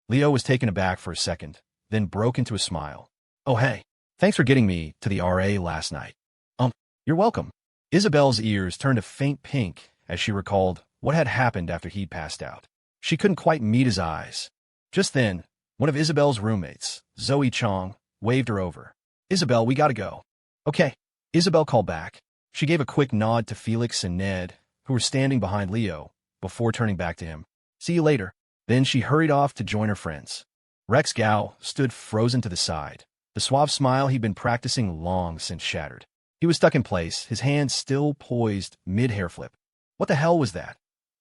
Leo was taken aback for a second, then broke into a smile. Oh hey, thanks for getting me to the RA last night. You're welcome. Isabelle's ears turned a faint pink as she recalled what had happened after he'd passed out. She couldn't quite meet his eyes. Just then, one of Isabelle's roommates, Zoe Chong, waved her over. Isabelle, we gotta go. Okay. Isabelle called back. She gave a quick nod to Felix and Ned, who were standing behind Leo, before turning back to him. See you later. Then she hurried off to join her friends. Rex Gao stood frozen to the side. The suave smile he'd been practicing long since shattered. He was stuck in place, his hands still poised mid-hair flip. What the hell was that?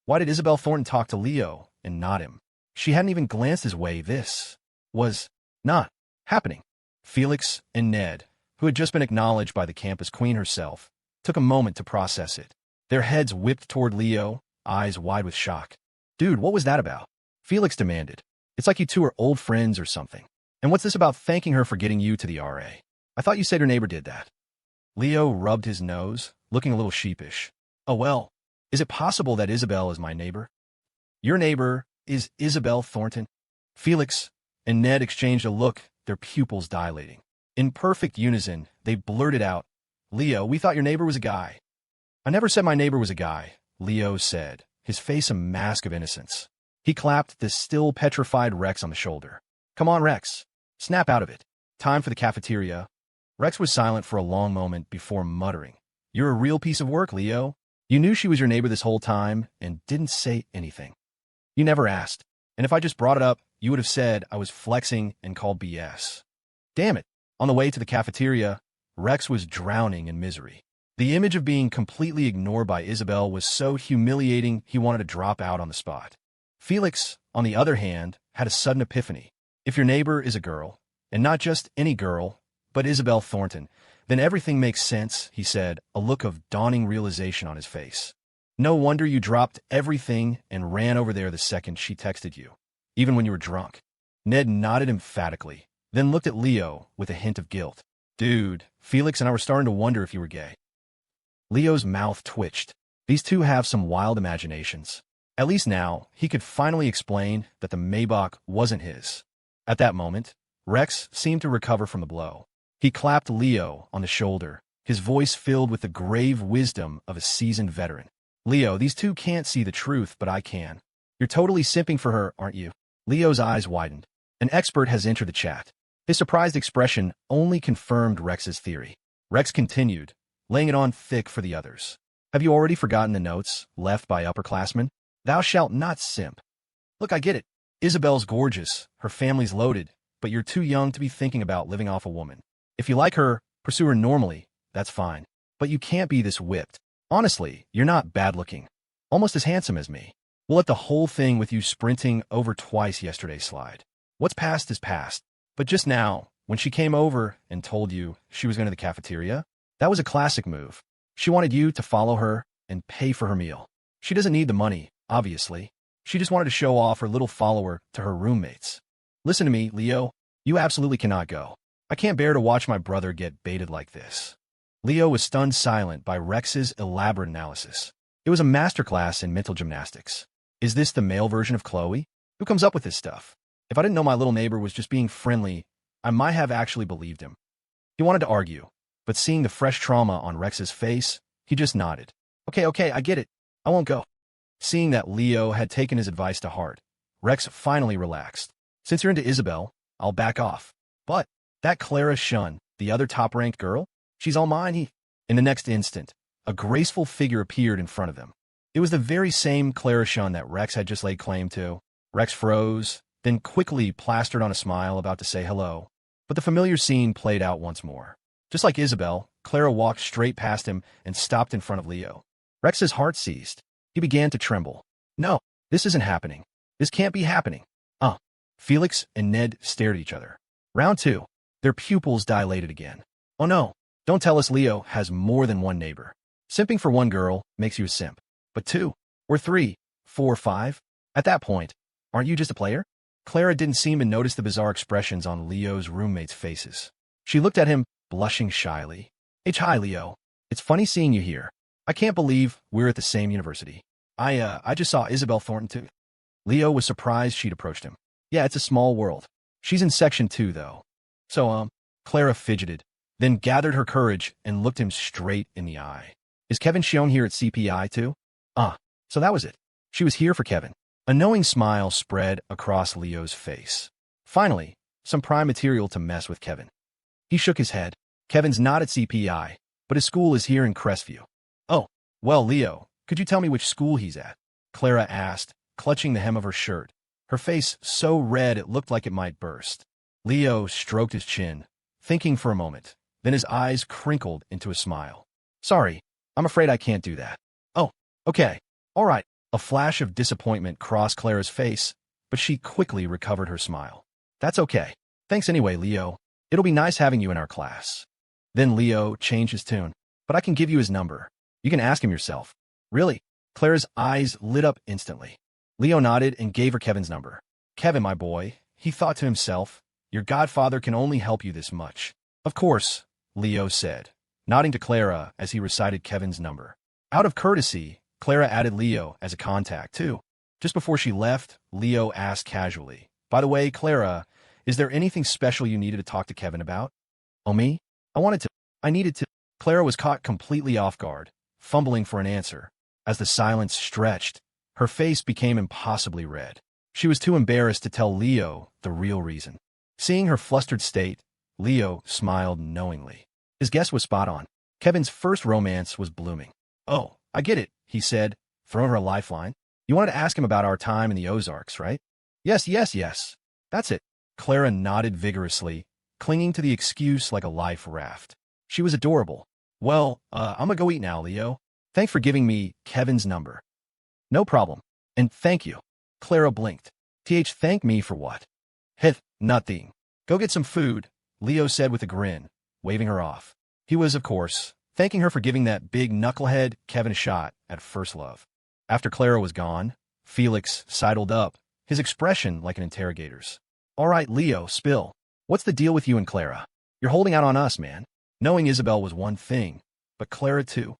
Why did Isabelle Thornton talk to Leo and not him? She hadn't even glanced his way. This was not happening. Felix and Ned, who had just been acknowledged by the campus queen herself, took a moment to process it. Their heads whipped toward Leo, eyes wide with shock. Dude, what was that about? Felix demanded. It's like you two are old friends or something. And what's this about thanking her for getting you to the RA? I thought you said your neighbor did that. Leo rubbed his nose, looking a little sheepish. Oh well, is it possible that Isabelle is my neighbor? Your neighbor is Isabelle Thornton? Felix and Ned exchanged a look, their pupils dilating. In perfect unison, they blurted out, Leo, we thought your neighbor was a guy. I never said my neighbor was a guy, Leo said, his face a mask of innocence. He clapped the still petrified Rex on the shoulder. Come on, Rex. Snap out of it. Time for the cafeteria. Rex was silent for a long moment before muttering. You're a real piece of work, Leo. You knew she was your neighbor this whole time and didn't say anything. You never asked. And if I just brought it up, you would have said I was flexing and called BS. Damn it. On the way to the cafeteria, Rex was drowning in misery. The image of being completely ignored by Isabelle was so humiliating he wanted to drop out on the spot. Felix, on the other hand, had a sudden epiphany. If your neighbor is a girl, and not just any girl, but Isabelle Thornton, then everything makes sense, he said, a look of dawning realization on his face. No wonder you dropped everything and ran over there the second she texted you, even when you were drunk. Ned nodded emphatically, then looked at Leo with a hint of guilt. Dude, Felix and I were starting to wonder if you were gay. Leo's mouth twitched. These two have some wild imaginations. At least now, he could finally explain that the Maybach wasn't his. At that moment, Rex seemed to recover from the blow. He clapped Leo on the shoulder, his voice filled with the grave wisdom of a seasoned veteran. Leo, these two can't see the truth, but I can. You're totally simping for her, aren't you? Leo's eyes widened. An expert has entered the chat. His surprised expression only confirmed Rex's theory. Rex continued, laying it on thick for the others. Have you already forgotten the notes left by upperclassmen? Thou shalt not simp. Look, I get it. Isabelle's gorgeous, her family's loaded, but you're too young to be thinking about living off a woman. If you like her, pursue her normally, that's fine. But you can't be this whipped. Honestly, you're not bad-looking. Almost as handsome as me. We'll let the whole thing with you sprinting over twice yesterday slide. What's past is past. But just now, when she came over and told you she was going to the cafeteria, that was a classic move. She wanted you to follow her and pay for her meal. She doesn't need the money, obviously. She just wanted to show off her little follower to her roommates. Listen to me, Leo. You absolutely cannot go. I can't bear to watch my brother get baited like this. Leo was stunned silent by Rex's elaborate analysis. It was a masterclass in mental gymnastics. Is this the male version of Chloe? Who comes up with this stuff? If I didn't know my little neighbor was just being friendly, I might have actually believed him. He wanted to argue, but seeing the fresh trauma on Rex's face, he just nodded. Okay, I get it. I won't go. Seeing that Leo had taken his advice to heart, Rex finally relaxed. Since you're into Isabelle, I'll back off. But that Clara Shun, the other top-ranked girl, she's all mine. In the next instant, a graceful figure appeared in front of them. It was the very same Clara Shun that Rex had just laid claim to. Rex froze, then quickly plastered on a smile about to say hello. But the familiar scene played out once more. Just like Isabelle, Clara walked straight past him and stopped in front of Leo. Rex's heart seized. He began to tremble. No, this isn't happening. This can't be happening. Felix and Ned stared at each other. Round 2. Their pupils dilated again. Oh no, don't tell us Leo has more than one neighbor. Simping for one girl makes you a simp. But 2, or 3, 4, 5? At that point, aren't you just a player? Clara didn't seem to notice the bizarre expressions on Leo's roommates' faces. She looked at him, blushing shyly. Hi, Leo. It's funny seeing you here. I can't believe we're at the same university. I just saw Isabelle Thornton too. Leo was surprised she'd approached him. Yeah, it's a small world. She's in section 2, though. So, Clara fidgeted, then gathered her courage and looked him straight in the eye. Is Kevin shown here at CPI, too? So that was it. She was here for Kevin. A knowing smile spread across Leo's face. Finally, some prime material to mess with Kevin. He shook his head. Kevin's not at CPI, but his school is here in Crestview. Oh, well, Leo, could you tell me which school he's at? Clara asked, clutching the hem of her shirt, her face so red it looked like it might burst. Leo stroked his chin, thinking for a moment. Then his eyes crinkled into a smile. Sorry, I'm afraid I can't do that. Oh, okay. All right. A flash of disappointment crossed Clara's face, but she quickly recovered her smile. That's okay. Thanks anyway, Leo. It'll be nice having you in our class. Then Leo changed his tune. But I can give you his number. You can ask him yourself. Really? Clara's eyes lit up instantly. Leo nodded and gave her Kevin's number. Kevin, my boy, he thought to himself, your godfather can only help you this much. Of course, Leo said, nodding to Clara as he recited Kevin's number. Out of courtesy, Clara added Leo as a contact, too. Just before she left, Leo asked casually, by the way, Clara, is there anything special you needed to talk to Kevin about? Oh, me? I needed to. Clara was caught completely off guard, fumbling for an answer. As the silence stretched, her face became impossibly red. She was too embarrassed to tell Leo the real reason. Seeing her flustered state, Leo smiled knowingly. His guess was spot on. Kevin's first romance was blooming. Oh, I get it, he said, throwing her a lifeline. You wanted to ask him about our time in the Ozarks, right? Yes. That's it. Clara nodded vigorously, clinging to the excuse like a life raft. She was adorable. Well, I'm gonna go eat now, Leo. Thanks for giving me Kevin's number. No problem. And thank you. Clara blinked. Thank me for what? Nothing. Go get some food, Leo said with a grin, waving her off. He was, of course, thanking her for giving that big knucklehead Kevin a shot at first love. After Clara was gone, Felix sidled up, his expression like an interrogator's. All right, Leo, spill. What's the deal with you and Clara? You're holding out on us, man. Knowing Isabelle was one thing, but Clara too.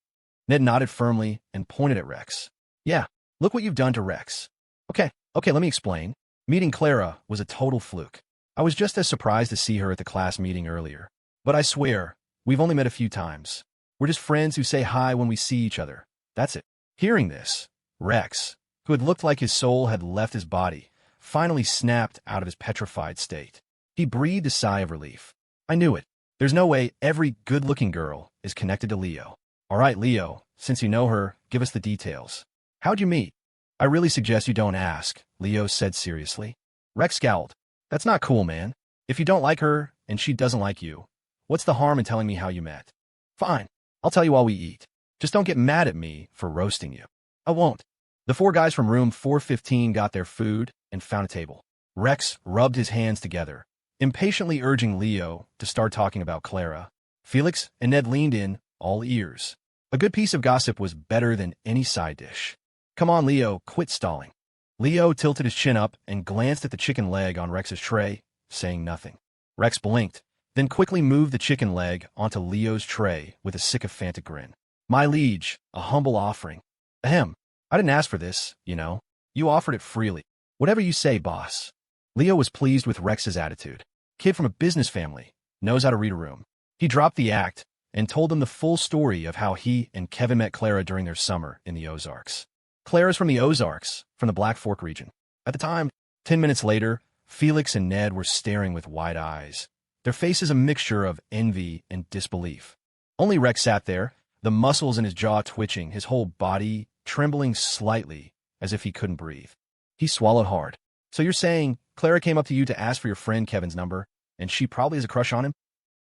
Ned nodded firmly and pointed at Rex. Yeah, look what you've done to Rex. Okay, let me explain. Meeting Clara was a total fluke. I was just as surprised to see her at the class meeting earlier. But I swear, we've only met a few times. We're just friends who say hi when we see each other. That's it. Hearing this, Rex, who had looked like his soul had left his body, finally snapped out of his petrified state. He breathed a sigh of relief. I knew it. There's no way every good-looking girl is connected to Leo. All right, Leo, since you know her, give us the details. How'd you meet? I really suggest you don't ask, Leo said seriously. Rex scowled. That's not cool, man. If you don't like her and she doesn't like you, what's the harm in telling me how you met? Fine, I'll tell you while we eat. Just don't get mad at me for roasting you. I won't. The 4 guys from room 415 got their food and found a table. Rex rubbed his hands together, impatiently urging Leo to start talking about Clara. Felix and Ned leaned in, all ears. A good piece of gossip was better than any side dish. Come on, Leo, quit stalling. Leo tilted his chin up and glanced at the chicken leg on Rex's tray, saying nothing. Rex blinked, then quickly moved the chicken leg onto Leo's tray with a sycophantic grin. My liege, a humble offering. Ahem. I didn't ask for this, you know. You offered it freely. Whatever you say, boss. Leo was pleased with Rex's attitude. Kid from a business family, knows how to read a room. He dropped the act and told them the full story of how he and Kevin met Clara during their summer in the Ozarks. Clara's from the Ozarks, from the Black Fork region. At the time, 10 minutes later, Felix and Ned were staring with wide eyes, their faces a mixture of envy and disbelief. Only Rex sat there, the muscles in his jaw twitching, his whole body trembling slightly as if he couldn't breathe. He swallowed hard. So you're saying Clara came up to you to ask for your friend Kevin's number, and she probably has a crush on him?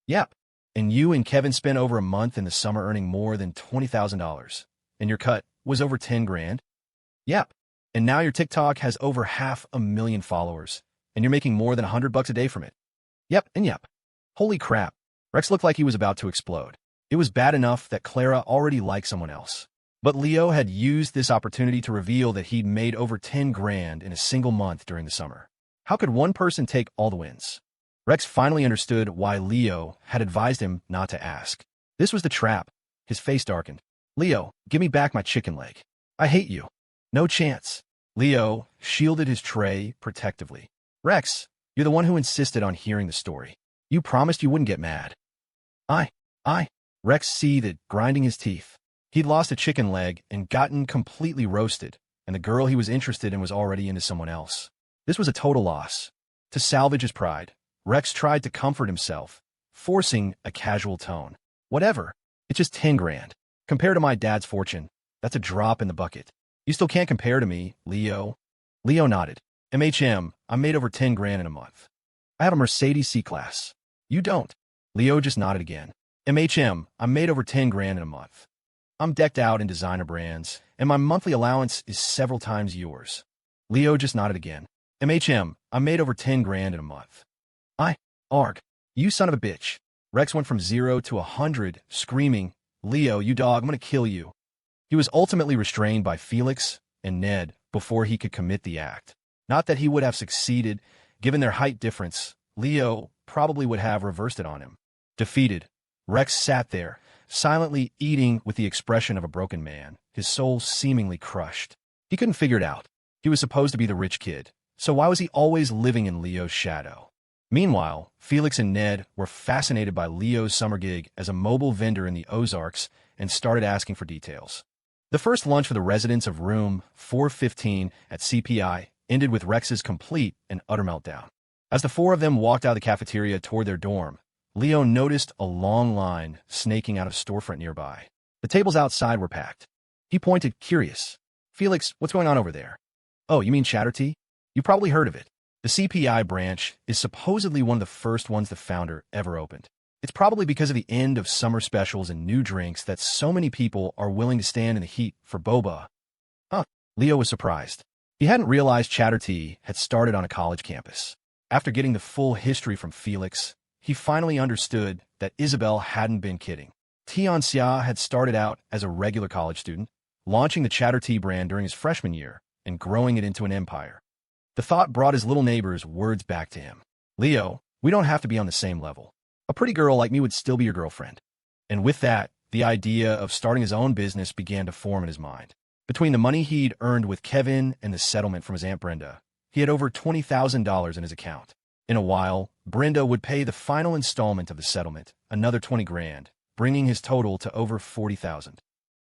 Yep. And you and Kevin spent over a month in the summer earning more than $20,000, and your cut was over 10 grand? Yep. And now your TikTok has over 500,000 followers, and you're making more than $100 a day from it. Yep and yep. Holy crap. Rex looked like he was about to explode. It was bad enough that Clara already liked someone else. But Leo had used this opportunity to reveal that he'd made over 10 grand in a single month during the summer. How could one person take all the wins? Rex finally understood why Leo had advised him not to ask. This was the trap. His face darkened. Leo, give me back my chicken leg. I hate you. No chance. Leo shielded his tray protectively. Rex, you're the one who insisted on hearing the story. You promised you wouldn't get mad. I, I, Rex seethed, grinding his teeth. He'd lost a chicken leg and gotten completely roasted, and the girl he was interested in was already into someone else. This was a total loss. To salvage his pride, Rex tried to comfort himself, forcing a casual tone. Whatever. It's just 10 grand. Compared to my dad's fortune, that's a drop in the bucket. You still can't compare to me, Leo. Leo nodded. I made over 10 grand in a month. I have a Mercedes C-Class. You don't. Leo just nodded again. I made over 10 grand in a month. I'm decked out in designer brands, and my monthly allowance is several times yours. Leo just nodded again. I made over 10 grand in a month. Arg. You son of a bitch. Rex went from 0 to 100, screaming, Leo, you dog, I'm gonna kill you. He was ultimately restrained by Felix and Ned before he could commit the act. Not that he would have succeeded. Given their height difference, Leo probably would have reversed it on him. Defeated, Rex sat there, silently eating with the expression of a broken man, his soul seemingly crushed. He couldn't figure it out. He was supposed to be the rich kid, so why was he always living in Leo's shadow? Meanwhile, Felix and Ned were fascinated by Leo's summer gig as a mobile vendor in the Ozarks and started asking for details. The first lunch for the residents of room 415 at CPI ended with Rex's complete and utter meltdown. As the four of them walked out of the cafeteria toward their dorm, Leo noticed a long line snaking out of storefront nearby. The tables outside were packed. He pointed, curious. Felix, what's going on over there? Oh, you mean Chattertea? You probably heard of it. The CPI branch is supposedly one of the first ones the founder ever opened. It's probably because of the end of summer specials and new drinks that so many people are willing to stand in the heat for Boba. Leo was surprised. He hadn't realized Chattertea had started on a college campus. After getting the full history from Felix, he finally understood that Isabelle hadn't been kidding. Tia had started out as a regular college student, launching the Chattertea brand during his freshman year and growing it into an empire. The thought brought his little neighbor's words back to him. Leo, we don't have to be on the same level. A pretty girl like me would still be your girlfriend. And with that, the idea of starting his own business began to form in his mind. Between the money he'd earned with Kevin and the settlement from his Aunt Brenda, he had over $20,000 in his account. In a while, Brenda would pay the final installment of the settlement, another 20 grand, bringing his total to over 40,000.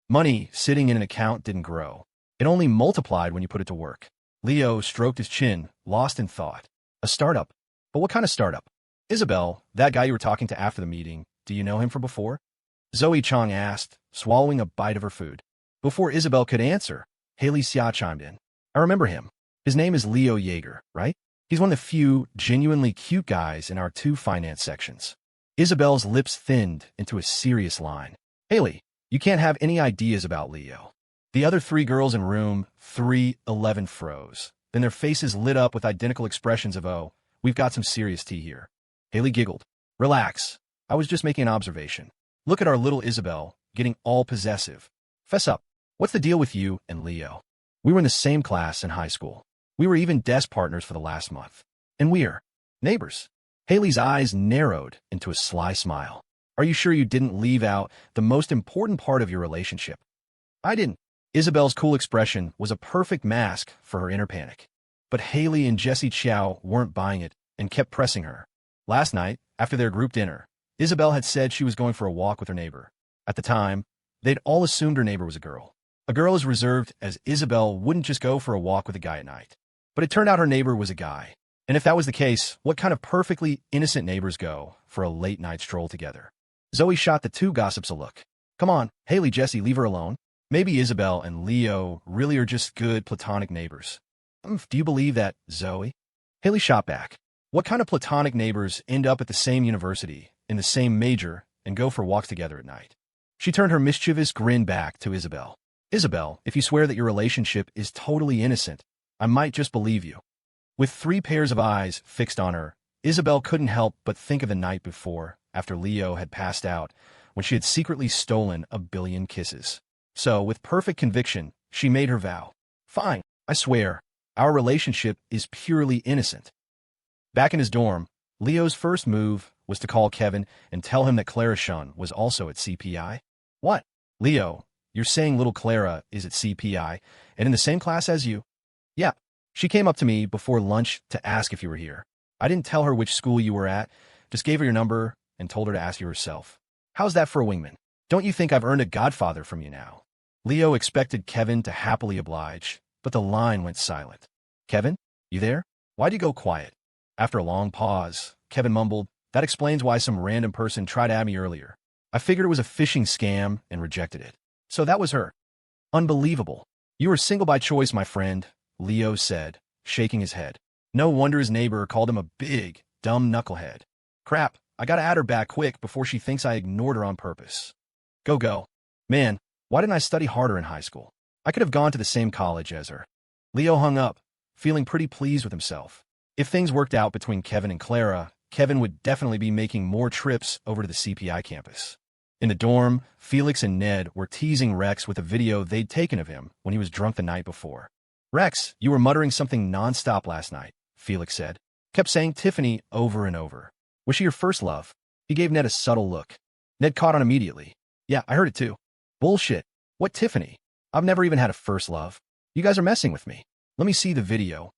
Money sitting in an account didn't grow. It only multiplied when you put it to work. Leo stroked his chin, lost in thought. A startup? But what kind of startup? Isabelle, that guy you were talking to after the meeting, do you know him from before? Zoe Chong asked, swallowing a bite of her food. Before Isabelle could answer, Haley Xia chimed in. I remember him. His name is Leo Yeager, right? He's one of the few genuinely cute guys in our 2 finance sections. Isabelle's lips thinned into a serious line. Haley, you can't have any ideas about Leo. The other 3 girls in room 311 froze. Then their faces lit up with identical expressions of, oh, we've got some serious tea here. Haley giggled. Relax. I was just making an observation. Look at our little Isabelle, getting all possessive. Fess up. What's the deal with you and Leo? We were in the same class in high school. We were even desk partners for the last month. And we're neighbors. Haley's eyes narrowed into a sly smile. Are you sure you didn't leave out the most important part of your relationship? I didn't. Isabelle's cool expression was a perfect mask for her inner panic. But Haley and Jessie Chow weren't buying it and kept pressing her. Last night, after their group dinner, Isabelle had said she was going for a walk with her neighbor. At the time, they'd all assumed her neighbor was a girl. A girl as reserved as Isabelle wouldn't just go for a walk with a guy at night. But it turned out her neighbor was a guy. And if that was the case, what kind of perfectly innocent neighbors go for a late-night stroll together? Zoe shot the 2 gossips a look. Come on, Haley, Jessie, leave her alone. Maybe Isabelle and Leo really are just good platonic neighbors. Do you believe that, Zoe? Haley shot back. What kind of platonic neighbors end up at the same university, in the same major, and go for walks together at night? She turned her mischievous grin back to Isabelle. Isabelle, if you swear that your relationship is totally innocent, I might just believe you. With 3 pairs of eyes fixed on her, Isabelle couldn't help but think of the night before, after Leo had passed out, when she had secretly stolen a billion kisses. So, with perfect conviction, she made her vow. Fine, I swear, our relationship is purely innocent. Back in his dorm, Leo's first move was to call Kevin and tell him that Clara Shun was also at CPI. What? Leo, you're saying little Clara is at CPI and in the same class as you? Yeah, She came up to me before lunch to ask if you were here. I didn't tell her which school you were at, just gave her your number and told her to ask you herself. How's that for a wingman? Don't you think I've earned a godfather from you now? Leo expected Kevin to happily oblige, but the line went silent. Kevin, you there? Why'd you go quiet? After a long pause, Kevin mumbled, that explains why some random person tried to add me earlier. I figured it was a phishing scam and rejected it. So that was her. Unbelievable. You were single by choice, my friend, Leo said, shaking his head. No wonder his neighbor called him a big, dumb knucklehead. Crap, I gotta add her back quick before she thinks I ignored her on purpose. Go. Man, why didn't I study harder in high school? I could have gone to the same college as her. Leo hung up, feeling pretty pleased with himself. If things worked out between Kevin and Clara, Kevin would definitely be making more trips over to the CPI campus. In the dorm, Felix and Ned were teasing Rex with a video they'd taken of him when he was drunk the night before. Rex, you were muttering something nonstop last night, Felix said. Kept saying Tiffany over and over. Was she your first love? He gave Ned a subtle look. Ned caught on immediately. Yeah, I heard it too. Bullshit. What Tiffany? I've never even had a first love. You guys are messing with me. Let me see the video.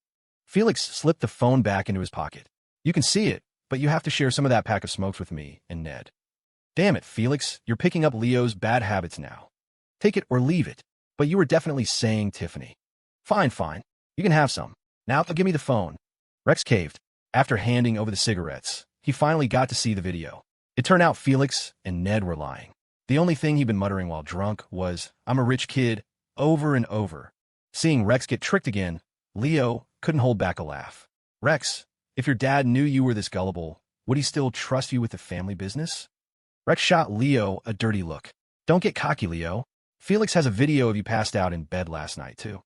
Felix slipped the phone back into his pocket. You can see it, but you have to share some of that pack of smokes with me and Ned. Damn it, Felix, you're picking up Leo's bad habits now. Take it or leave it, but you were definitely saying Tiffany. Fine. You can have some. Now give me the phone. Rex caved. After handing over the cigarettes, he finally got to see the video. It turned out Felix and Ned were lying. The only thing he'd been muttering while drunk was, I'm a rich kid, over and over. Seeing Rex get tricked again, Leo couldn't hold back a laugh. Rex, if your dad knew you were this gullible, would he still trust you with the family business? Rex shot Leo a dirty look. Don't get cocky, Leo. Felix has a video of you passed out in bed last night, too.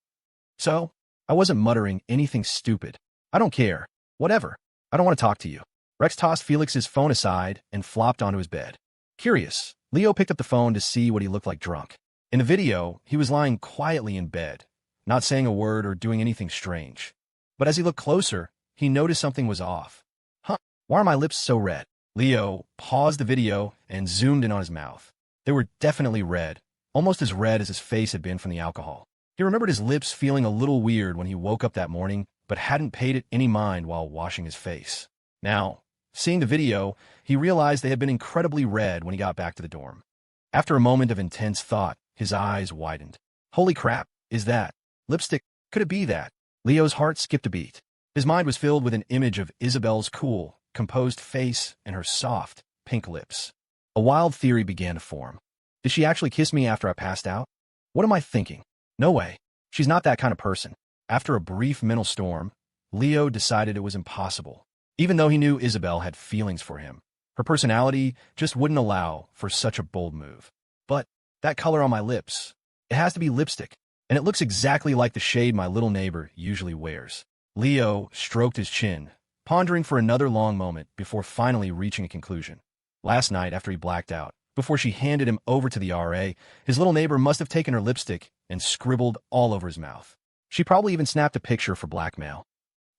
So, I wasn't muttering anything stupid. I don't care. Whatever. I don't want to talk to you. Rex tossed Felix's phone aside and flopped onto his bed. Curious, Leo picked up the phone to see what he looked like drunk. In the video, he was lying quietly in bed, not saying a word or doing anything strange. But as he looked closer, he noticed something was off. Huh, why are my lips so red? Leo paused the video and zoomed in on his mouth. They were definitely red, almost as red as his face had been from the alcohol. He remembered his lips feeling a little weird when he woke up that morning, but hadn't paid it any mind while washing his face. Now, seeing the video, he realized they had been incredibly red when he got back to the dorm. After a moment of intense thought, his eyes widened. Holy crap, is that lipstick? Could it be that? Leo's heart skipped a beat. His mind was filled with an image of Isabelle's cool, composed face and her soft, pink lips. A wild theory began to form. Did she actually kiss me after I passed out? What am I thinking? No way. She's not that kind of person. After a brief mental storm, Leo decided it was impossible. Even though he knew Isabelle had feelings for him, her personality just wouldn't allow for such a bold move. But that color on my lips, it has to be lipstick, and it looks exactly like the shade my little neighbor usually wears. Leo stroked his chin, pondering for another long moment before finally reaching a conclusion. Last night, after he blacked out, before she handed him over to the RA, his little neighbor must have taken her lipstick and scribbled all over his mouth. She probably even snapped a picture for blackmail.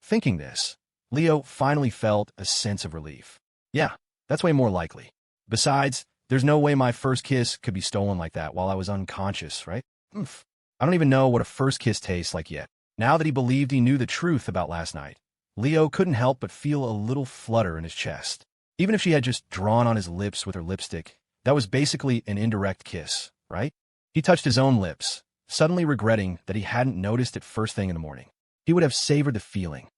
Thinking this, Leo finally felt a sense of relief. Yeah, that's way more likely. Besides, there's no way my first kiss could be stolen like that while I was unconscious, right? Oof. I don't even know what a first kiss tastes like yet. Now that he believed he knew the truth about last night, Leo couldn't help but feel a little flutter in his chest. Even if she had just drawn on his lips with her lipstick, that was basically an indirect kiss, right? He touched his own lips, suddenly regretting that he hadn't noticed it first thing in the morning. He would have savored the feeling.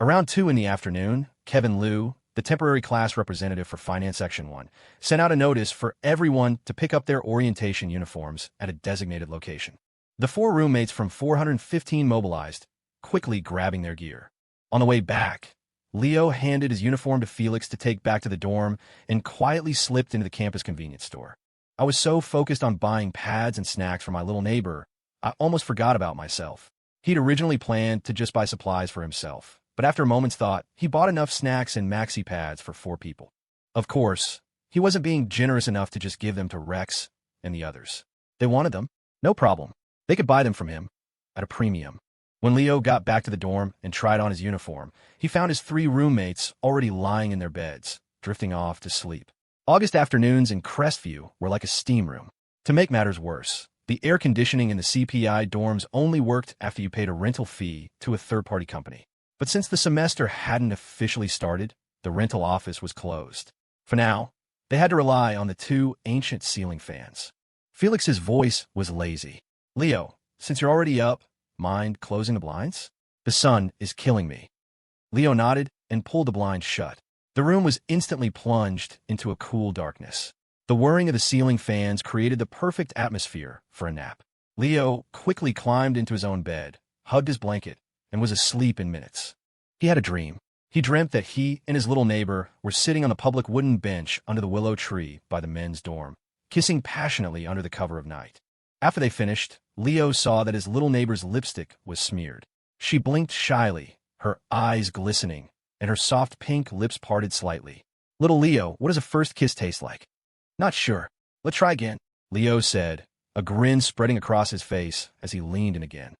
Around 2 in the afternoon, Kevin Liu, the temporary class representative for Finance Section 1, sent out a notice for everyone to pick up their orientation uniforms at a designated location. The 4 roommates from 415 mobilized, quickly grabbing their gear. On the way back, Leo handed his uniform to Felix to take back to the dorm and quietly slipped into the campus convenience store. I was so focused on buying pads and snacks for my little neighbor, I almost forgot about myself. He'd originally planned to just buy supplies for himself, but after a moment's thought, he bought enough snacks and maxi pads for 4 people. Of course, he wasn't being generous enough to just give them to Rex and the others. They wanted them. No problem. They could buy them from him at a premium. When Leo got back to the dorm and tried on his uniform, he found his 3 roommates already lying in their beds, drifting off to sleep. August afternoons in Crestview were like a steam room. To make matters worse, The air conditioning in the CPI dorms only worked after you paid a rental fee to a third-party company. But since the semester hadn't officially started, the rental office was closed. For now, they had to rely on the two ancient ceiling fans. Felix's voice was lazy. Leo, since you're already up, mind closing the blinds? The sun is killing me. Leo nodded and pulled the blinds shut. The room was instantly plunged into a cool darkness. The whirring of the ceiling fans created the perfect atmosphere for a nap. Leo quickly climbed into his own bed, hugged his blanket, and was asleep in minutes. He had a dream. He dreamt that he and his little neighbor were sitting on the public wooden bench under the willow tree by the men's dorm, kissing passionately under the cover of night. After they finished, Leo saw that his little neighbor's lipstick was smeared. She blinked shyly, her eyes glistening, and her soft pink lips parted slightly. Little Leo, what does a first kiss taste like? Not sure. Let's try again, Leo said, a grin spreading across his face as he leaned in again.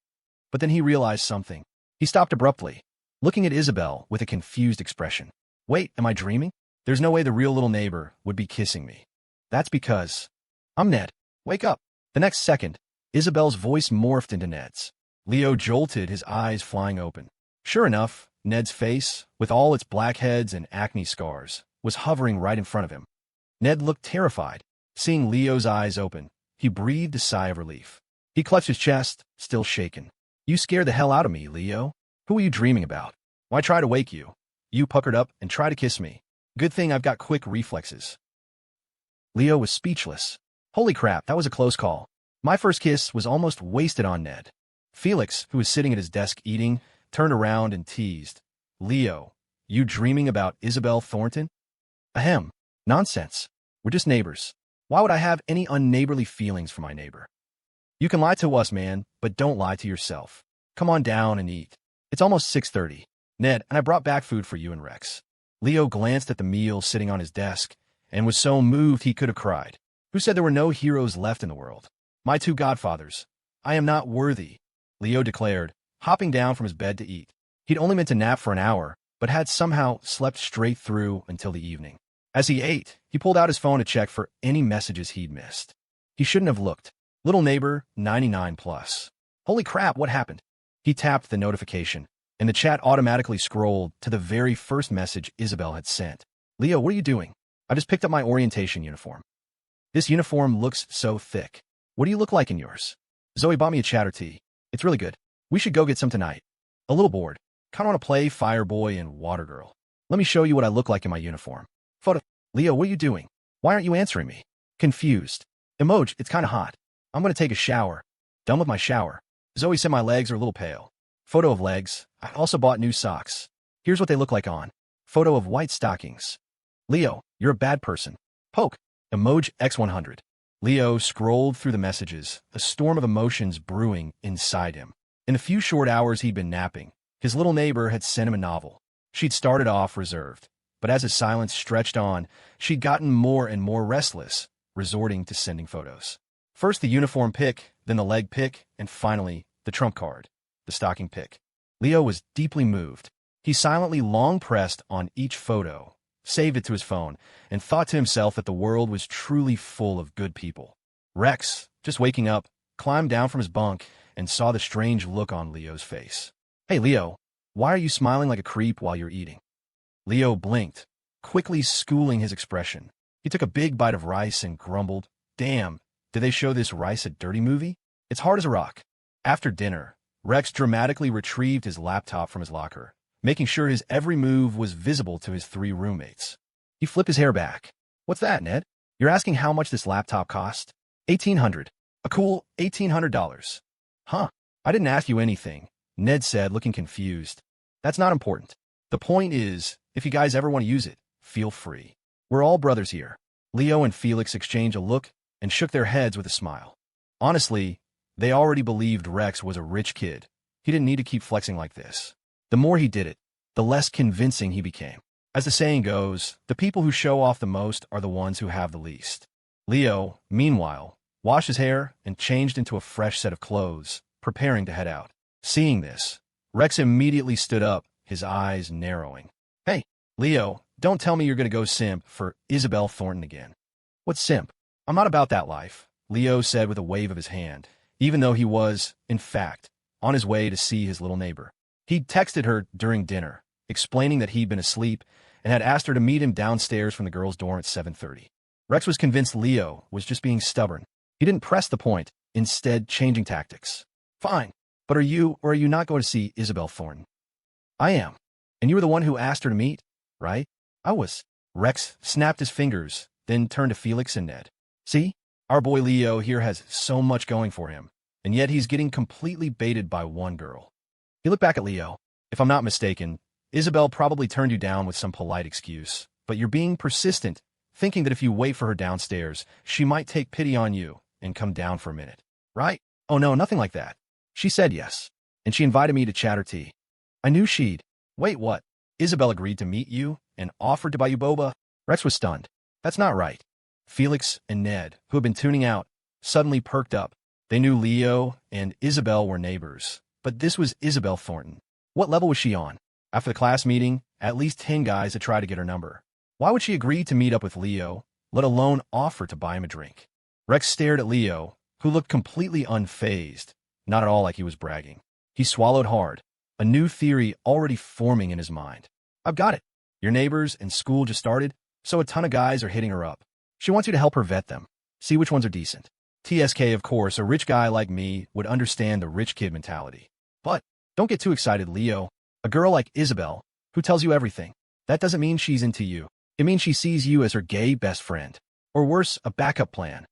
But then he realized something. He stopped abruptly, looking at Isabelle with a confused expression. Wait, am I dreaming? There's no way the real little neighbor would be kissing me. That's because I'm Ned. Wake up. The next second, Isabelle's voice morphed into Ned's. Leo jolted, his eyes flying open. Sure enough, Ned's face, with all its blackheads and acne scars, was hovering right in front of him. Ned looked terrified. Seeing Leo's eyes open, he breathed a sigh of relief. He clutched his chest, still shaken. You scared the hell out of me, Leo. Who are you dreaming about? Why try to wake you? You puckered up and tried to kiss me. Good thing I've got quick reflexes. Leo was speechless. Holy crap, that was a close call. My first kiss was almost wasted on Ned. Felix, who was sitting at his desk eating, turned around and teased. Leo, you dreaming about Isabelle Thornton? Ahem. Nonsense. We're just neighbors. Why would I have any unneighborly feelings for my neighbor? You can lie to us, man, but don't lie to yourself. Come on down and eat. It's almost 6:30. Ned, and I brought back food for you and Rex. Leo glanced at the meal sitting on his desk and was so moved he could have cried. Who said there were no heroes left in the world? My two godfathers. I am not worthy, Leo declared, hopping down from his bed to eat. He'd only meant to nap for an hour, but had somehow slept straight through until the evening. As he ate, he pulled out his phone to check for any messages he'd missed. He shouldn't have looked. Little neighbor, 99 plus. Holy crap, what happened? He tapped the notification, and the chat automatically scrolled to the very first message Isabelle had sent. Leo, what are you doing? I just picked up my orientation uniform. This uniform looks so thick. What do you look like in yours? Zoe bought me a chatter tea. It's really good. We should go get some tonight. A little bored. Kinda want to play Fireboy and Water Girl. Let me show you what I look like in my uniform. Photo. Leo, what are you doing? Why aren't you answering me? Confused. Emoji, it's kinda hot. I'm gonna take a shower. Done with my shower. Zoe said my legs are a little pale. Photo of legs. I also bought new socks. Here's what they look like on. Photo of white stockings. Leo, you're a bad person. Poke. Emoji X100. Leo scrolled through the messages, a storm of emotions brewing inside him. In the few short hours he'd been napping, his little neighbor had sent him a novel. She'd started off reserved, but as his silence stretched on, she'd gotten more and more restless, resorting to sending photos. First the uniform pic, then the leg pic, and finally the trump card, the stocking pic. Leo was deeply moved. He silently long pressed on each photo, saved it to his phone, and thought to himself that the world was truly full of good people. Rex, just waking up, climbed down from his bunk and saw the strange look on Leo's face. Hey, Leo, why are you smiling like a creep while you're eating? Leo blinked, quickly schooling his expression. He took a big bite of rice and grumbled, Damn, did they show this rice a dirty movie? It's hard as a rock. After dinner, Rex dramatically retrieved his laptop from his locker, making sure his every move was visible to his three roommates. He flipped his hair back. What's that, Ned? You're asking how much this laptop cost? $1,800. A cool $1,800. Huh. I didn't ask you anything, Ned said, looking confused. That's not important. The point is, if you guys ever want to use it, feel free. We're all brothers here. Leo and Felix exchanged a look and shook their heads with a smile. Honestly, they already believed Rex was a rich kid. He didn't need to keep flexing like this. The more he did it, the less convincing he became. As the saying goes, the people who show off the most are the ones who have the least. Leo, meanwhile, washed his hair and changed into a fresh set of clothes, preparing to head out. Seeing this, Rex immediately stood up, his eyes narrowing. Hey, Leo, don't tell me you're going to go simp for Isabelle Thornton again. What's simp? I'm not about that life. Leo said with a wave of his hand, even though he was, in fact, on his way to see his little neighbor. He'd texted her during dinner, explaining that he'd been asleep and had asked her to meet him downstairs from the girls' dorm at 7:30. Rex was convinced Leo was just being stubborn. He didn't press the point, instead changing tactics. Fine, but are you or are you not going to see Isabelle Thornton? I am. And you were the one who asked her to meet, right? I was. Rex snapped his fingers, then turned to Felix and Ned. See? Our boy Leo here has so much going for him, and yet he's getting completely baited by one girl. He looked back at Leo. If I'm not mistaken, Isabelle probably turned you down with some polite excuse, but you're being persistent, thinking that if you wait for her downstairs, she might take pity on you and come down for a minute. Right? Oh no, nothing like that. She said yes, and she invited me to chatter tea. I knew she'd. Wait, what? Isabelle agreed to meet you and offered to buy you boba? Rex was stunned. That's not right. Felix and Ned, who had been tuning out, suddenly perked up. They knew Leo and Isabelle were neighbors, but this was Isabelle Thornton. What level was she on? After the class meeting, at least 10 guys had tried to get her number. Why would she agree to meet up with Leo, let alone offer to buy him a drink? Rex stared at Leo, who looked completely unfazed, not at all like he was bragging. He swallowed hard, a new theory already forming in his mind. I've got it. Your neighbors and school just started, so a ton of guys are hitting her up. She wants you to help her vet them, see which ones are decent. TSK, of course, a rich guy like me would understand the rich kid mentality. But don't get too excited, Leo. A girl like Isabelle, who tells you everything, that doesn't mean she's into you. It means she sees you as her gay best friend. Or worse, a backup plan.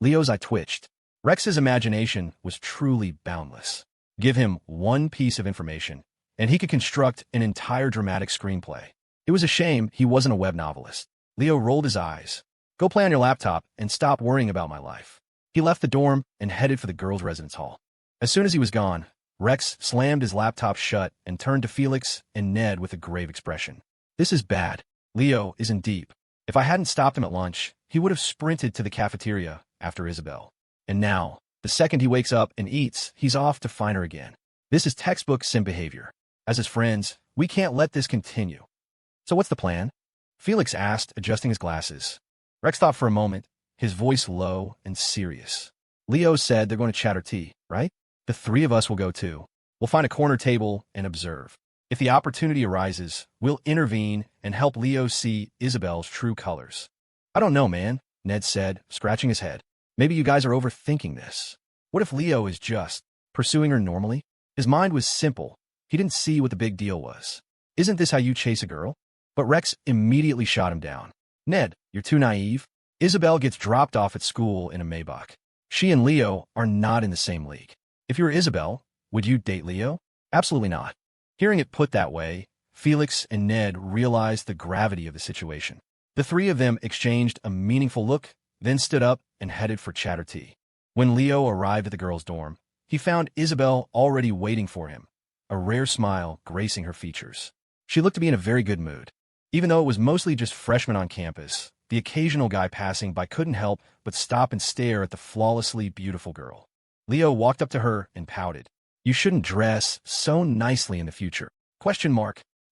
Leo's eye twitched. Rex's imagination was truly boundless. Give him one piece of information, and he could construct an entire dramatic screenplay. It was a shame he wasn't a web novelist. Leo rolled his eyes. Go play on your laptop and stop worrying about my life. He left the dorm and headed for the girls' residence hall. As soon as he was gone, Rex slammed his laptop shut and turned to Felix and Ned with a grave expression. This is bad. Leo is in deep. If I hadn't stopped him at lunch, he would have sprinted to the cafeteria after Isabelle. And now, the second he wakes up and eats, he's off to find her again. This is textbook sim behavior. As his friends, we can't let this continue. So what's the plan? Felix asked, adjusting his glasses. Rex thought for a moment, his voice low and serious. Leo said they're going to chatter tea, right? The three of us will go too. We'll find a corner table and observe. If the opportunity arises, we'll intervene and help Leo see Isabelle's true colors. I don't know, man, Ned said, scratching his head. Maybe you guys are overthinking this. What if Leo is just pursuing her normally? His mind was simple. He didn't see what the big deal was. Isn't this how you chase a girl? But Rex immediately shot him down. Ned, you're too naive. Isabelle gets dropped off at school in a Maybach. She and Leo are not in the same league. If you were Isabelle, would you date Leo? Absolutely not. Hearing it put that way, Felix and Ned realized the gravity of the situation. The three of them exchanged a meaningful look, then stood up and headed for chatter tea. When Leo arrived at the girls' dorm, he found Isabelle already waiting for him, a rare smile gracing her features. She looked to be in a very good mood. Even though it was mostly just freshmen on campus, the occasional guy passing by couldn't help but stop and stare at the flawlessly beautiful girl. Leo walked up to her and pouted. You shouldn't dress so nicely in the future. ?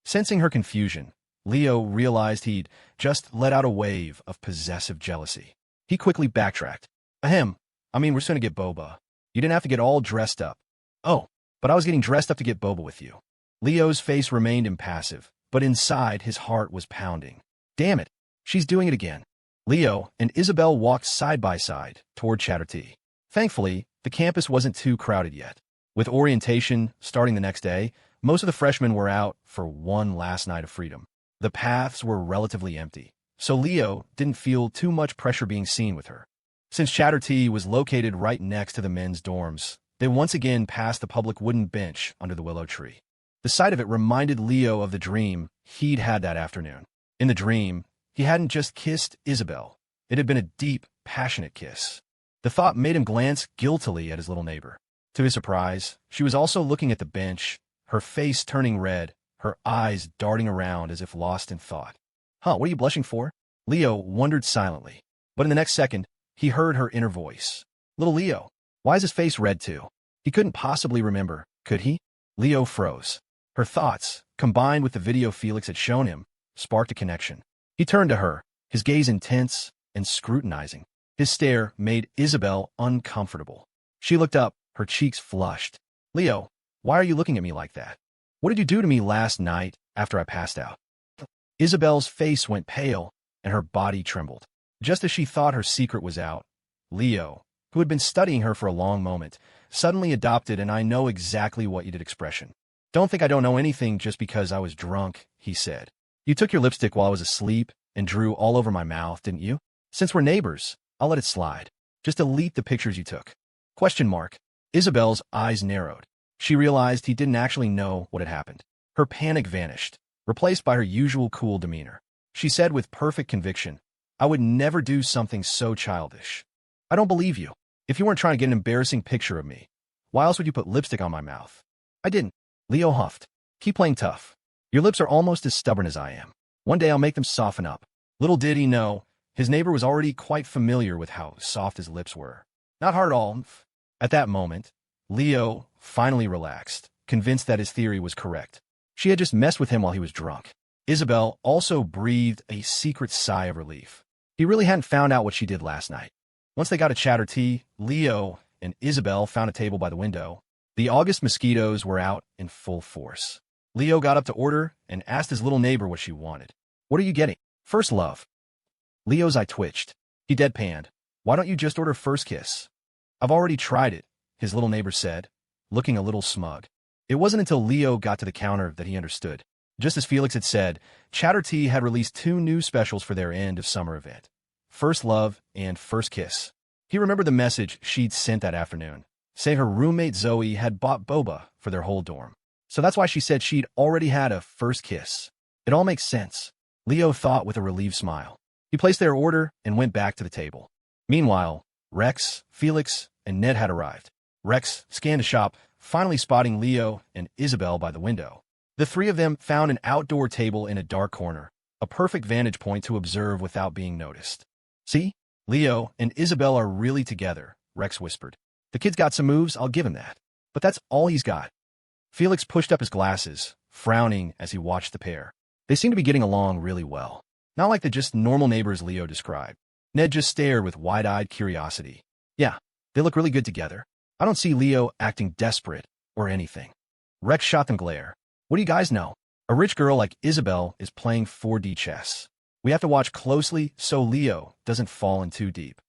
Sensing her confusion, Leo realized he'd just let out a wave of possessive jealousy. He quickly backtracked. Ahem, we're just going to get Boba. You didn't have to get all dressed up. Oh, but I was getting dressed up to get Boba with you. Leo's face remained impassive, but inside his heart was pounding. Damn it, she's doing it again. Leo and Isabelle walked side by side toward chatter tea. Thankfully, the campus wasn't too crowded yet. With orientation starting the next day, most of the freshmen were out for one last night of freedom. The paths were relatively empty, so Leo didn't feel too much pressure being seen with her. Since chatter tea was located right next to the men's dorms, they once again passed the public wooden bench under the willow tree. The sight of it reminded Leo of the dream he'd had that afternoon. In the dream, he hadn't just kissed Isabelle. It had been a deep, passionate kiss. The thought made him glance guiltily at his little neighbor. To his surprise, she was also looking at the bench, her face turning red, her eyes darting around as if lost in thought. What are you blushing for? Leo wondered silently. But in the next second, he heard her inner voice. Little Leo, why is his face red too? He couldn't possibly remember, could he? Leo froze. Her thoughts, combined with the video Felix had shown him, sparked a connection. He turned to her, his gaze intense and scrutinizing. His stare made Isabelle uncomfortable. She looked up, her cheeks flushed. Leo, why are you looking at me like that? What did you do to me last night after I passed out? Isabelle's face went pale, and her body trembled. Just as she thought her secret was out, Leo, who had been studying her for a long moment, suddenly adopted an "I know exactly what you did" expression. Don't think I don't know anything just because I was drunk, he said. You took your lipstick while I was asleep and drew all over my mouth, didn't you? Since we're neighbors, I'll let it slide. Just delete the pictures you took. Question mark. Isabelle's eyes narrowed. She realized he didn't actually know what had happened. Her panic vanished, replaced by her usual cool demeanor. She said with perfect conviction, I would never do something so childish. I don't believe you. If you weren't trying to get an embarrassing picture of me, why else would you put lipstick on my mouth? I didn't. Leo huffed. Keep playing tough. Your lips are almost as stubborn as I am. One day I'll make them soften up. Little did he know, his neighbor was already quite familiar with how soft his lips were. Not hard at all. At that moment, Leo finally relaxed, convinced that his theory was correct. She had just messed with him while he was drunk. Isabelle also breathed a secret sigh of relief. He really hadn't found out what she did last night. Once they got a chatter tea, Leo and Isabelle found a table by the window. The August mosquitoes were out in full force. Leo got up to order and asked his little neighbor what she wanted. What are you getting? First love. Leo's eye twitched. He deadpanned. Why don't you just order first kiss? I've already tried it, his little neighbor said, looking a little smug. It wasn't until Leo got to the counter that he understood. Just as Felix had said, Chatter Tea had released 2 new specials for their end-of-summer event. First Love and First Kiss. He remembered the message she'd sent that afternoon, saying her roommate Zoe had bought Boba for their whole dorm. So that's why she said she'd already had a first kiss. It all makes sense, Leo thought with a relieved smile. He placed their order and went back to the table. Meanwhile, Rex, Felix, and Ned had arrived. Rex scanned the shop, finally spotting Leo and Isabelle by the window. The 3 of them found an outdoor table in a dark corner, a perfect vantage point to observe without being noticed. See? Leo and Isabelle are really together, Rex whispered. The kid's got some moves, I'll give him that. But that's all he's got. Felix pushed up his glasses, frowning as he watched the pair. They seemed to be getting along really well. Not like the just normal neighbors Leo described. Ned just stared with wide-eyed curiosity. Yeah, they look really good together. I don't see Leo acting desperate or anything. Rex shot them glare. What do you guys know? A rich girl like Isabelle is playing 4D chess. We have to watch closely so Leo doesn't fall in too deep.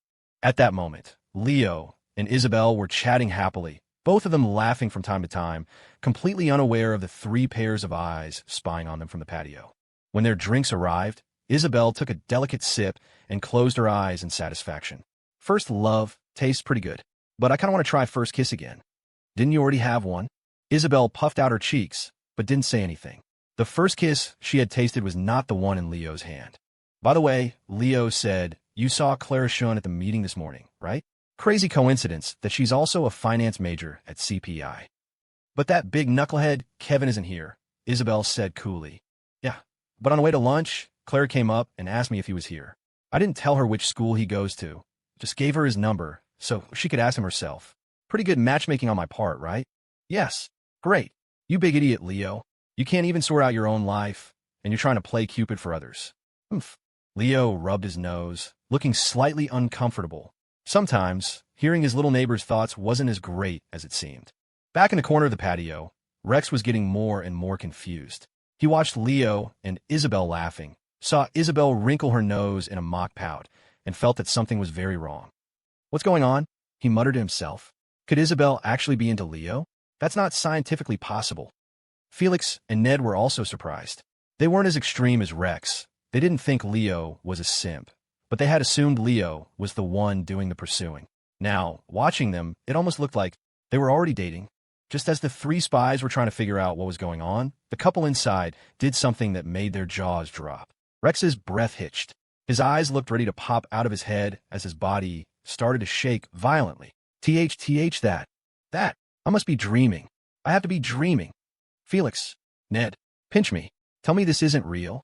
At that moment, Leo and Isabelle were chatting happily, both of them laughing from time to time, completely unaware of the 3 pairs of eyes spying on them from the patio. When their drinks arrived, Isabelle took a delicate sip and closed her eyes in satisfaction. First Love tastes pretty good, but I kind of want to try First Kiss again. Didn't you already have one? Isabelle puffed out her cheeks, but didn't say anything. The first kiss she had tasted was not the one in Leo's hand. By the way, Leo said, you saw Clara Shun at the meeting this morning, right? Crazy coincidence that she's also a finance major at CPI. But that big knucklehead, Kevin, isn't here, Isabelle said coolly. Yeah, but on the way to lunch, Clara came up and asked me if he was here. I didn't tell her which school he goes to, just gave her his number so she could ask him herself. Pretty good matchmaking on my part, right? Yes. Great. You big idiot, Leo. You can't even sort out your own life, and you're trying to play Cupid for others. Oomph. Leo rubbed his nose, looking slightly uncomfortable. Sometimes, hearing his little neighbor's thoughts wasn't as great as it seemed. Back in the corner of the patio, Rex was getting more and more confused. He watched Leo and Isabelle laughing, saw Isabelle wrinkle her nose in a mock pout, and felt that something was very wrong. What's going on? He muttered to himself. Could Isabelle actually be into Leo? That's not scientifically possible. Felix and Ned were also surprised. They weren't as extreme as Rex. They didn't think Leo was a simp, but they had assumed Leo was the one doing the pursuing. Now, watching them, it almost looked like they were already dating. Just as the 3 spies were trying to figure out what was going on, the couple inside did something that made their jaws drop. Rex's breath hitched. His eyes looked ready to pop out of his head as his body started to shake violently. That. I must be dreaming. I have to be dreaming. Felix, Ned, pinch me. Tell me this isn't real.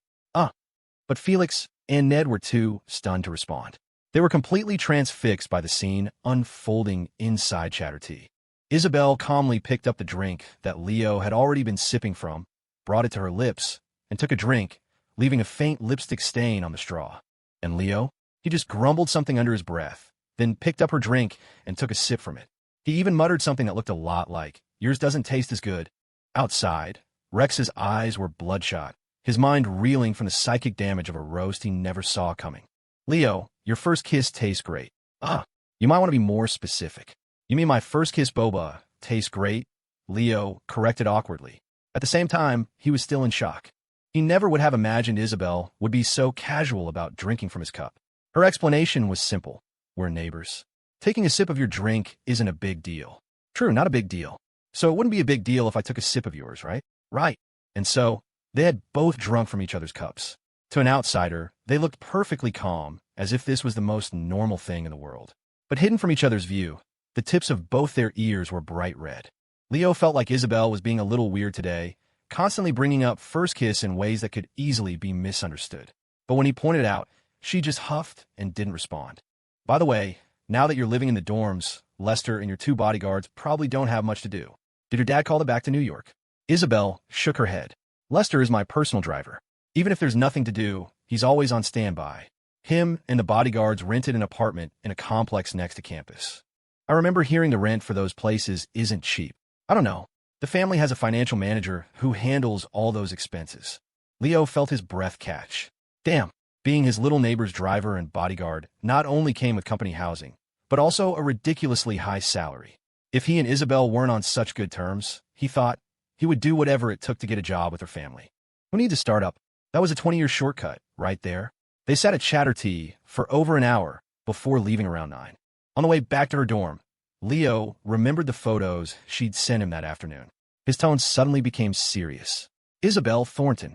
But Felix and Ned were too stunned to respond. They were completely transfixed by the scene unfolding inside Chatter Tea. Isabelle calmly picked up the drink that Leo had already been sipping from, brought it to her lips, and took a drink, leaving a faint lipstick stain on the straw. And Leo? He just grumbled something under his breath, then picked up her drink and took a sip from it. He even muttered something that looked a lot like, "Yours doesn't taste as good." Outside, Rex's eyes were bloodshot, his mind reeling from the psychic damage of a roast he never saw coming. "Leo, your first kiss tastes great." "Ah, you might want to be more specific." "You mean my first kiss, Boba, tastes great?" Leo corrected awkwardly. At the same time, he was still in shock. He never would have imagined Isabelle would be so casual about drinking from his cup. Her explanation was simple. "We're neighbors. Taking a sip of your drink isn't a big deal." "True, not a big deal. So it wouldn't be a big deal if I took a sip of yours, right?" "Right." And so, they had both drunk from each other's cups. To an outsider, they looked perfectly calm, as if this was the most normal thing in the world. But hidden from each other's view, the tips of both their ears were bright red. Leo felt like Isabelle was being a little weird today, constantly bringing up first kiss in ways that could easily be misunderstood. But when he pointed out, she just huffed and didn't respond. "By the way, now that you're living in the dorms, Lester and your 2 bodyguards probably don't have much to do. Did your dad call them back to New York?" Isabelle shook her head. "Lester is my personal driver. Even if there's nothing to do, he's always on standby." Him and the bodyguards rented an apartment in a complex next to campus. "I remember hearing the rent for those places isn't cheap." "I don't know. The family has a financial manager who handles all those expenses." Leo felt his breath catch. Damn, being his little neighbor's driver and bodyguard not only came with company housing, but also a ridiculously high salary. If he and Isabelle weren't on such good terms, he thought, he would do whatever it took to get a job with her family. Who needs a startup? That was a 20-year shortcut, right there. They sat at Chatter Tea for over an hour before leaving around 9. On the way back to her dorm, Leo remembered the photos she'd sent him that afternoon. His tone suddenly became serious. "Isabelle Thornton."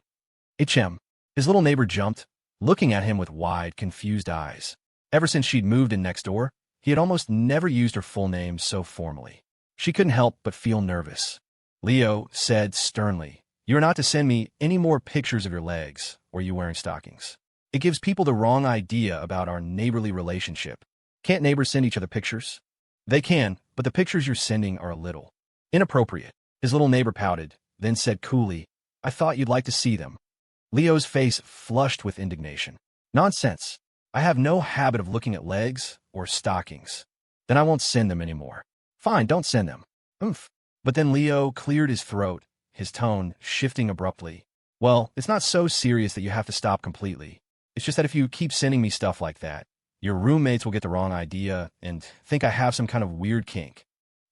"HM." His little neighbor jumped, looking at him with wide, confused eyes. Ever since she'd moved in next door, he had almost never used her full name so formally. She couldn't help but feel nervous. Leo said sternly, "You are not to send me any more pictures of your legs or you wearing stockings. It gives people the wrong idea about our neighborly relationship." "Can't neighbors send each other pictures?" "They can, but the pictures you're sending are a little inappropriate." His little neighbor pouted, then said coolly, "I thought you'd like to see them." Leo's face flushed with indignation. "Nonsense. I have no habit of looking at legs or stockings." "Then I won't send them anymore." "Fine, don't send them." "Oomph." But then Leo cleared his throat, his tone shifting abruptly. "Well, it's not so serious that you have to stop completely. It's just that if you keep sending me stuff like that, your roommates will get the wrong idea and think I have some kind of weird kink.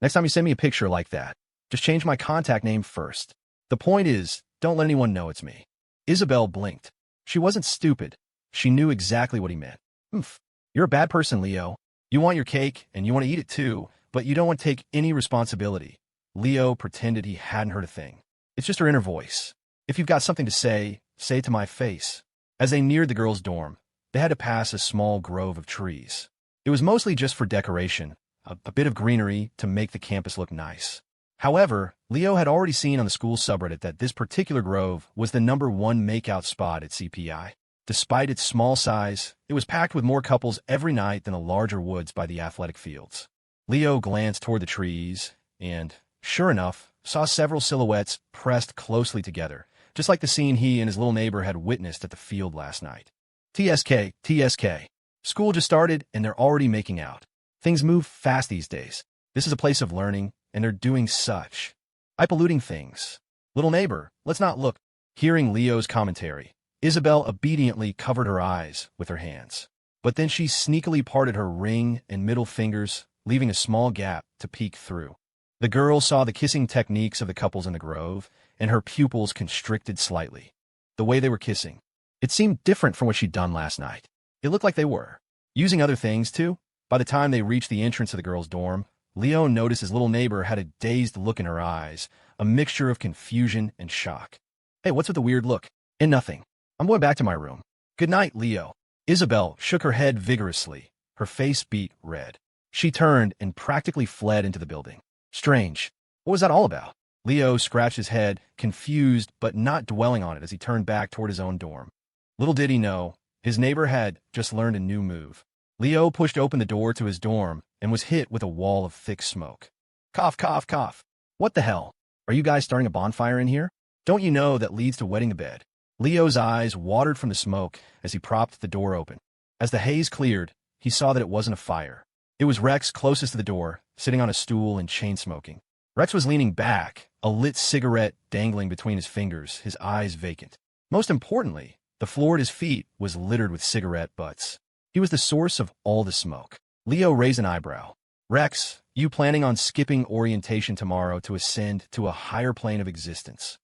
Next time you send me a picture like that, just change my contact name first. The point is, don't let anyone know it's me." Isabelle blinked. She wasn't stupid. She knew exactly what he meant. "Oomph. You're a bad person, Leo. You want your cake, and you want to eat it too, but you don't want to take any responsibility." Leo pretended he hadn't heard a thing. "It's just her inner voice. If you've got something to say, say it to my face." As they neared the girls' dorm, they had to pass a small grove of trees. It was mostly just for decoration, a bit of greenery to make the campus look nice. However, Leo had already seen on the school subreddit that this particular grove was the #1 makeout spot at CPI. Despite its small size, it was packed with more couples every night than the larger woods by the athletic fields. Leo glanced toward the trees and, sure enough, saw several silhouettes pressed closely together, just like the scene he and his little neighbor had witnessed at the field last night. TSK, TSK. School just started and they're already making out. Things move fast these days. This is a place of learning, and they're doing such eye-polluting things. Little neighbor, let's not look. Hearing Leo's commentary, Isabelle obediently covered her eyes with her hands. But then she sneakily parted her ring and middle fingers, leaving a small gap to peek through. The girl saw the kissing techniques of the couples in the grove, and her pupils constricted slightly. The way they were kissing. It seemed different from what she'd done last night. It looked like they were using other things, too. By the time they reached the entrance of the girls' dorm, Leo noticed his little neighbor had a dazed look in her eyes, a mixture of confusion and shock. "Hey, what's with the weird look?" "And nothing. I'm going back to my room." "Good night, Leo." Isabelle shook her head vigorously, her face beet red. She turned and practically fled into the building. Strange. What was that all about? Leo scratched his head, confused but not dwelling on it as he turned back toward his own dorm. Little did he know, his neighbor had just learned a new move. Leo pushed open the door to his dorm and was hit with a wall of thick smoke. Cough, cough, cough. What the hell? Are you guys starting a bonfire in here? Don't you know that leads to wetting the bed? Leo's eyes watered from the smoke as he propped the door open. As the haze cleared, he saw that it wasn't a fire. It was Rex closest to the door, sitting on a stool and chain-smoking. Rex was leaning back, a lit cigarette dangling between his fingers, his eyes vacant. Most importantly, the floor at his feet was littered with cigarette butts. He was the source of all the smoke. Leo raised an eyebrow. Rex, you planning on skipping orientation tomorrow to ascend to a higher plane of existence?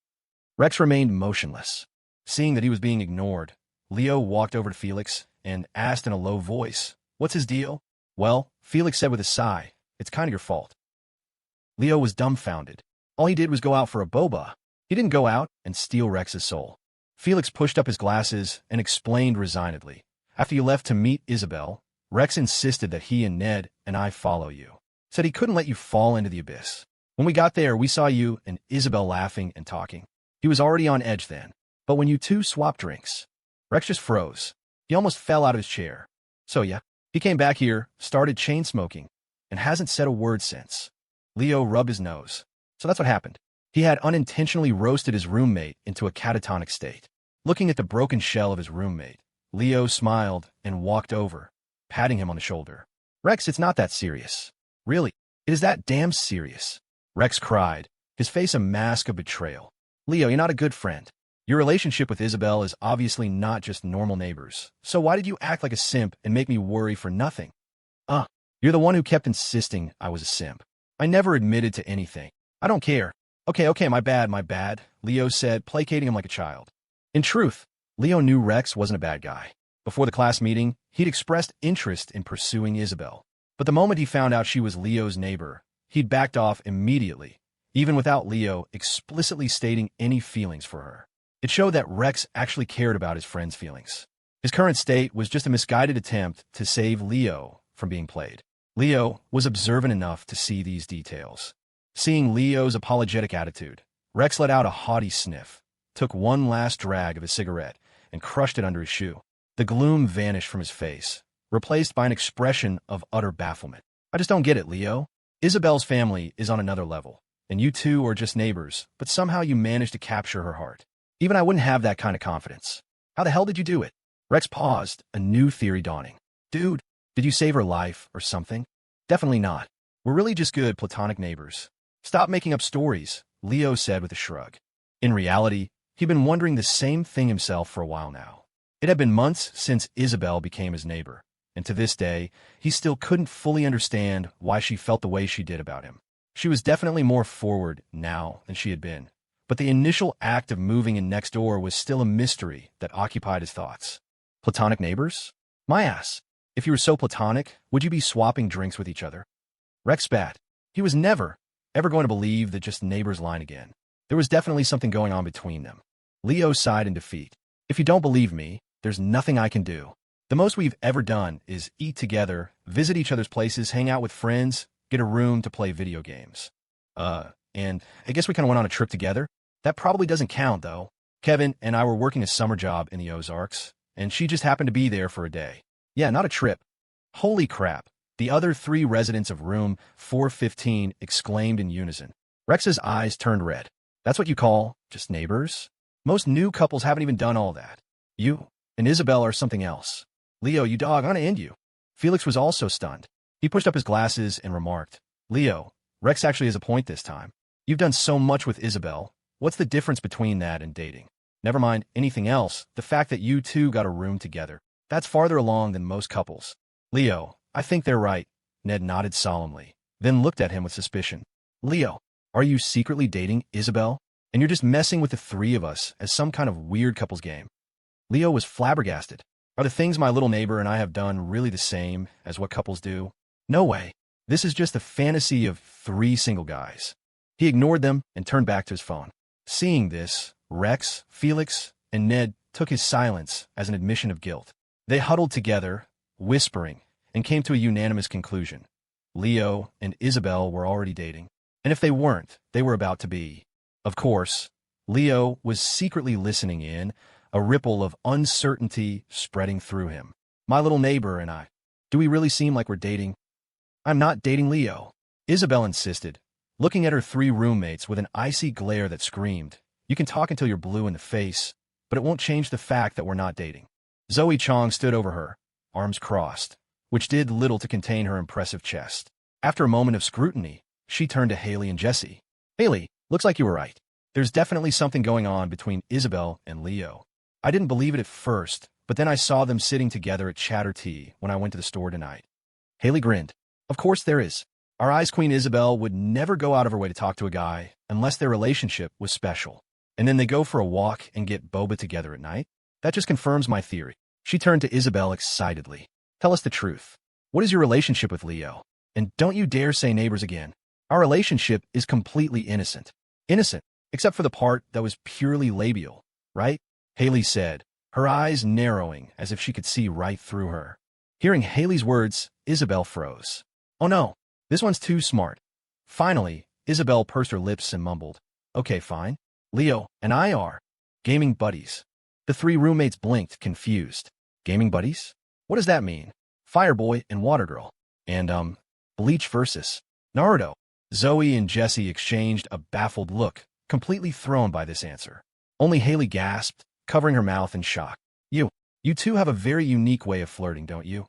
Rex remained motionless. Seeing that he was being ignored, Leo walked over to Felix and asked in a low voice, "What's his deal?" "Well," Felix said with a sigh, "it's kind of your fault." Leo was dumbfounded. All he did was go out for a boba. He didn't go out and steal Rex's soul. Felix pushed up his glasses and explained resignedly. "After you left to meet Isabelle, Rex insisted that he and Ned and I follow you. Said he couldn't let you fall into the abyss. When we got there, we saw you and Isabelle laughing and talking. He was already on edge then. But when you two swapped drinks, Rex just froze. He almost fell out of his chair. So yeah, he came back here, started chain-smoking, and hasn't said a word since." Leo rubbed his nose. So that's what happened. He had unintentionally roasted his roommate into a catatonic state. Looking at the broken shell of his roommate, Leo smiled and walked over, patting him on the shoulder. "Rex, it's not that serious. Really, it is that damn serious." Rex cried, his face a mask of betrayal. "Leo, you're not a good friend. Your relationship with Isabelle is obviously not just normal neighbors. So why did you act like a simp and make me worry for nothing?" You're the one who kept insisting I was a simp. I never admitted to anything. I don't care." Okay, my bad, Leo said, placating him like a child. In truth, Leo knew Rex wasn't a bad guy. Before the class meeting, he'd expressed interest in pursuing Isabelle. But the moment he found out she was Leo's neighbor, he'd backed off immediately, even without Leo explicitly stating any feelings for her. It showed that Rex actually cared about his friend's feelings. His current state was just a misguided attempt to save Leo from being played. Leo was observant enough to see these details. Seeing Leo's apologetic attitude, Rex let out a haughty sniff, took one last drag of his cigarette, and crushed it under his shoe. The gloom vanished from his face, replaced by an expression of utter bafflement. "I just don't get it, Leo. Isabelle's family is on another level, and you two are just neighbors, but somehow you managed to capture her heart. Even I wouldn't have that kind of confidence. How the hell did you do it?" Rex paused, a new theory dawning. "Dude, did you save her life or something?" "Definitely not. We're really just good platonic neighbors." "Stop making up stories," Leo said with a shrug. In reality, he'd been wondering the same thing himself for a while now. It had been months since Isabelle became his neighbor, and to this day, he still couldn't fully understand why she felt the way she did about him. She was definitely more forward now than she had been, but the initial act of moving in next door was still a mystery that occupied his thoughts. Platonic neighbors? My ass. If you were so platonic, would you be swapping drinks with each other? Rex spat. He was never, ever going to believe that just neighbors line again. There was definitely something going on between them. Leo sighed in defeat. "If you don't believe me, there's nothing I can do. The most we've ever done is eat together, visit each other's places, hang out with friends, get a room to play video games. And I guess we kind of went on a trip together. That probably doesn't count, though. Kevin and I were working a summer job in the Ozarks, and she just happened to be there for a day. Yeah, not a trip." "Holy crap," the other three residents of room 415 exclaimed in unison. Rex's eyes turned red. "That's what you call just neighbors? Most new couples haven't even done all that. You and Isabelle are something else. Leo, you dog, I'm gonna end you." Felix was also stunned. He pushed up his glasses and remarked, "Leo, Rex actually has a point this time. You've done so much with Isabelle. What's the difference between that and dating? Never mind anything else, the fact that you two got a room together. That's farther along than most couples." "Leo, I think they're right." Ned nodded solemnly, then looked at him with suspicion. "Leo, are you secretly dating Isabelle? And you're just messing with the three of us as some kind of weird couples game?" Leo was flabbergasted. "Are the things my little neighbor and I have done really the same as what couples do? No way. This is just a fantasy of three single guys." He ignored them and turned back to his phone. Seeing this, Rex, Felix, and Ned took his silence as an admission of guilt. They huddled together, whispering, and came to a unanimous conclusion. Leo and Isabelle were already dating, and if they weren't, they were about to be. Of course, Leo was secretly listening in, a ripple of uncertainty spreading through him. "My little neighbor and I. Do we really seem like we're dating?" "I'm not dating Leo," Isabelle insisted, looking at her three roommates with an icy glare that screamed, "You can talk until you're blue in the face, but it won't change the fact that we're not dating." Zoe Chong stood over her, arms crossed. which did little to contain her impressive chest. After a moment of scrutiny, she turned to Haley and Jesse. Haley, looks like you were right. There's definitely something going on between Isabelle and Leo. I didn't believe it at first, but then I saw them sitting together at Chatter Tea when I went to the store tonight. Haley grinned. Of course there is. Our Ice Queen Isabelle would never go out of her way to talk to a guy unless their relationship was special. And then they go for a walk and get Boba together at night? That just confirms my theory. She turned to Isabelle excitedly. Tell us the truth. What is your relationship with Leo? And don't you dare say neighbors again. Our relationship is completely innocent. Innocent, except for the part that was purely labial, right? Haley said, her eyes narrowing as if she could see right through her. Hearing Haley's words, Isabelle froze. Oh no, this one's too smart. Finally, Isabelle pursed her lips and mumbled, okay, fine. Leo and I are gaming buddies. The three roommates blinked, confused. Gaming buddies? What does that mean? Fireboy and Watergirl. And, Bleach versus Naruto. Zoe and Jesse exchanged a baffled look, completely thrown by this answer. Only Haley gasped, covering her mouth in shock. You two have a very unique way of flirting, don't you?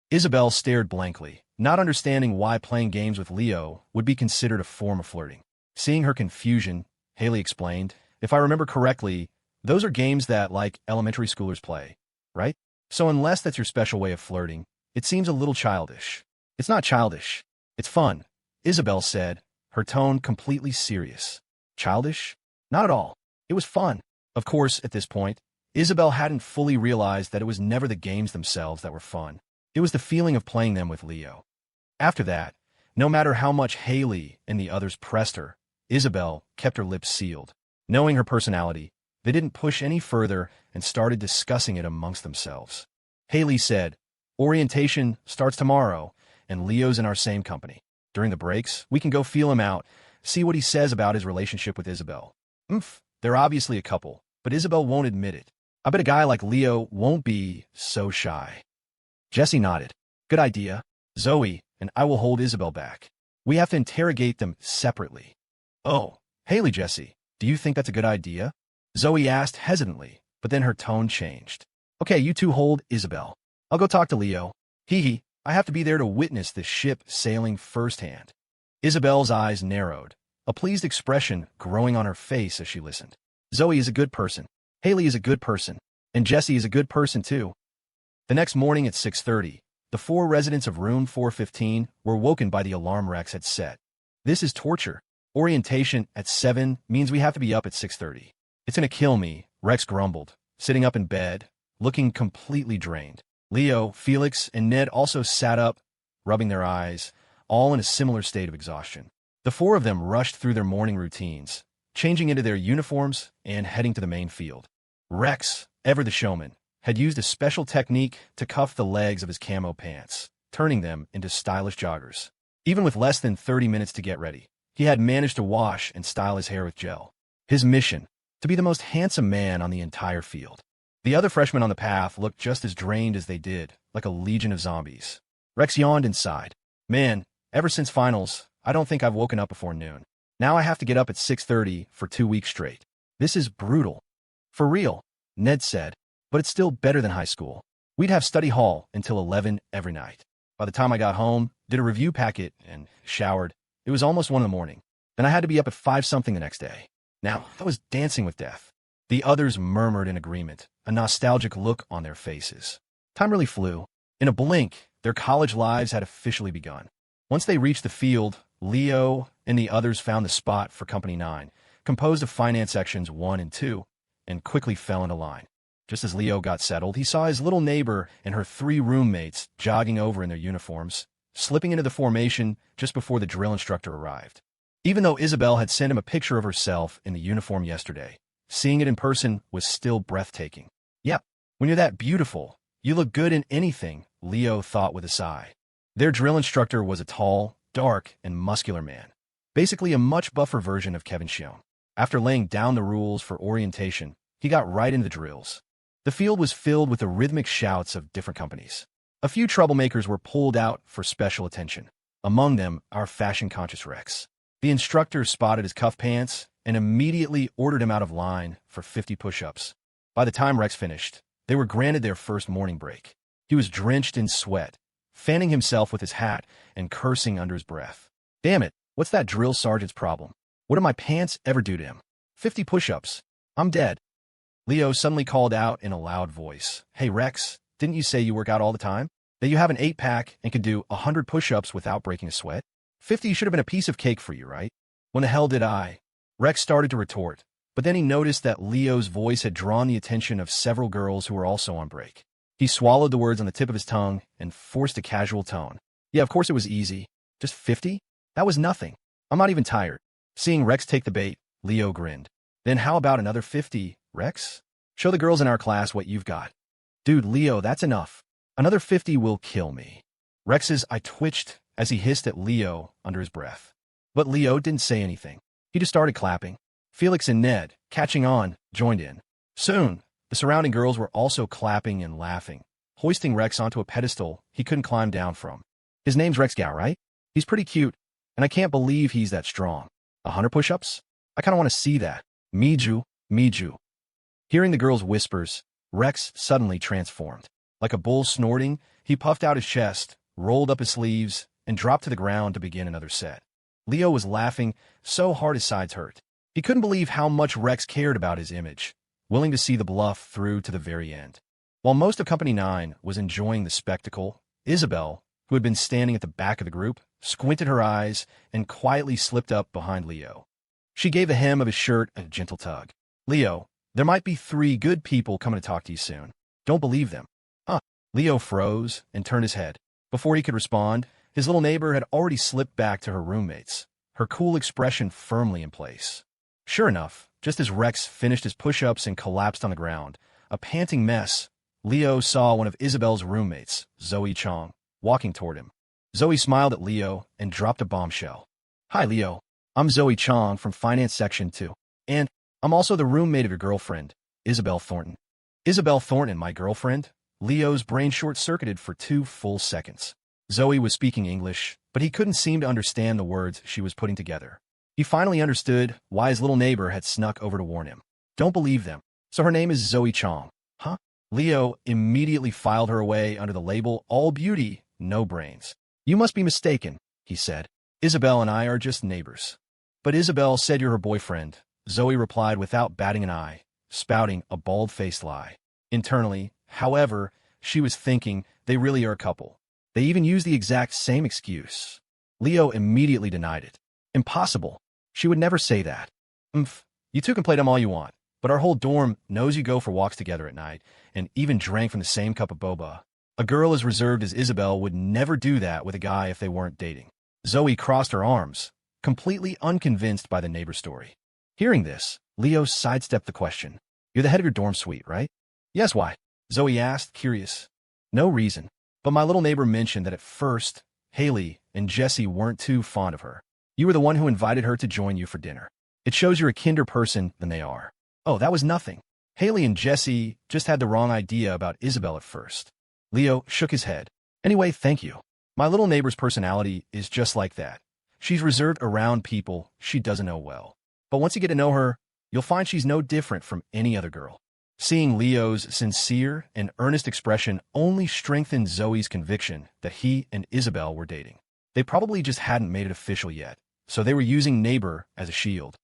Isabelle stared blankly, not understanding why playing games with Leo would be considered a form of flirting. Seeing her confusion, Haley explained, if I remember correctly, those are games that, like, elementary schoolers play, right? So unless that's your special way of flirting, it seems a little childish. It's not childish. It's fun, Isabelle said, her tone completely serious. Childish? Not at all. It was fun. Of course, at this point, Isabelle hadn't fully realized that it was never the games themselves that were fun. It was the feeling of playing them with Leo. After that, no matter how much Haley and the others pressed her, Isabelle kept her lips sealed. Knowing her personality, they didn't push any further and started discussing it amongst themselves. Haley said, orientation starts tomorrow, and Leo's in our same company. During the breaks, we can go feel him out, see what he says about his relationship with Isabelle. They're obviously a couple, but Isabelle won't admit it. I bet a guy like Leo won't be so shy. Jesse nodded. Good idea. Zoe and I will hold Isabelle back. We have to interrogate them separately. Oh, Haley, Jesse, do you think that's a good idea? Zoe asked hesitantly, but then her tone changed. Okay, you two hold Isabelle. I'll go talk to Leo. Hee, I have to be there to witness this ship sailing firsthand. Isabelle's eyes narrowed, a pleased expression growing on her face as she listened. Zoe is a good person. Haley is a good person. And Jesse is a good person too. The next morning at 6:30, the four residents of room 415 were woken by the alarm Rex had set. This is torture. Orientation at 7 means we have to be up at 6:30. It's gonna kill me, Rex grumbled, sitting up in bed, looking completely drained. Leo, Felix, and Ned also sat up, rubbing their eyes, all in a similar state of exhaustion. The four of them rushed through their morning routines, changing into their uniforms and heading to the main field. Rex, ever the showman, had used a special technique to cuff the legs of his camo pants, turning them into stylish joggers. Even with less than 30 minutes to get ready, he had managed to wash and style his hair with gel. His mission, to be the most handsome man on the entire field. The other freshmen on the path looked just as drained as they did, like a legion of zombies. Rex yawned and sighed. Man, ever since finals, I don't think I've woken up before noon. Now I have to get up at 6:30 for 2 weeks straight. This is brutal. For real, Ned said, but it's still better than high school. We'd have study hall until 11 every night. By the time I got home, did a review packet, and showered, it was almost 1 in the morning. Then I had to be up at 5-something the next day. Now, that was dancing with death. The others murmured in agreement, a nostalgic look on their faces. Time really flew. In a blink, their college lives had officially begun. Once they reached the field, Leo and the others found the spot for Company 9, composed of finance sections 1 and 2, and quickly fell into line. Just as Leo got settled, he saw his little neighbor and her 3 roommates jogging over in their uniforms, slipping into the formation just before the drill instructor arrived. Even though Isabelle had sent him a picture of herself in the uniform yesterday, seeing it in person was still breathtaking. Yep, when you're that beautiful, you look good in anything, Leo thought with a sigh. Their drill instructor was a tall, dark, and muscular man, basically a much buffer version of P5.She. After laying down the rules for orientation, he got right into the drills. The field was filled with the rhythmic shouts of different companies. A few troublemakers were pulled out for special attention. Among them, our fashion-conscious Rex. The instructor spotted his cuff pants and immediately ordered him out of line for 50 push-ups. By the time Rex finished, they were granted their first morning break. He was drenched in sweat, fanning himself with his hat and cursing under his breath. Damn it, what's that drill sergeant's problem? What did my pants ever do to him? 50 push-ups. I'm dead. Leo suddenly called out in a loud voice. Hey Rex, didn't you say you work out all the time? That you have an 8-pack and could do 100 push-ups without breaking a sweat? 50 should have been a piece of cake for you, right? When the hell did I? Rex started to retort, but then he noticed that Leo's voice had drawn the attention of several girls who were also on break. He swallowed the words on the tip of his tongue and forced a casual tone. Yeah, of course it was easy. Just 50? That was nothing. I'm not even tired. Seeing Rex take the bait, Leo grinned. Then how about another 50, Rex? Show the girls in our class what you've got. Dude, Leo, that's enough. Another 50 will kill me. Rex's eye twitched as he hissed at Leo under his breath. But Leo didn't say anything. He just started clapping. Felix and Ned, catching on, joined in. Soon, the surrounding girls were also clapping and laughing, hoisting Rex onto a pedestal he couldn't climb down from. His name's Rex Gao, right? He's pretty cute, and I can't believe he's that strong. 100 push-ups? I kind of want to see that. Miju, Miju. Hearing the girls' whispers, Rex suddenly transformed. Like a bull snorting, he puffed out his chest, rolled up his sleeves, and dropped to the ground to begin another set. Leo was laughing so hard his sides hurt. He couldn't believe how much Rex cared about his image, willing to see the bluff through to the very end. While most of Company 9 was enjoying the spectacle, Isabelle, who had been standing at the back of the group, squinted her eyes and quietly slipped up behind Leo. She gave the hem of his shirt a gentle tug. Leo, there might be 3 good people coming to talk to you soon. Don't believe them. Huh. Leo froze and turned his head. Before he could respond, his little neighbor had already slipped back to her roommates, her cool expression firmly in place. Sure enough, just as Rex finished his push-ups and collapsed on the ground, a panting mess, Leo saw one of Isabelle's roommates, Zoe Chong, walking toward him. Zoe smiled at Leo and dropped a bombshell. Hi, Leo. I'm Zoe Chong from Finance Section 2. And I'm also the roommate of your girlfriend, Isabelle Thornton. Isabelle Thornton, my girlfriend? Leo's brain short-circuited for 2 full seconds. Zoe was speaking English, but he couldn't seem to understand the words she was putting together. He finally understood why his little neighbor had snuck over to warn him. Don't believe them. So her name is Zoe Chong, huh? Leo immediately filed her away under the label all beauty, no brains. You must be mistaken, he said. Isabelle and I are just neighbors. But Isabelle said you're her boyfriend, Zoe replied without batting an eye, spouting a bald-faced lie. Internally, however, she was thinking they really are a couple. They even used the exact same excuse. Leo immediately denied it. Impossible. She would never say that. You two can play dumb all you want, but our whole dorm knows you go for walks together at night and even drank from the same cup of boba. A girl as reserved as Isabelle would never do that with a guy if they weren't dating. Zoe crossed her arms, completely unconvinced by the neighbor story. Hearing this, Leo sidestepped the question. You're the head of your dorm suite, right? Yes, why? Zoe asked, curious. No reason. But my little neighbor mentioned that at first, Haley and Jesse weren't too fond of her. You were the one who invited her to join you for dinner. It shows you're a kinder person than they are. Oh, that was nothing. Haley and Jesse just had the wrong idea about Isabelle at first. Leo shook his head. Anyway, thank you. My little neighbor's personality is just like that. She's reserved around people she doesn't know well. But once you get to know her, you'll find she's no different from any other girl. Seeing Leo's sincere and earnest expression only strengthened Zoe's conviction that he and Isabelle were dating. They probably just hadn't made it official yet, so they were using neighbor as a shield.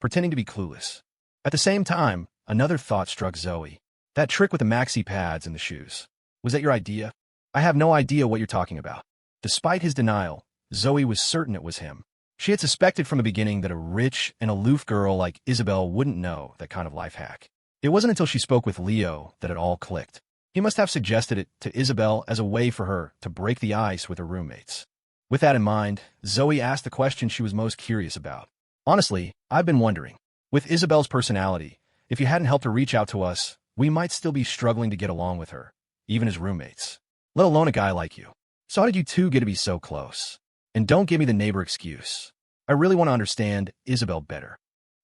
Pretending to be clueless. At the same time, another thought struck Zoe. That trick with the maxi pads and the shoes. Was that your idea? I have no idea what you're talking about. Despite his denial, Zoe was certain it was him. She had suspected from the beginning that a rich and aloof girl like Isabelle wouldn't know that kind of life hack. It wasn't until she spoke with Leo that it all clicked. He must have suggested it to Isabelle as a way for her to break the ice with her roommates. With that in mind, Zoe asked the question she was most curious about. Honestly, I've been wondering. With Isabelle's personality, if you hadn't helped her reach out to us, we might still be struggling to get along with her, even as roommates. Let alone a guy like you. So how did you two get to be so close? And don't give me the neighbor excuse. I really want to understand Isabelle better.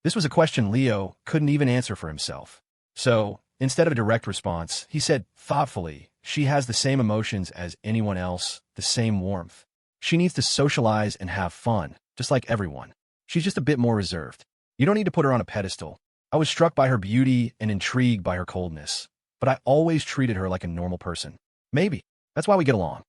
This was a question Leo couldn't even answer for himself. So, instead of a direct response, he said thoughtfully, she has the same emotions as anyone else, the same warmth. She needs to socialize and have fun, just like everyone. She's just a bit more reserved. You don't need to put her on a pedestal. I was struck by her beauty and intrigued by her coldness, but I always treated her like a normal person. Maybe. That's why we get along.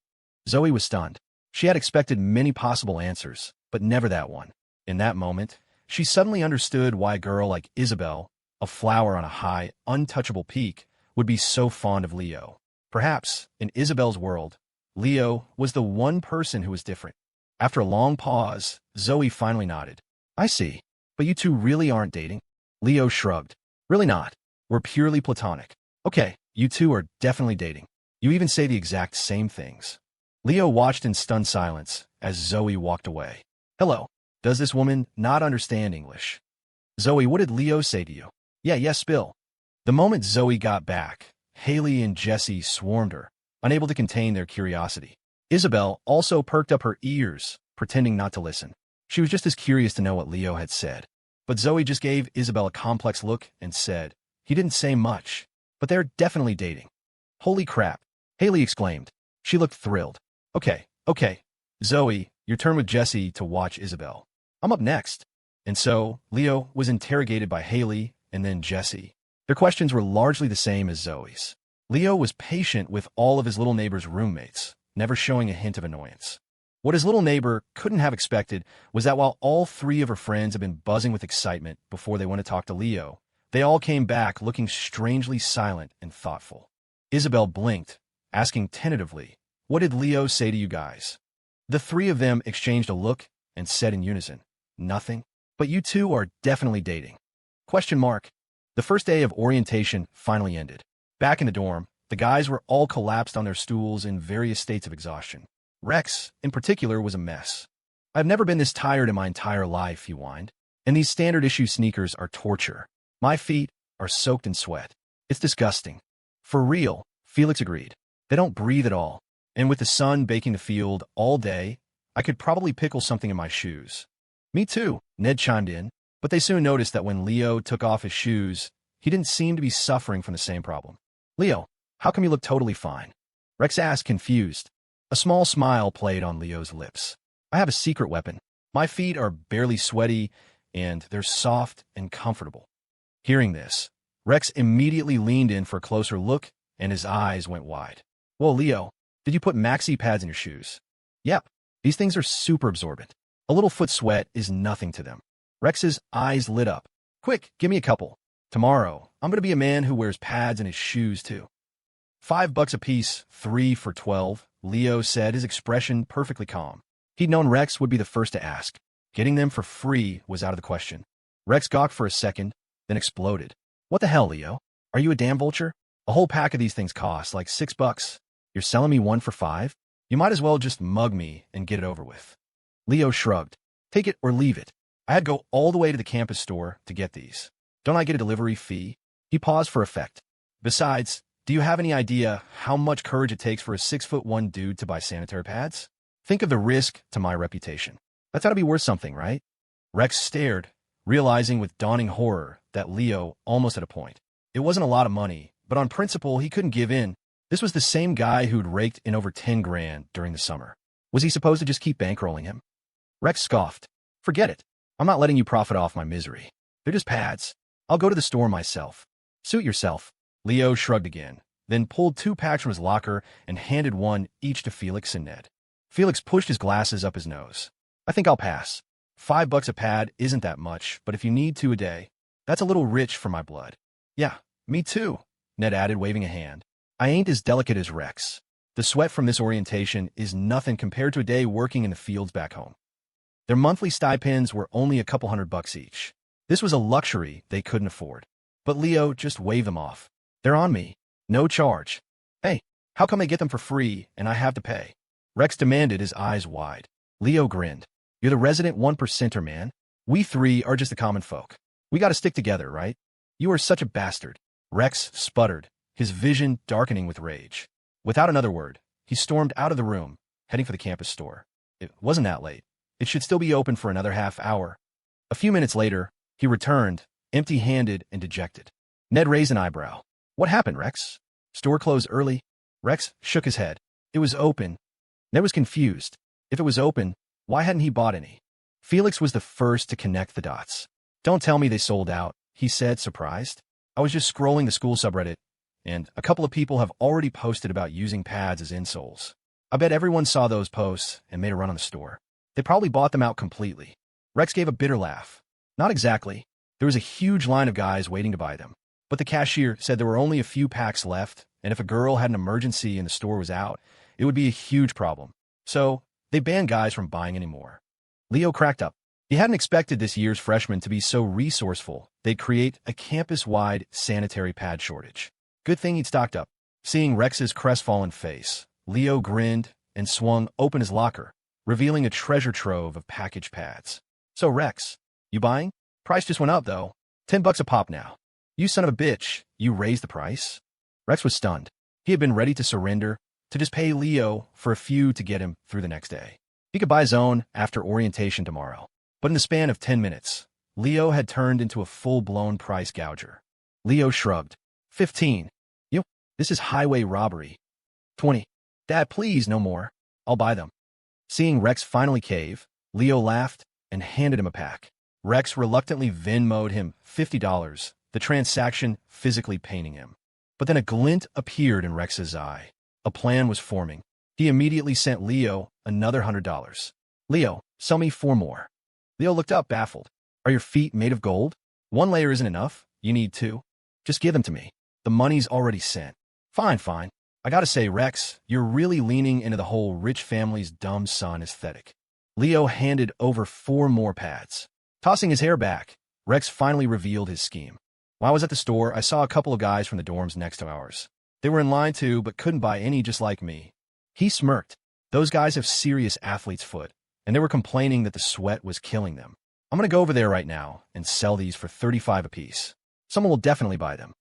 Zoe was stunned. She had expected many possible answers, but never that one. In that moment, she suddenly understood why a girl like Isabelle, a flower on a high, untouchable peak, would be so fond of Leo. Perhaps, in Isabelle's world, Leo was the one person who was different. After a long pause, Zoe finally nodded. I see. But you two really aren't dating? Leo shrugged. Really not. We're purely platonic. Okay, you two are definitely dating. You even say the exact same things. Leo watched in stunned silence as Zoe walked away. Hello. Does this woman not understand English? Zoe, what did Leo say to you? Yes, Bill. The moment Zoe got back, Haley and Jesse swarmed her, unable to contain their curiosity. Isabelle also perked up her ears, pretending not to listen. She was just as curious to know what Leo had said. But Zoe just gave Isabelle a complex look and said, he didn't say much, but they're definitely dating. Holy crap, Haley exclaimed. She looked thrilled. Okay. Zoe, your turn with Jesse to watch Isabelle. I'm up next. And so, Leo was interrogated by Haley and then Jesse. Their questions were largely the same as Zoe's. Leo was patient with all of his little neighbor's roommates, never showing a hint of annoyance. What his little neighbor couldn't have expected was that while all three of her friends had been buzzing with excitement before they went to talk to Leo, they all came back looking strangely silent and thoughtful. Isabelle blinked, asking tentatively, what did Leo say to you guys? The three of them exchanged a look and said in unison, nothing. But you two are definitely dating. Question mark. The first day of orientation finally ended. Back in the dorm, the guys were all collapsed on their stools in various states of exhaustion. Rex, in particular, was a mess. I've never been this tired in my entire life, he whined. And these standard-issue sneakers are torture. My feet are soaked in sweat. It's disgusting. For real, Felix agreed. They don't breathe at all. And with the sun baking the field all day, I could probably pickle something in my shoes. Me too, Ned chimed in, but they soon noticed that when Leo took off his shoes, he didn't seem to be suffering from the same problem. Leo, how come you look totally fine? Rex asked, confused. A small smile played on Leo's lips. I have a secret weapon. My feet are barely sweaty, and they're soft and comfortable. Hearing this, Rex immediately leaned in for a closer look, and his eyes went wide. Whoa, Leo, did you put maxi pads in your shoes? Yep, these things are super absorbent. A little foot sweat is nothing to them. Rex's eyes lit up. Quick, give me a couple. Tomorrow, I'm going to be a man who wears pads in his shoes, too. $5 a piece, 3 for $12, Leo said, his expression perfectly calm. He'd known Rex would be the first to ask. Getting them for free was out of the question. Rex gawked for a second, then exploded. What the hell, Leo? Are you a damn vulture? A whole pack of these things costs like $6. You're selling me one for $5? You might as well just mug me and get it over with. Leo shrugged. Take it or leave it. I had to go all the way to the campus store to get these. Don't I get a delivery fee? He paused for effect. Besides, do you have any idea how much courage it takes for a 6'1" dude to buy sanitary pads? Think of the risk to my reputation. That's got to be worth something, right? Rex stared, realizing with dawning horror that Leo almost had a point. It wasn't a lot of money, but on principle he couldn't give in. This was the same guy who'd raked in over 10 grand during the summer. Was he supposed to just keep bankrolling him? Rex scoffed. Forget it. I'm not letting you profit off my misery. They're just pads. I'll go to the store myself. Suit yourself. Leo shrugged again, then pulled 2 packs from his locker and handed one each to Felix and Ned. Felix pushed his glasses up his nose. I think I'll pass. $5 a pad isn't that much, but if you need 2 a day, that's a little rich for my blood. Yeah, me too, Ned added, waving a hand. I ain't as delicate as Rex. The sweat from this orientation is nothing compared to a day working in the fields back home. Their monthly stipends were only a couple $100 each. This was a luxury they couldn't afford. But Leo just waved them off. They're on me. No charge. Hey, how come they get them for free and I have to pay? Rex demanded, his eyes wide. Leo grinned. You're the resident 1%er, man. We 3 are just the common folk. We gotta stick together, right? You are such a bastard. Rex sputtered, his vision darkening with rage. Without another word, he stormed out of the room, heading for the campus store. It wasn't that late. It should still be open for another half hour. A few minutes later, he returned, empty-handed and dejected. Ned raised an eyebrow. What happened, Rex? Store closed early? Rex shook his head. It was open. Ned was confused. If it was open, why hadn't he bought any? Felix was the first to connect the dots. Don't tell me they sold out, he said, surprised. I was just scrolling the school subreddit, and a couple of people have already posted about using pads as insoles. I bet everyone saw those posts and made a run on the store. They probably bought them out completely. Rex gave a bitter laugh. Not exactly. There was a huge line of guys waiting to buy them. But the cashier said there were only a few packs left, and if a girl had an emergency and the store was out, it would be a huge problem. So, they banned guys from buying anymore. Leo cracked up. He hadn't expected this year's freshmen to be so resourceful. They'd create a campus-wide sanitary pad shortage. Good thing he'd stocked up. Seeing Rex's crestfallen face, Leo grinned and swung open his locker, revealing a treasure trove of packaged pads. So Rex, you buying? Price just went up, though. $10 a pop now. You son of a bitch, you raised the price? Rex was stunned. He had been ready to surrender, to just pay Leo for a few to get him through the next day. He could buy his own after orientation tomorrow. But in the span of 10 minutes, Leo had turned into a full-blown price gouger. Leo shrugged. 15. You, this is highway robbery. 20. Dad, please, no more. I'll buy them. Seeing Rex finally cave, Leo laughed and handed him a pack. Rex reluctantly Venmo'd him $50, the transaction physically paining him. But then a glint appeared in Rex's eye. A plan was forming. He immediately sent Leo another $100. Leo, sell me 4 more. Leo looked up, baffled. Are your feet made of gold? 1 layer isn't enough. You need 2. Just give them to me. The money's already sent. Fine, fine. I gotta say, Rex, you're really leaning into the whole rich family's dumb son aesthetic. Leo handed over 4 more pads. Tossing his hair back, Rex finally revealed his scheme. While I was at the store, I saw a couple of guys from the dorms next to ours. They were in line too, but couldn't buy any just like me. He smirked. Those guys have serious athlete's foot, and they were complaining that the sweat was killing them. I'm gonna go over there right now and sell these for $35 apiece. Someone will definitely buy them.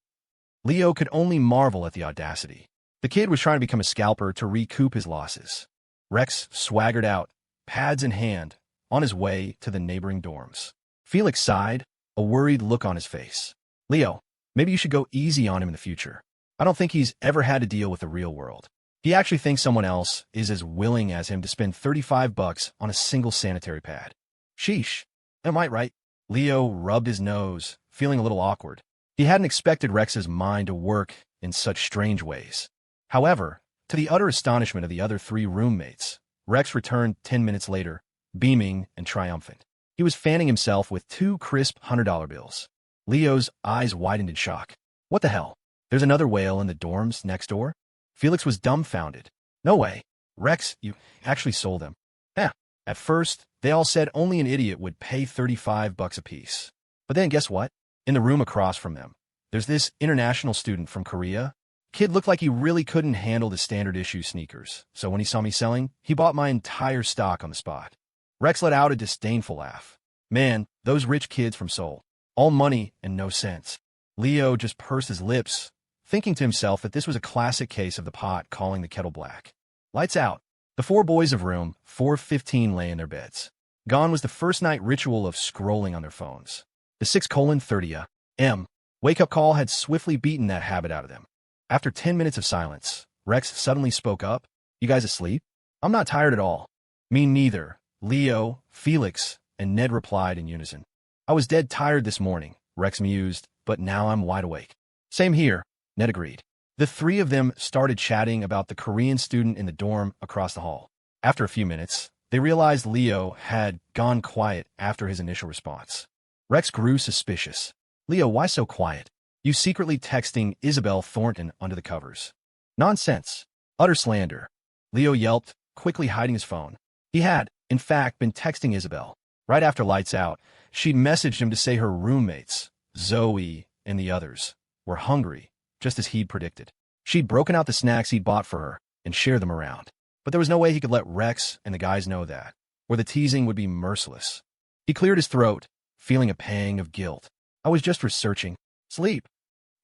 Leo could only marvel at the audacity. The kid was trying to become a scalper to recoup his losses. Rex swaggered out, pads in hand, on his way to the neighboring dorms. Felix sighed, a worried look on his face. Leo, maybe you should go easy on him in the future. I don't think he's ever had to deal with the real world. He actually thinks someone else is as willing as him to spend $35 on a single sanitary pad. Sheesh. Am I right? Leo rubbed his nose, feeling a little awkward. He hadn't expected Rex's mind to work in such strange ways. However, to the utter astonishment of the other 3 roommates, Rex returned 10 minutes later, beaming and triumphant. He was fanning himself with 2 crisp $100 bills. Leo's eyes widened in shock. What the hell? There's another whale in the dorms next door? Felix was dumbfounded. No way. Rex, you actually sold them. Yeah. At first, they all said only an idiot would pay $35 apiece. But then guess what? In the room across from them, there's this international student from Korea. Kid looked like he really couldn't handle the standard issue sneakers, so when he saw me selling, he bought my entire stock on the spot. Rex let out a disdainful laugh. Man, those rich kids from Seoul. All money and no sense. Leo just pursed his lips, thinking to himself that this was a classic case of the pot calling the kettle black. Lights out. The 4 boys of room 415 lay in their beds. Gone was the first night ritual of scrolling on their phones. The 6:30 a.m. wake-up call had swiftly beaten that habit out of them. After 10 minutes of silence, Rex suddenly spoke up. You guys asleep? I'm not tired at all. Me neither. Leo, Felix, and Ned replied in unison. I was dead tired this morning, Rex mused, but now I'm wide awake. Same here, Ned agreed. The 3 of them started chatting about the Korean student in the dorm across the hall. After a few minutes, they realized Leo had gone quiet after his initial response. Rex grew suspicious. Leo, why so quiet? You secretly texting Isabelle Thornton under the covers. Nonsense. Utter slander. Leo yelped, quickly hiding his phone. He had, in fact, been texting Isabelle. Right after lights out, she'd messaged him to say her roommates, Zoe and the others, were hungry, just as he'd predicted. She'd broken out the snacks he'd bought for her and shared them around. But there was no way he could let Rex and the guys know that, or the teasing would be merciless. He cleared his throat, feeling a pang of guilt. I was just researching. Sleep.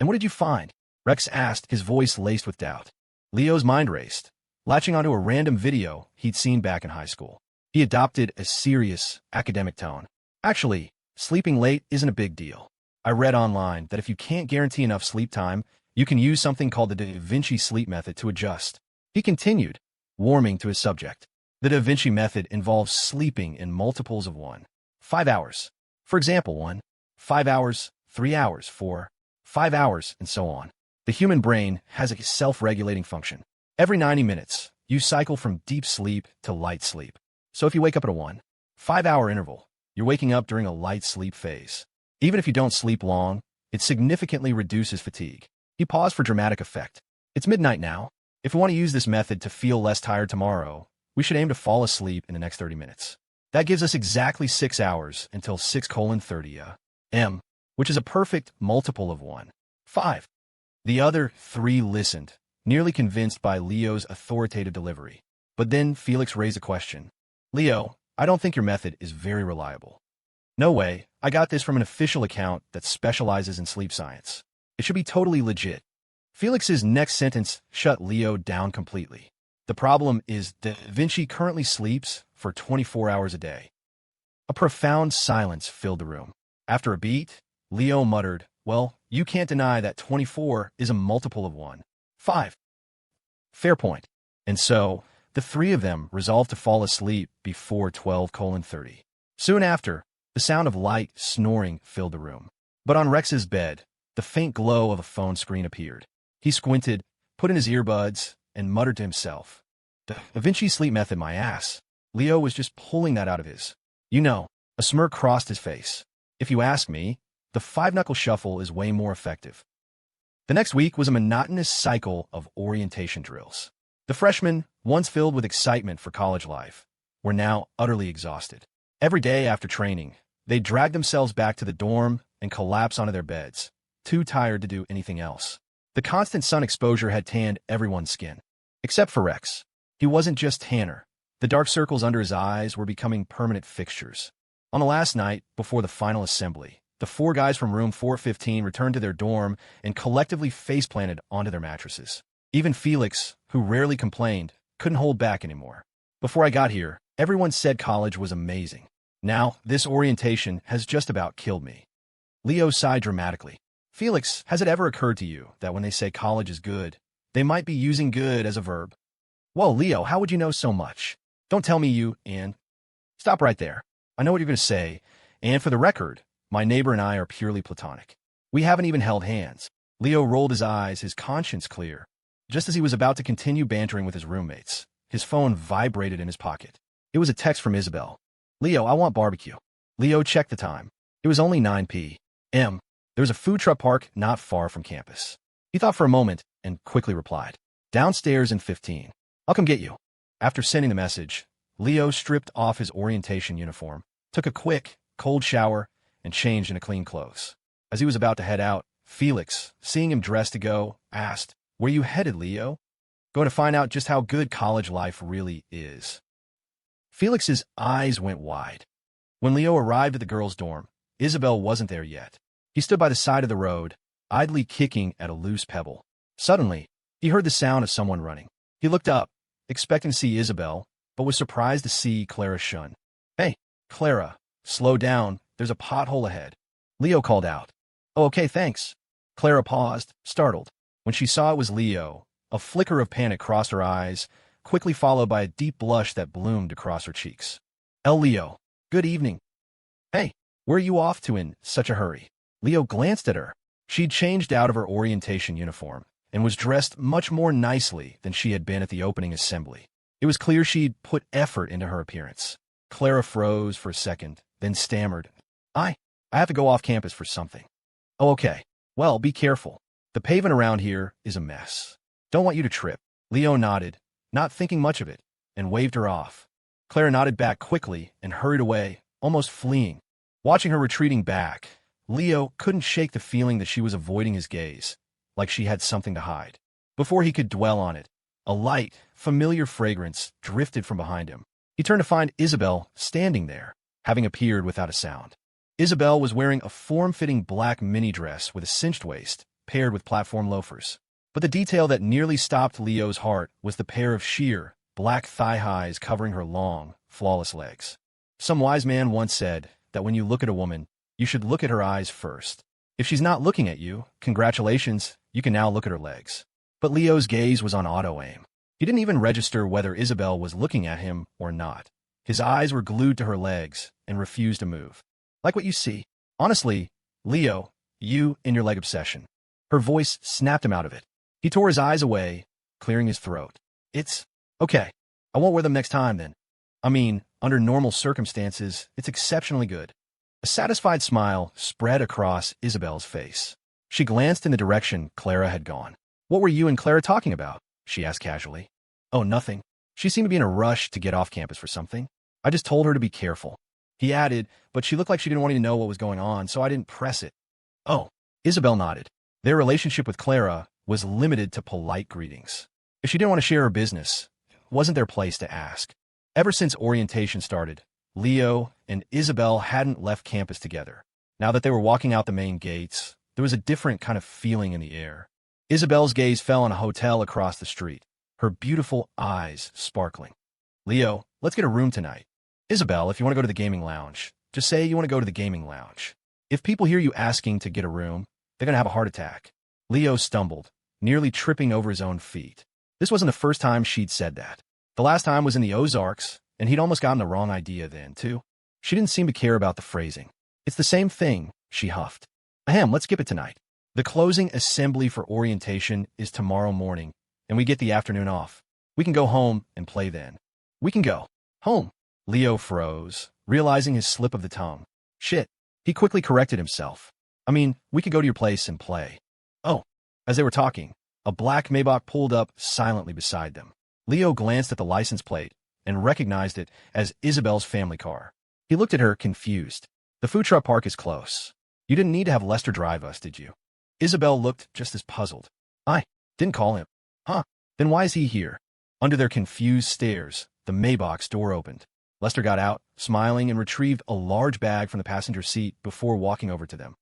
And what did you find? Rex asked, his voice laced with doubt. Leo's mind raced, latching onto a random video he'd seen back in high school. He adopted a serious, academic tone. Actually, sleeping late isn't a big deal. I read online that if you can't guarantee enough sleep time, you can use something called the Da Vinci sleep method to adjust. He continued, warming to his subject. The Da Vinci method involves sleeping in multiples of 1. 5 hours. For example, 1, 5 hours, 3 hours, 4, 5 hours, and so on. The human brain has a self-regulating function. Every 90 minutes, you cycle from deep sleep to light sleep. So if you wake up at a 1-5 hour interval, you're waking up during a light sleep phase. Even if you don't sleep long, it significantly reduces fatigue. You pause for dramatic effect. It's midnight now. If we want to use this method to feel less tired tomorrow, we should aim to fall asleep in the next 30 minutes. That gives us exactly 6 hours until 6:30 a.m., which is a perfect multiple of 1-5. The other 3 listened, nearly convinced by Leo's authoritative delivery. But then Felix raised a question. Leo, I don't think your method is very reliable. No way, I got this from an official account that specializes in sleep science. It should be totally legit. Felix's next sentence shut Leo down completely. The problem is that Vinci currently sleeps for 24 hours a day. A profound silence filled the room. After a beat, Leo muttered, well, you can't deny that 24 is a multiple of 1-5. Fair point. And so, the 3 of them resolved to fall asleep before 12:30. Soon after, the sound of light snoring filled the room. But on Rex's bed, the faint glow of a phone screen appeared. He squinted, put in his earbuds, and muttered to himself. The Da Vinci sleep method, my ass. Leo was just pulling that out of his. A smirk crossed his face. If you ask me, the 5-knuckle shuffle is way more effective. The next week was a monotonous cycle of orientation drills. The freshmen, once filled with excitement for college life, were now utterly exhausted. Every day after training, they dragged themselves back to the dorm and collapsed onto their beds, too tired to do anything else. The constant sun exposure had tanned everyone's skin. Except for Rex. He wasn't just tanner. The dark circles under his eyes were becoming permanent fixtures. On the last night, before the final assembly, the 4 guys from room 415 returned to their dorm and collectively face-planted onto their mattresses. Even Felix, who rarely complained, couldn't hold back anymore. Before I got here, everyone said college was amazing. Now, this orientation has just about killed me. Leo sighed dramatically. Felix, has it ever occurred to you that when they say college is good, they might be using good as a verb? Whoa, Leo, how would you know so much? Don't tell me you, and... Stop right there. I know what you're going to say, and for the record, my neighbor and I are purely platonic. We haven't even held hands. Leo rolled his eyes, his conscience clear. Just as he was about to continue bantering with his roommates, his phone vibrated in his pocket. It was a text from Isabelle. Leo, I want barbecue. Leo checked the time. It was only 9 p.m. There was a food truck park not far from campus. He thought for a moment and quickly replied, downstairs in 15. I'll come get you. After sending the message, Leo stripped off his orientation uniform, took a quick, cold shower, and changed into clean clothes. As he was about to head out, Felix, seeing him dressed to go, asked, where you headed, Leo? Going to find out just how good college life really is. Felix's eyes went wide. When Leo arrived at the girls' dorm, Isabelle wasn't there yet. He stood by the side of the road, idly kicking at a loose pebble. Suddenly, he heard the sound of someone running. He looked up, expecting to see Isabelle, but was surprised to see Clara shun. Hey, Clara, slow down, there's a pothole ahead. Leo called out. Oh, okay, thanks. Clara paused, startled. When she saw it was Leo, a flicker of panic crossed her eyes, quickly followed by a deep blush that bloomed across her cheeks. Leo, good evening. Hey, where are you off to in such a hurry? Leo glanced at her. She'd changed out of her orientation uniform and was dressed much more nicely than she had been at the opening assembly. It was clear she'd put effort into her appearance. Clara froze for a second, then stammered. I have to go off campus for something. Oh, okay. Well, be careful. The pavement around here is a mess. Don't want you to trip. Leo nodded, not thinking much of it, and waved her off. Clara nodded back quickly and hurried away, almost fleeing. Watching her retreating back, Leo couldn't shake the feeling that she was avoiding his gaze, like she had something to hide. Before he could dwell on it, a light, familiar fragrance drifted from behind him. He turned to find Isabelle standing there, having appeared without a sound. Isabelle was wearing a form-fitting black mini dress with a cinched waist, paired with platform loafers. But the detail that nearly stopped Leo's heart was the pair of sheer, black thigh-highs covering her long, flawless legs. Some wise man once said that when you look at a woman, you should look at her eyes first. If she's not looking at you, congratulations, you can now look at her legs. But Leo's gaze was on auto-aim. He didn't even register whether Isabelle was looking at him or not. His eyes were glued to her legs and refused to move. Like what you see. Honestly, Leo, you and your leg obsession. Her voice snapped him out of it. He tore his eyes away, clearing his throat. It's Okay, I won't wear them next time then. I mean, under normal circumstances, it's exceptionally good. A satisfied smile spread across Isabelle's face. She glanced in the direction Clara had gone. What were you and Clara talking about? She asked casually. Oh, nothing. She seemed to be in a rush to get off campus for something. I just told her to be careful. He added, but she looked like she didn't want me to know what was going on, so I didn't press it. Oh, Isabelle nodded. Their relationship with Clara was limited to polite greetings. If she didn't want to share her business, it wasn't their place to ask. Ever since orientation started, Leo and Isabelle hadn't left campus together. Now that they were walking out the main gates, there was a different kind of feeling in the air. Isabelle's gaze fell on a hotel across the street, her beautiful eyes sparkling. Leo, let's get a room tonight. Isabelle, if you want to go to the gaming lounge, just say you want to go to the gaming lounge. If people hear you asking to get a room, they're going to have a heart attack. Leo stumbled, nearly tripping over his own feet. This wasn't the first time she'd said that. The last time was in the Ozarks, and he'd almost gotten the wrong idea then, too. She didn't seem to care about the phrasing. It's the same thing, she huffed. Ahem, let's skip it tonight. The closing assembly for orientation is tomorrow morning, and we get the afternoon off. We can go home and play then. We can go. Home. Leo froze, realizing his slip of the tongue. Shit. He quickly corrected himself. I mean, we could go to your place and play. Oh. As they were talking, a black Maybach pulled up silently beside them. Leo glanced at the license plate and recognized it as Isabelle's family car. He looked at her, confused. The food truck park is close. You didn't need to have Lester drive us, did you? Isabelle looked just as puzzled. I didn't call him. Huh? Then why is he here? Under their confused stares, the Maybach's door opened. Lester got out, smiling, and retrieved a large bag from the passenger seat before walking over to them.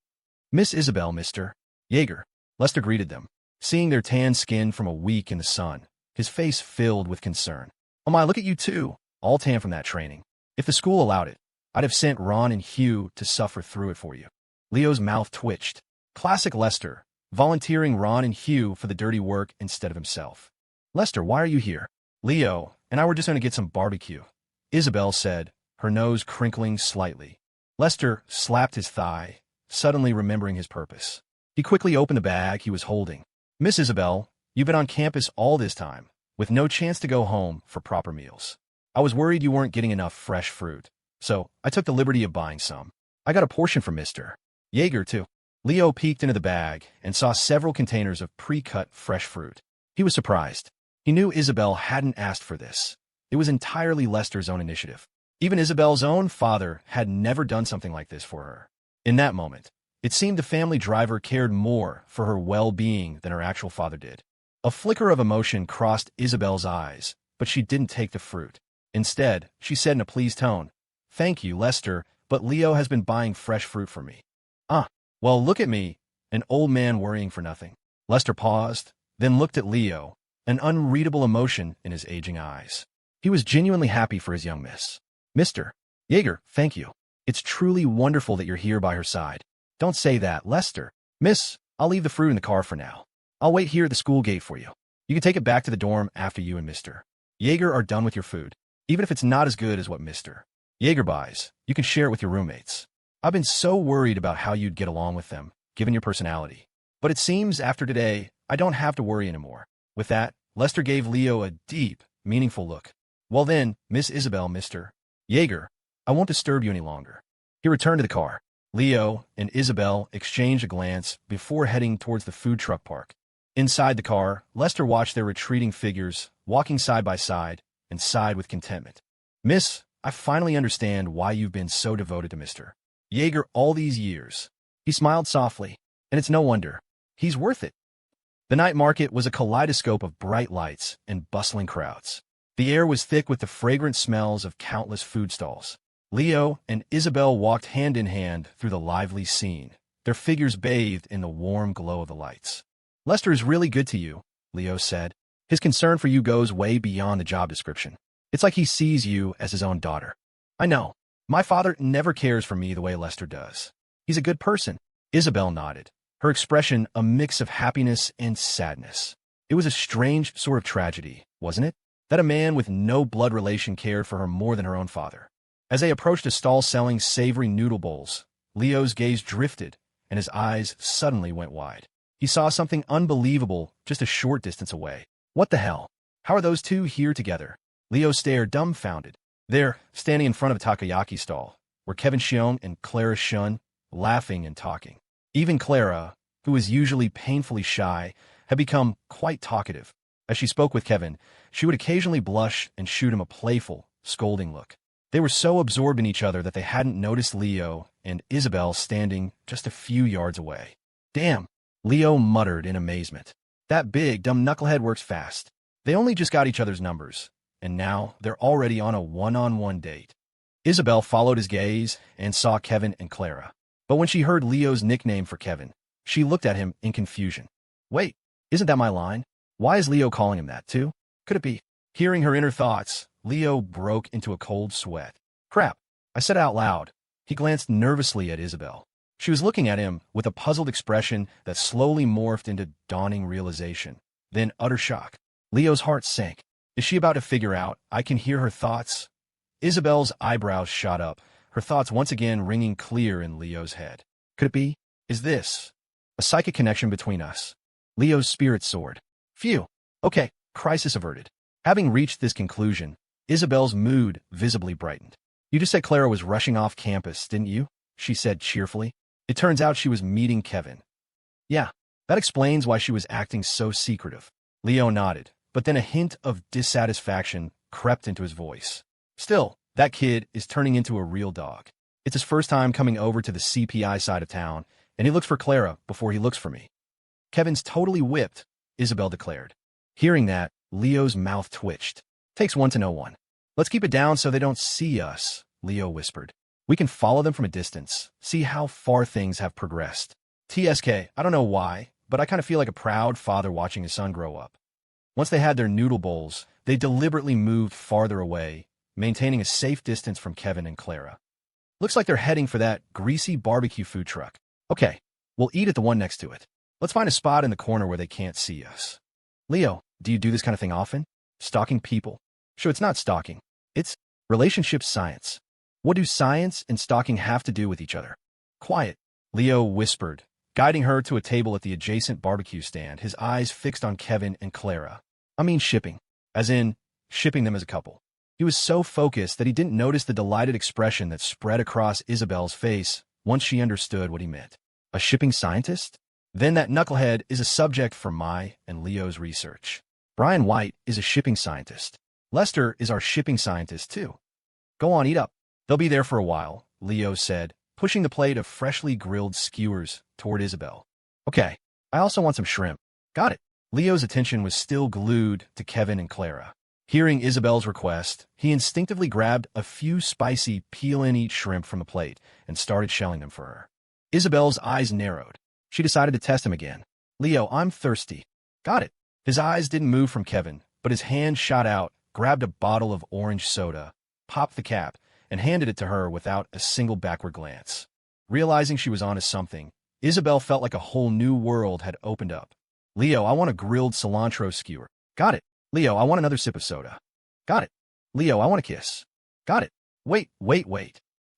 Miss Isabelle, Mr. Yeager. Lester greeted them. Seeing their tan skin from a week in the sun, his face filled with concern. Oh my, look at you two, all tan from that training. If the school allowed it, I'd have sent Ron and Hugh to suffer through it for you. Leo's mouth twitched. Classic Lester, volunteering Ron and Hugh for the dirty work instead of himself. Lester, why are you here? Leo and I were just going to get some barbecue, Isabelle said, her nose crinkling slightly. Lester slapped his thigh, suddenly remembering his purpose. He quickly opened the bag he was holding. Miss Isabelle, you've been on campus all this time, with no chance to go home for proper meals. I was worried you weren't getting enough fresh fruit, so I took the liberty of buying some. I got a portion for Mr. Yeager, too. Leo peeked into the bag and saw several containers of pre-cut fresh fruit. He was surprised. He knew Isabelle hadn't asked for this. It was entirely Lester's own initiative. Even Isabelle's own father had never done something like this for her. In that moment, it seemed the family driver cared more for her well-being than her actual father did. A flicker of emotion crossed Isabelle's eyes, but she didn't take the fruit. Instead, she said in a pleased tone, Thank you, Lester, but Leo has been buying fresh fruit for me. Ah, well, look at me, an old man worrying for nothing. Lester paused, then looked at Leo, an unreadable emotion in his aging eyes. He was genuinely happy for his young miss. Mr. Yeager, thank you. It's truly wonderful that you're here by her side. Don't say that, Lester. Miss, I'll leave the fruit in the car for now. I'll wait here at the school gate for you. You can take it back to the dorm after you and Mr. Yeager are done with your food. Even if it's not as good as what Mr. Yeager buys, you can share it with your roommates. I've been so worried about how you'd get along with them, given your personality. But it seems after today, I don't have to worry anymore. With that, Lester gave Leo a deep, meaningful look. Well then, Miss Isabelle, Mr. Yeager, I won't disturb you any longer. He returned to the car. Leo and Isabelle exchanged a glance before heading towards the food truck park. Inside the car, Lester watched their retreating figures, walking side by side, and sighed with contentment. Miss, I finally understand why you've been so devoted to Mr. Yeager all these years. He smiled softly, and it's no wonder. He's worth it. The night market was a kaleidoscope of bright lights and bustling crowds. The air was thick with the fragrant smells of countless food stalls. Leo and Isabelle walked hand in hand through the lively scene, their figures bathed in the warm glow of the lights. Lester is really good to you, Leo said. His concern for you goes way beyond the job description. It's like he sees you as his own daughter. I know. My father never cares for me the way Lester does. He's a good person. Isabelle nodded, her expression a mix of happiness and sadness. It was a strange sort of tragedy, wasn't it? That a man with no blood relation cared for her more than her own father. As they approached a stall selling savory noodle bowls, Leo's gaze drifted, and his eyes suddenly went wide. He saw something unbelievable just a short distance away. What the hell? How are those two here together? Leo stared dumbfounded. There, standing in front of a takoyaki stall, were Kevin Xiong and Clara Shun, laughing and talking. Even Clara, who was usually painfully shy, had become quite talkative. As she spoke with Kevin, she would occasionally blush and shoot him a playful, scolding look. They were so absorbed in each other that they hadn't noticed Leo and Isabelle standing just a few yards away. Damn, Leo muttered in amazement. That big, dumb knucklehead works fast. They only just got each other's numbers, and now they're already on a one-on-one date. Isabelle followed his gaze and saw Kevin and Clara. But when she heard Leo's nickname for Kevin, she looked at him in confusion. Wait, isn't that my line? Why is Leo calling him that too? Could it be? Hearing her inner thoughts, Leo broke into a cold sweat. Crap, I said it out loud. He glanced nervously at Isabelle. She was looking at him with a puzzled expression that slowly morphed into dawning realization, then utter shock. Leo's heart sank. Is she about to figure out? I can hear her thoughts. Isabelle's eyebrows shot up, her thoughts once again ringing clear in Leo's head. Could it be? Is this a psychic connection between us? Leo's spirit soared. Phew. Okay, crisis averted. Having reached this conclusion, Isabelle's mood visibly brightened. You just said Clara was rushing off campus, didn't you? She said cheerfully. It turns out she was meeting Kevin. Yeah, that explains why she was acting so secretive. Leo nodded, but then a hint of dissatisfaction crept into his voice. Still, that kid is turning into a real dog. It's his first time coming over to the CPI side of town, and he looks for Clara before he looks for me. Kevin's totally whipped, Isabelle declared. Hearing that, Leo's mouth twitched. Takes one to know one. Let's keep it down so they don't see us, Leo whispered. We can follow them from a distance, see how far things have progressed. TSK, I don't know why, but I kind of feel like a proud father watching his son grow up. Once they had their noodle bowls, they deliberately moved farther away, maintaining a safe distance from Kevin and Clara. Looks like they're heading for that greasy barbecue food truck. Okay, we'll eat at the one next to it. Let's find a spot in the corner where they can't see us. Leo, do you do this kind of thing often? Stalking people? Sure, it's not stalking. It's relationship science. What do science and stalking have to do with each other? Quiet, Leo whispered, guiding her to a table at the adjacent barbecue stand, his eyes fixed on Kevin and Clara. I mean shipping, as in shipping them as a couple. He was so focused that he didn't notice the delighted expression that spread across Isabelle's face once she understood what he meant. A shipping scientist? Then that knucklehead is a subject for my and Leo's research. Brian White is a shipping scientist. Lester is our shipping scientist too. Go on, eat up. They'll be there for a while, Leo said, pushing the plate of freshly grilled skewers toward Isabelle. Okay, I also want some shrimp. Got it. Leo's attention was still glued to Kevin and Clara. Hearing Isabelle's request, he instinctively grabbed a few spicy peel-and-eat shrimp from the plate and started shelling them for her. Isabelle's eyes narrowed. She decided to test him again. Leo, I'm thirsty. Got it. His eyes didn't move from Kevin, but his hand shot out, grabbed a bottle of orange soda, popped the cap, and handed it to her without a single backward glance. Realizing she was onto something, Isabelle felt like a whole new world had opened up. Leo, I want a grilled cilantro skewer. Got it. Leo, I want another sip of soda. Got it. Leo, I want a kiss. Got it. Wait.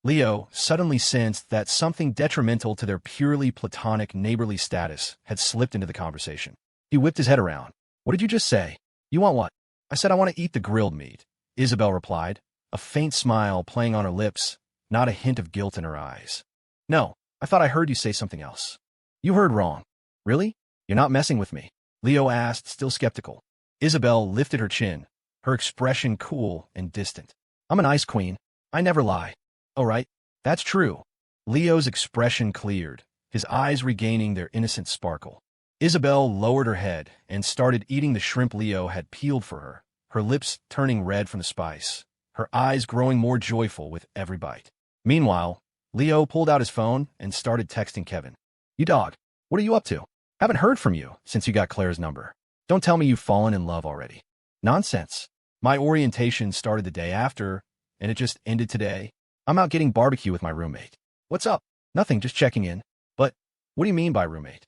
Leo suddenly sensed that something detrimental to their purely platonic neighborly status had slipped into the conversation. He whipped his head around. What did you just say? You want what? I said I want to eat the grilled meat, Isabelle replied, a faint smile playing on her lips, not a hint of guilt in her eyes. No, I thought I heard you say something else. You heard wrong. Really? You're not messing with me? Leo asked, still skeptical. Isabelle lifted her chin, her expression cool and distant. I'm an ice queen. I never lie. Oh, right. That's true. Leo's expression cleared, his eyes regaining their innocent sparkle. Isabelle lowered her head and started eating the shrimp Leo had peeled for her, her lips turning red from the spice, her eyes growing more joyful with every bite. Meanwhile, Leo pulled out his phone and started texting Kevin. You dog, what are you up to? Haven't heard from you since you got Claire's number. Don't tell me you've fallen in love already. Nonsense. My orientation started the day after, and it just ended today. I'm out getting barbecue with my roommate. What's up? Nothing, just checking in. But what do you mean by roommate?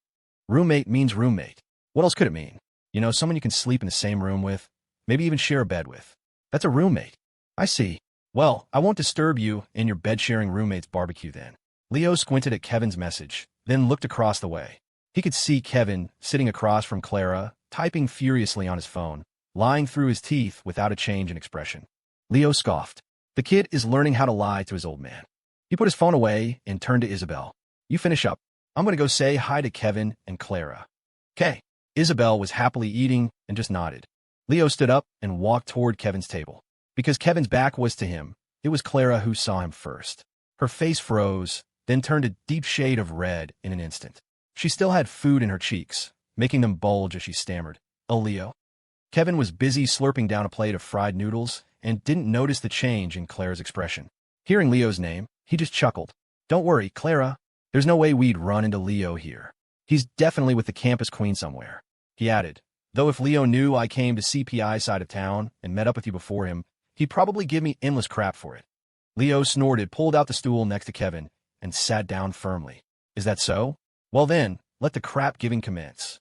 Roommate means roommate. What else could it mean? You know, someone you can sleep in the same room with, maybe even share a bed with. That's a roommate. I see. Well, I won't disturb you in your bed-sharing roommate's barbecue then. Leo squinted at Kevin's message, then looked across the way. He could see Kevin sitting across from Clara, typing furiously on his phone, lying through his teeth without a change in expression. Leo scoffed. The kid is learning how to lie to his old man. He put his phone away and turned to Isabelle. You finish up. I'm going to go say hi to Kevin and Clara. Okay. Isabelle was happily eating and just nodded. Leo stood up and walked toward Kevin's table. Because Kevin's back was to him, it was Clara who saw him first. Her face froze, then turned a deep shade of red in an instant. She still had food in her cheeks, making them bulge as she stammered. Oh, Leo. Kevin was busy slurping down a plate of fried noodles and didn't notice the change in Clara's expression. Hearing Leo's name, he just chuckled. Don't worry, Clara. There's no way we'd run into Leo here. He's definitely with the campus queen somewhere. He added, though if Leo knew I came to CPI side of town and met up with you before him, he'd probably give me endless crap for it. Leo snorted, pulled out the stool next to Kevin, and sat down firmly. Is that so? Well then, let the crap-giving commence.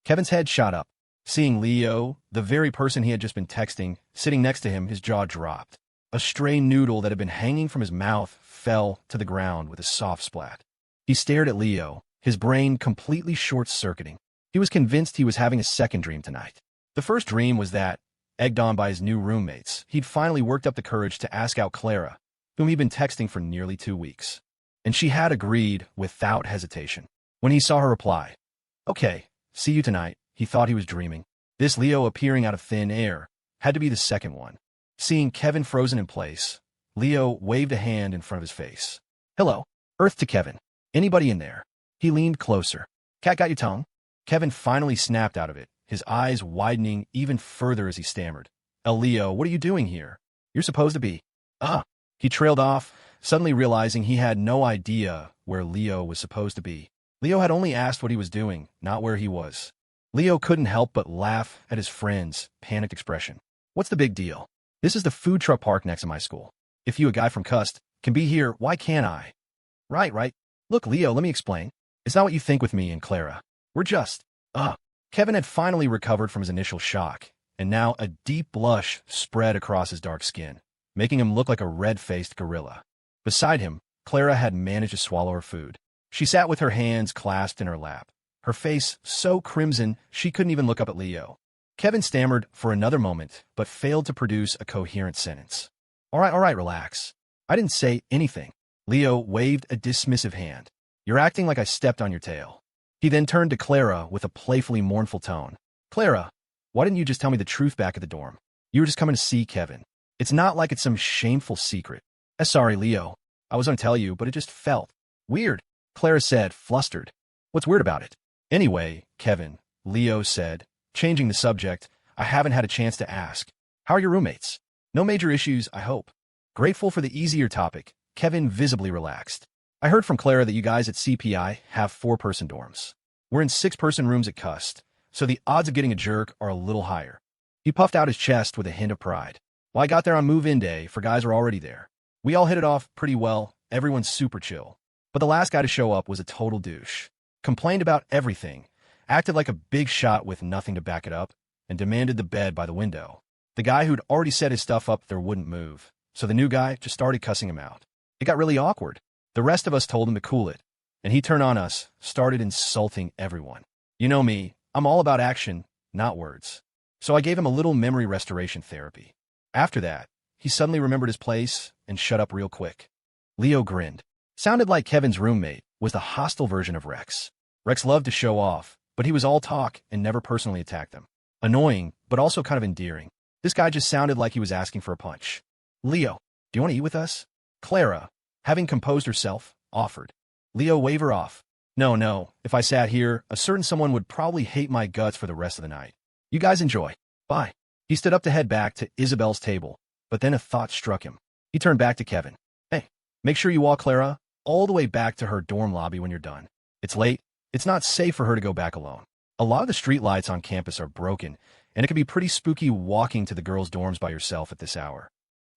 Kevin's head shot up. Seeing Leo, the very person he had just been texting, sitting next to him, his jaw dropped. A stray noodle that had been hanging from his mouth fell to the ground with a soft splat. He stared at Leo, his brain completely short-circuiting. He was convinced he was having a second dream tonight. The first dream was that, egged on by his new roommates, he'd finally worked up the courage to ask out Clara, whom he'd been texting for nearly 2 weeks. And she had agreed without hesitation. When he saw her reply, okay, see you tonight, he thought he was dreaming. This Leo appearing out of thin air had to be the second one. Seeing Kevin frozen in place, Leo waved a hand in front of his face. Hello. Earth to Kevin. Anybody in there? He leaned closer. Cat got your tongue? Kevin finally snapped out of it, his eyes widening even further as he stammered. Leo, what are you doing here? You're supposed to be. He trailed off, suddenly realizing he had no idea where Leo was supposed to be. Leo had only asked what he was doing, not where he was. Leo couldn't help but laugh at his friend's panicked expression. What's the big deal? This is the food truck park next to my school. If you, a guy from Cust, can be here, why can't I? Right. Look, Leo, let me explain. It's not what you think with me and Clara. We're just, Kevin had finally recovered from his initial shock, and now a deep blush spread across his dark skin, making him look like a red-faced gorilla. Beside him, Clara had managed to swallow her food. She sat with her hands clasped in her lap, her face so crimson she couldn't even look up at Leo. Kevin stammered for another moment, but failed to produce a coherent sentence. All right, relax. I didn't say anything. Leo waved a dismissive hand. You're acting like I stepped on your tail. He then turned to Clara with a playfully mournful tone. Clara, why didn't you just tell me the truth back at the dorm? You were just coming to see Kevin. It's not like it's some shameful secret. Sorry, Leo. I was going to tell you, but it just felt weird, Clara said, flustered. What's weird about it? Anyway, Kevin, Leo said, changing the subject, I haven't had a chance to ask. How are your roommates? No major issues, I hope. Grateful for the easier topic, Kevin visibly relaxed. I heard from Clara that you guys at CPI have 4-person dorms. We're in 6-person rooms at Cust, so the odds of getting a jerk are a little higher. He puffed out his chest with a hint of pride. Well, I got there on move-in day, for guys were already there. We all hit it off pretty well, everyone's super chill. But the last guy to show up was a total douche. Complained about everything, acted like a big shot with nothing to back it up, and demanded the bed by the window. The guy who'd already set his stuff up there wouldn't move, so the new guy just started cussing him out. It got really awkward. The rest of us told him to cool it, and he turned on us, started insulting everyone. You know me, I'm all about action, not words. So I gave him a little memory restoration therapy. After that, he suddenly remembered his place and shut up real quick. Leo grinned. Sounded like Kevin's roommate was the hostile version of Rex. Rex loved to show off, but he was all talk and never personally attacked them. Annoying, but also kind of endearing. This guy just sounded like he was asking for a punch. Leo, do you want to eat with us? Clara, having composed herself, offered. Leo waved her off. No, if I sat here, a certain someone would probably hate my guts for the rest of the night. You guys enjoy. Bye. He stood up to head back to Isabelle's table, but then a thought struck him. He turned back to Kevin. Hey, make sure you walk Clara all the way back to her dorm lobby when you're done. It's late. It's not safe for her to go back alone. A lot of the street lights on campus are broken, and it can be pretty spooky walking to the girls' dorms by yourself at this hour.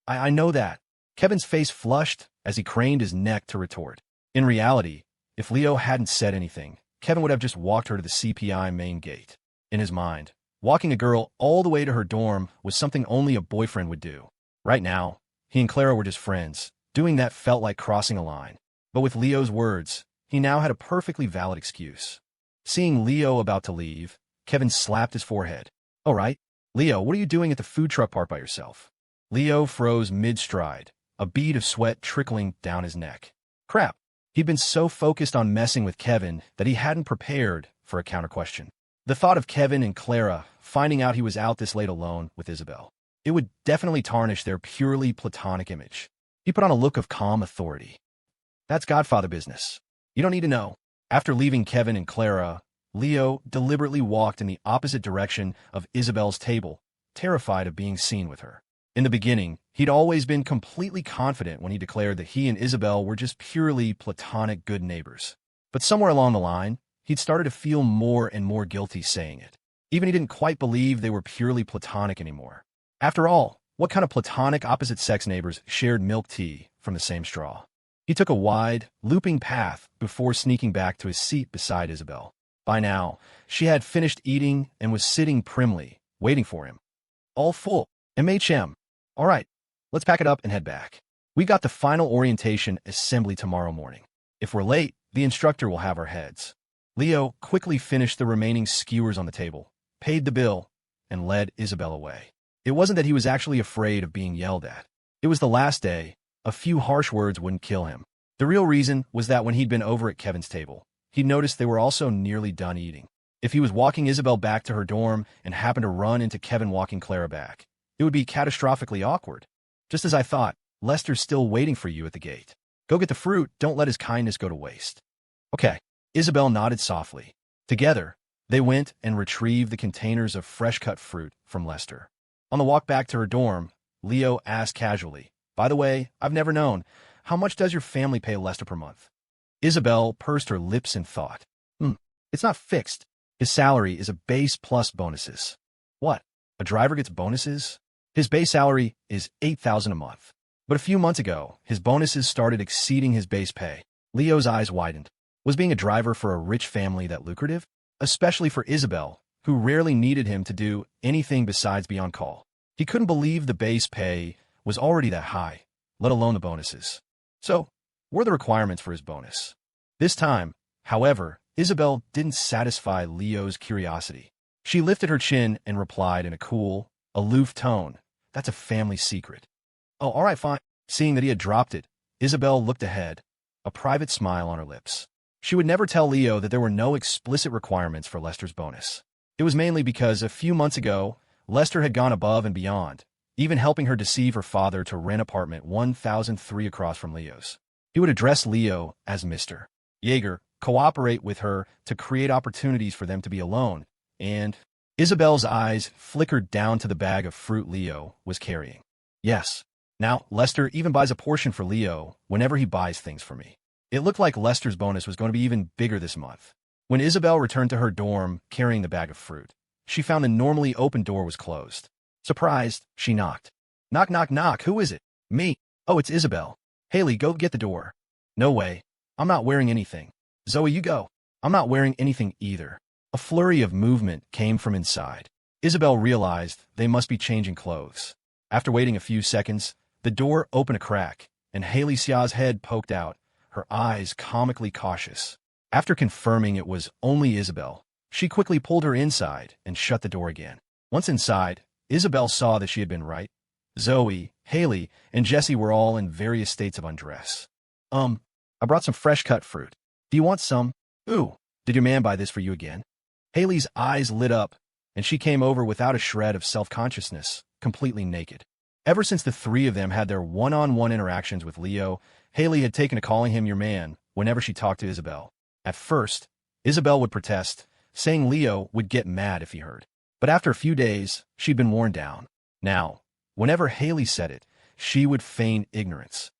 I know that. Kevin's face flushed as he craned his neck to retort. In reality, if Leo hadn't said anything, Kevin would have just walked her to the CPI main gate. In his mind, walking a girl all the way to her dorm was something only a boyfriend would do. Right now, he and Clara were just friends. Doing that felt like crossing a line. But with Leo's words, he now had a perfectly valid excuse. Seeing Leo about to leave, Kevin slapped his forehead. All right, Leo, what are you doing at the food truck park by yourself? Leo froze mid-stride, a bead of sweat trickling down his neck. Crap. He'd been so focused on messing with Kevin that he hadn't prepared for a counter-question. The thought of Kevin and Clara finding out he was out this late alone with Isabelle, it would definitely tarnish their purely platonic image. He put on a look of calm authority. That's Godfather business. You don't need to know. After leaving Kevin and Clara, Leo deliberately walked in the opposite direction of Isabelle's table, terrified of being seen with her. In the beginning, he'd always been completely confident when he declared that he and Isabelle were just purely platonic good neighbors. But somewhere along the line, he'd started to feel more and more guilty saying it. Even he didn't quite believe they were purely platonic anymore. After all, what kind of platonic opposite-sex neighbors shared milk tea from the same straw? He took a wide, looping path before sneaking back to his seat beside Isabelle. By now, she had finished eating and was sitting primly, waiting for him. All full. MHM. All right, let's pack it up and head back. We got the final orientation assembly tomorrow morning. If we're late, the instructor will have our heads. Leo quickly finished the remaining skewers on the table, paid the bill, and led Isabelle away. It wasn't that he was actually afraid of being yelled at. It was the last day. A few harsh words wouldn't kill him. The real reason was that when he'd been over at Kevin's table, he noticed they were also nearly done eating. If he was walking Isabelle back to her dorm and happened to run into Kevin walking Clara back, it would be catastrophically awkward. Just as I thought, Lester's still waiting for you at the gate. Go get the fruit, don't let his kindness go to waste. Okay. Isabelle nodded softly. Together, they went and retrieved the containers of fresh-cut fruit from Lester. On the walk back to her dorm, Leo asked casually, by the way, I've never known, how much does your family pay Lester per month? Isabelle pursed her lips in thought. It's not fixed. His salary is a base plus bonuses. What? A driver gets bonuses? His base salary is $8,000 a month. But a few months ago, his bonuses started exceeding his base pay. Leo's eyes widened. Was being a driver for a rich family that lucrative? Especially for Isabelle, who rarely needed him to do anything besides be on call. He couldn't believe the base pay was already that high, let alone the bonuses. So, were the requirements for his bonus? This time, however, Isabelle didn't satisfy Leo's curiosity. She lifted her chin and replied in a cool, aloof tone, that's a family secret. Oh, all right, fine. Seeing that he had dropped it, Isabelle looked ahead, a private smile on her lips. She would never tell Leo that there were no explicit requirements for Lester's bonus. It was mainly because a few months ago, Lester had gone above and beyond, even helping her deceive her father to rent apartment 1003 across from Leo's. He would address Leo as Mr. Yeager, cooperate with her to create opportunities for them to be alone, and Isabelle's eyes flickered down to the bag of fruit Leo was carrying. Yes. Now, Lester even buys a portion for Leo whenever he buys things for me. It looked like Lester's bonus was going to be even bigger this month. When Isabelle returned to her dorm carrying the bag of fruit, she found the normally open door was closed. Surprised, she knocked. Knock, knock, knock. Who is it? Me. Oh, it's Isabelle. Haley, go get the door. No way. I'm not wearing anything. Zoe, you go. I'm not wearing anything either. A flurry of movement came from inside. Isabelle realized they must be changing clothes. After waiting a few seconds, the door opened a crack, and Haley Xia's head poked out, her eyes comically cautious. After confirming it was only Isabelle, she quickly pulled her inside and shut the door again. Once inside, Isabelle saw that she had been right. Zoe, Haley, and Jessie were all in various states of undress. I brought some fresh-cut fruit. Do you want some? Ooh, did your man buy this for you again? Haley's eyes lit up, and she came over without a shred of self-consciousness, completely naked. Ever since the three of them had their one-on-one interactions with Leo, Haley had taken to calling him your man whenever she talked to Isabelle. At first, Isabelle would protest, saying Leo would get mad if he heard. But after a few days, she'd been worn down. Now, whenever Haley said it, she would feign ignorance.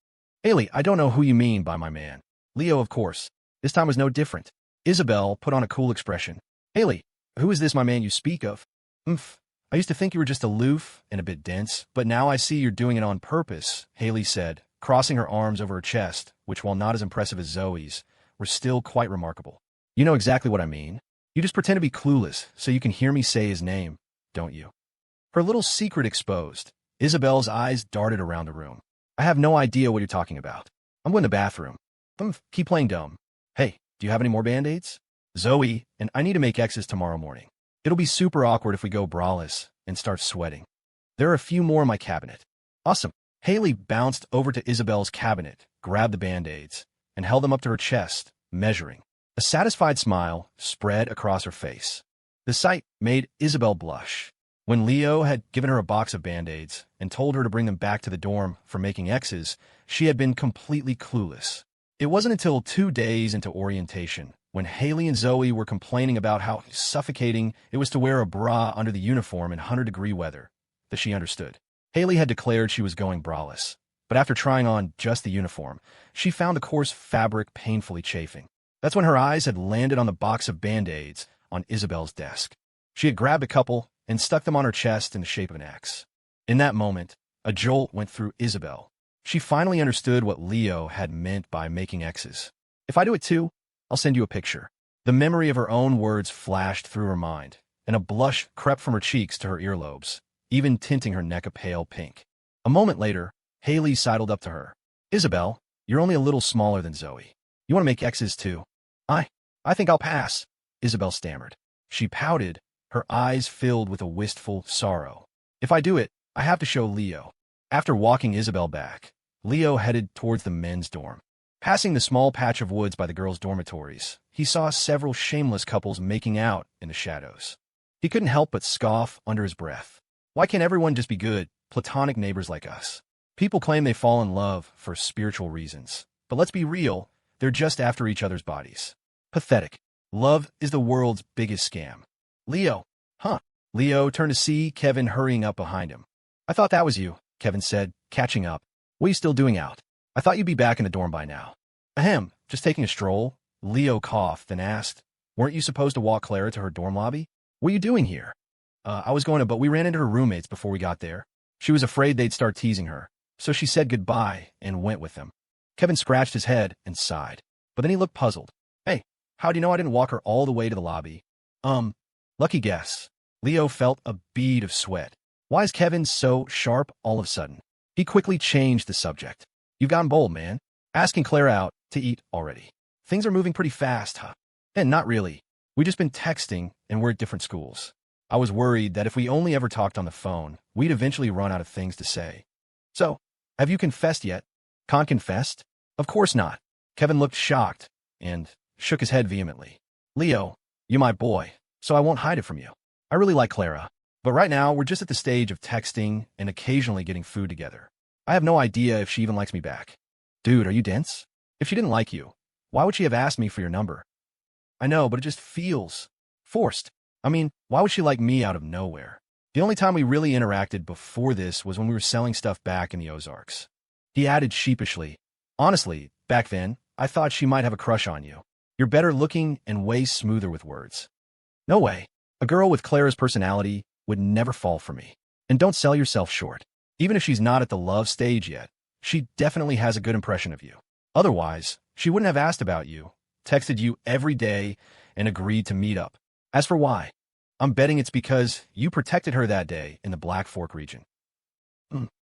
Haley, I don't know who you mean by my man. Leo, of course. This time was no different. Isabelle put on a cool expression. Haley, who is this my man you speak of? I used to think you were just aloof and a bit dense, but now I see you're doing it on purpose, Haley said, crossing her arms over her chest, which, while not as impressive as Zoe's, were still quite remarkable. You know exactly what I mean. You just pretend to be clueless so you can hear me say his name, don't you? Her little secret exposed, Isabelle's eyes darted around the room. I have no idea what you're talking about. I'm going to the bathroom. Keep playing dumb. Hey, do you have any more Band-Aids? Zoe, and I need to make X's tomorrow morning. It'll be super awkward if we go braless, and start sweating. There are a few more in my cabinet. Awesome. Haley bounced over to Isabelle's cabinet, grabbed the Band-Aids, and held them up to her chest, measuring. A satisfied smile spread across her face. The sight made Isabelle blush. When Leo had given her a box of Band-Aids and told her to bring them back to the dorm for making X's, she had been completely clueless. It wasn't until 2 days into orientation, when Haley and Zoe were complaining about how suffocating it was to wear a bra under the uniform in 100-degree weather, that she understood. Haley had declared she was going braless, but after trying on just the uniform, she found the coarse fabric painfully chafing. That's when her eyes had landed on the box of Band-Aids on Isabelle's desk. She had grabbed a couple and stuck them on her chest in the shape of an X. In that moment, a jolt went through Isabelle. She finally understood what Leo had meant by making X's. If I do it too, I'll send you a picture. The memory of her own words flashed through her mind, and a blush crept from her cheeks to her earlobes, even tinting her neck a pale pink. A moment later, Haley sidled up to her. Isabelle, you're only a little smaller than Zoe. You want to make X's too? I think I'll pass, Isabelle stammered. She pouted, her eyes filled with a wistful sorrow. If I do it, I have to show Leo. After walking Isabelle back, Leo headed towards the men's dorm. Passing the small patch of woods by the girls' dormitories, he saw several shameless couples making out in the shadows. He couldn't help but scoff under his breath. Why can't everyone just be good, platonic neighbors like us? People claim they fall in love for spiritual reasons, but let's be real, they're just after each other's bodies. Pathetic. Love is the world's biggest scam. Leo. Huh. Leo turned to see Kevin hurrying up behind him. I thought that was you, Kevin said, catching up. What are you still doing out? I thought you'd be back in the dorm by now. Ahem, just taking a stroll? Leo coughed and asked, weren't you supposed to walk Clara to her dorm lobby? What are you doing here? I was going to, but we ran into her roommates before we got there. She was afraid they'd start teasing her, so she said goodbye and went with them. Kevin scratched his head and sighed, but then he looked puzzled. Hey, how do you know I didn't walk her all the way to the lobby? Lucky guess. Leo felt a bead of sweat. Why is Kevin so sharp all of a sudden? He quickly changed the subject. You've gotten bold, man. Asking Clara out to eat already. Things are moving pretty fast, huh? And not really. We've just been texting and we're at different schools. I was worried that if we only ever talked on the phone, we'd eventually run out of things to say. So, have you confessed yet? Confessed? Of course not. Kevin looked shocked and shook his head vehemently. Leo, you're my boy, so I won't hide it from you. I really like Clara, but right now we're just at the stage of texting and occasionally getting food together. I have no idea if she even likes me back. Dude, are you dense? If she didn't like you, why would she have asked me for your number? I know, but it just feels forced. I mean, why would she like me out of nowhere? The only time we really interacted before this was when we were selling stuff back in the Ozarks. He added sheepishly, honestly, back then, I thought she might have a crush on you. You're better looking and way smoother with words. No way. A girl with Clara's personality would never fall for me. And don't sell yourself short. Even if she's not at the love stage yet, she definitely has a good impression of you. Otherwise, she wouldn't have asked about you, texted you every day, and agreed to meet up. As for why, I'm betting it's because you protected her that day in the Black Fork region.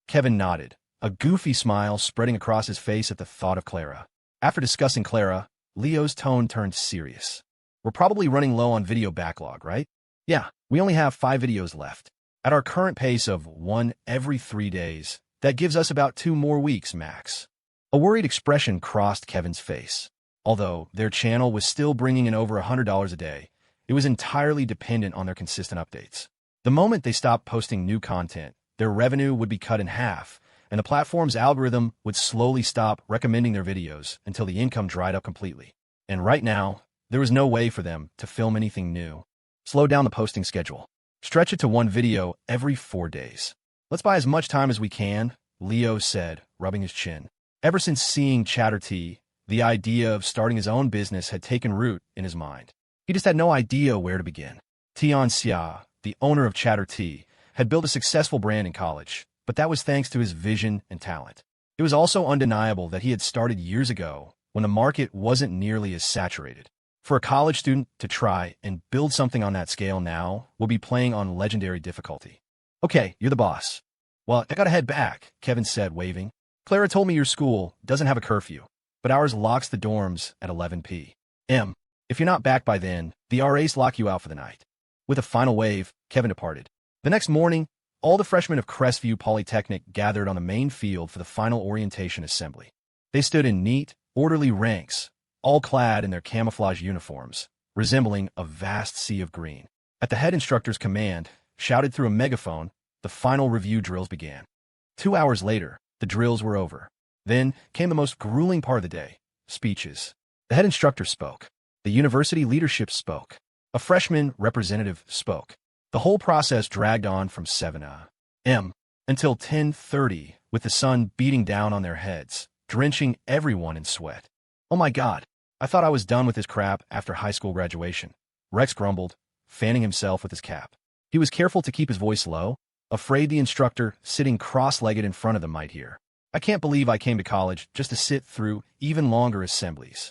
Kevin nodded, a goofy smile spreading across his face at the thought of Clara. After discussing Clara, Leo's tone turned serious. We're probably running low on video backlog, right? Yeah, we only have 5 videos left. At our current pace of 1 every 3 days, that gives us about 2 more weeks max. A worried expression crossed Kevin's face. Although their channel was still bringing in over $100 a day, it was entirely dependent on their consistent updates. The moment they stopped posting new content, their revenue would be cut in half, and the platform's algorithm would slowly stop recommending their videos until the income dried up completely. And right now, there was no way for them to film anything new. Slow down the posting schedule. Stretch it to 1 video every 4 days. Let's buy as much time as we can, Leo said, rubbing his chin. Ever since seeing Chatter Tea, the idea of starting his own business had taken root in his mind. He just had no idea where to begin. Tion Xia, the owner of Chatter Tea, had built a successful brand in college, but that was thanks to his vision and talent. It was also undeniable that he had started years ago when the market wasn't nearly as saturated. For a college student to try and build something on that scale now will be playing on legendary difficulty. Okay, you're the boss. Well, I gotta head back, Kevin said, waving. Clara told me your school doesn't have a curfew, but ours locks the dorms at 11 p.m. If you're not back by then, the RAs lock you out for the night. With a final wave, Kevin departed. The next morning, all the freshmen of Crestview Polytechnic gathered on the main field for the final orientation assembly. They stood in neat, orderly ranks, all clad in their camouflage uniforms, resembling a vast sea of green. At the head instructor's command, shouted through a megaphone, the final review drills began. 2 hours later, the drills were over. Then came the most grueling part of the day, speeches. The head instructor spoke. The university leadership spoke. A freshman representative spoke. The whole process dragged on from 7 a.m. until 10:30, with the sun beating down on their heads, drenching everyone in sweat. "Oh my God, I thought I was done with this crap after high school graduation," Rex grumbled, fanning himself with his cap. He was careful to keep his voice low, afraid the instructor sitting cross-legged in front of them might hear. "I can't believe I came to college just to sit through even longer assemblies."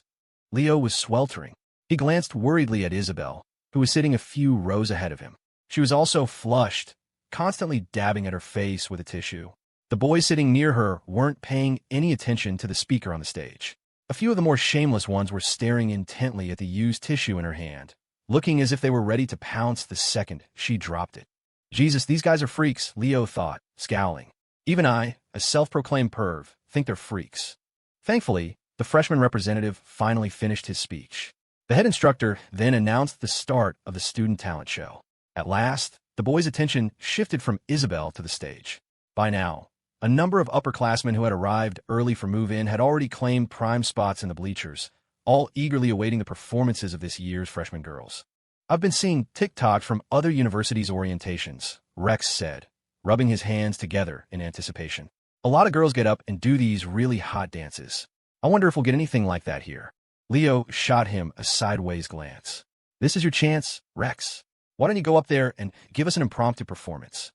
Leo was sweltering. He glanced worriedly at Isabelle, who was sitting a few rows ahead of him. She was also flushed, constantly dabbing at her face with a tissue. The boys sitting near her weren't paying any attention to the speaker on the stage. A few of the more shameless ones were staring intently at the used tissue in her hand, looking as if they were ready to pounce the second she dropped it. Jesus, these guys are freaks, Leo thought, scowling. Even I, a self-proclaimed perv, think they're freaks. Thankfully, the freshman representative finally finished his speech. The head instructor then announced the start of the student talent show. At last, the boys' attention shifted from Isabelle to the stage. By now, a number of upperclassmen who had arrived early for move-in had already claimed prime spots in the bleachers, all eagerly awaiting the performances of this year's freshman girls. "I've been seeing TikToks from other universities' orientations," Rex said, rubbing his hands together in anticipation. "A lot of girls get up and do these really hot dances. I wonder if we'll get anything like that here." Leo shot him a sideways glance. "This is your chance, Rex. Why don't you go up there and give us an impromptu performance?"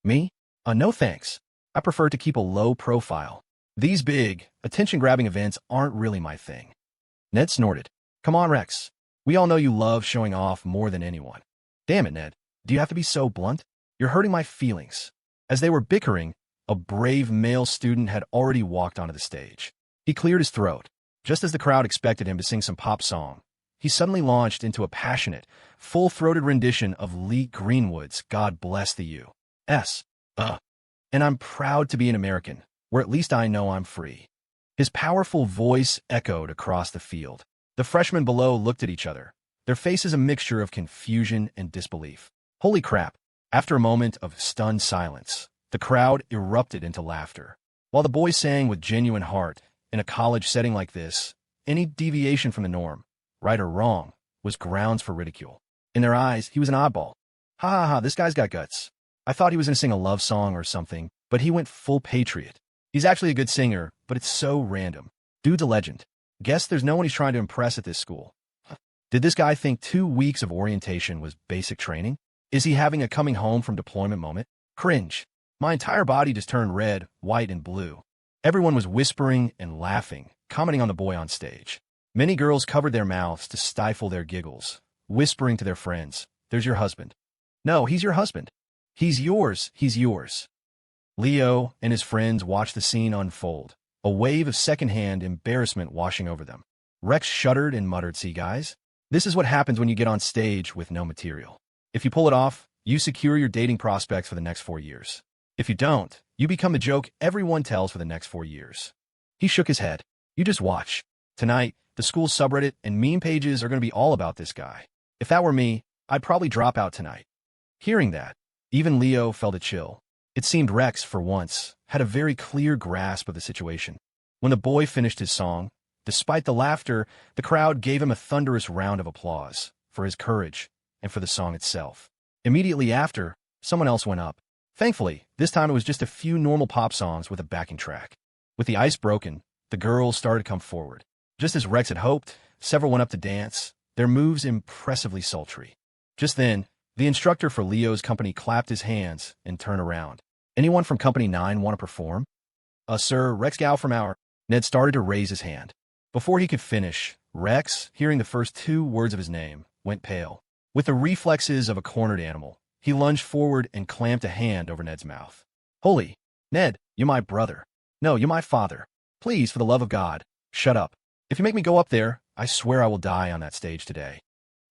"Me? No thanks. I prefer to keep a low profile. These big, attention-grabbing events aren't really my thing." Ned snorted. "Come on, Rex. We all know you love showing off more than anyone." "Damn it, Ned. Do you have to be so blunt? You're hurting my feelings." As they were bickering, a brave male student had already walked onto the stage. He cleared his throat. Just as the crowd expected him to sing some pop song, he suddenly launched into a passionate, full-throated rendition of Lee Greenwood's God Bless the U.S. And I'm proud to be an American, where at least I know I'm free. His powerful voice echoed across the field. The freshmen below looked at each other, their faces a mixture of confusion and disbelief. Holy crap! After a moment of stunned silence, the crowd erupted into laughter. While the boys sang with genuine heart, in a college setting like this, any deviation from the norm, right or wrong, was grounds for ridicule. In their eyes, he was an oddball. "Ha ha ha, this guy's got guts. I thought he was going to sing a love song or something, but he went full patriot. He's actually a good singer, but it's so random. Dude's a legend. Guess there's no one he's trying to impress at this school." Did this guy think 2 weeks of orientation was basic training? Is he having a coming home from deployment moment? Cringe. My entire body just turned red, white, and blue. Everyone was whispering and laughing, commenting on the boy on stage. Many girls covered their mouths to stifle their giggles, whispering to their friends, "There's your husband." "No, he's your husband. He's yours, he's yours." Leo and his friends watched the scene unfold, a wave of secondhand embarrassment washing over them. Rex shuddered and muttered, "See, guys? This is what happens when you get on stage with no material. If you pull it off, you secure your dating prospects for the next 4 years. If you don't, you become the joke everyone tells for the next 4 years." He shook his head. "You just watch. Tonight, the school's subreddit and meme pages are going to be all about this guy. If that were me, I'd probably drop out tonight." Hearing that, even Leo felt a chill. It seemed Rex, for once, had a very clear grasp of the situation. When the boy finished his song, despite the laughter, the crowd gave him a thunderous round of applause for his courage and for the song itself. Immediately after, someone else went up. Thankfully, this time it was just a few normal pop songs with a backing track. With the ice broken, the girls started to come forward. Just as Rex had hoped, several went up to dance, their moves impressively sultry. Just then, the instructor for Leo's company clapped his hands and turned around. "Anyone from Company 9 want to perform?" Sir, Rex Gow from our..." Ned started to raise his hand. Before he could finish, Rex, hearing the first 2 words of his name, went pale. With the reflexes of a cornered animal, he lunged forward and clamped a hand over Ned's mouth. "Holy, Ned, you're my brother. No, you're my father. Please, for the love of God, shut up. If you make me go up there, I swear I will die on that stage today."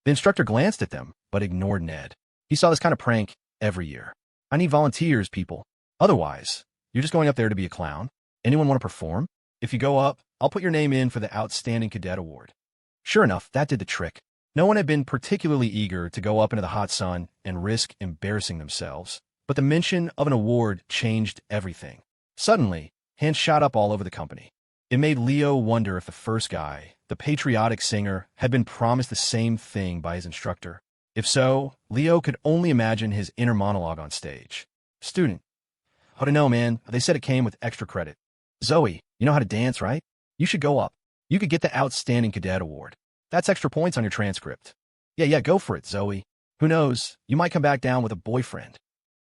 The instructor glanced at them, but ignored Ned. He saw this kind of prank every year. I need volunteers, people. Otherwise, you're just going up there to be a clown. Anyone want to perform? If you go up, I'll put your name in for the Outstanding Cadet Award. Sure enough, that did the trick. No one had been particularly eager to go up into the hot sun and risk embarrassing themselves, but the mention of an award changed everything. Suddenly, hands shot up all over the company. It made Leo wonder if the first guy, the patriotic singer, had been promised the same thing by his instructor. If so, Leo could only imagine his inner monologue on stage. Student. I don't know, man. They said it came with extra credit. Zoe, you know how to dance, right? You should go up. You could get the Outstanding Cadet Award. That's extra points on your transcript. Yeah, go for it, Zoe. Who knows? You might come back down with a boyfriend.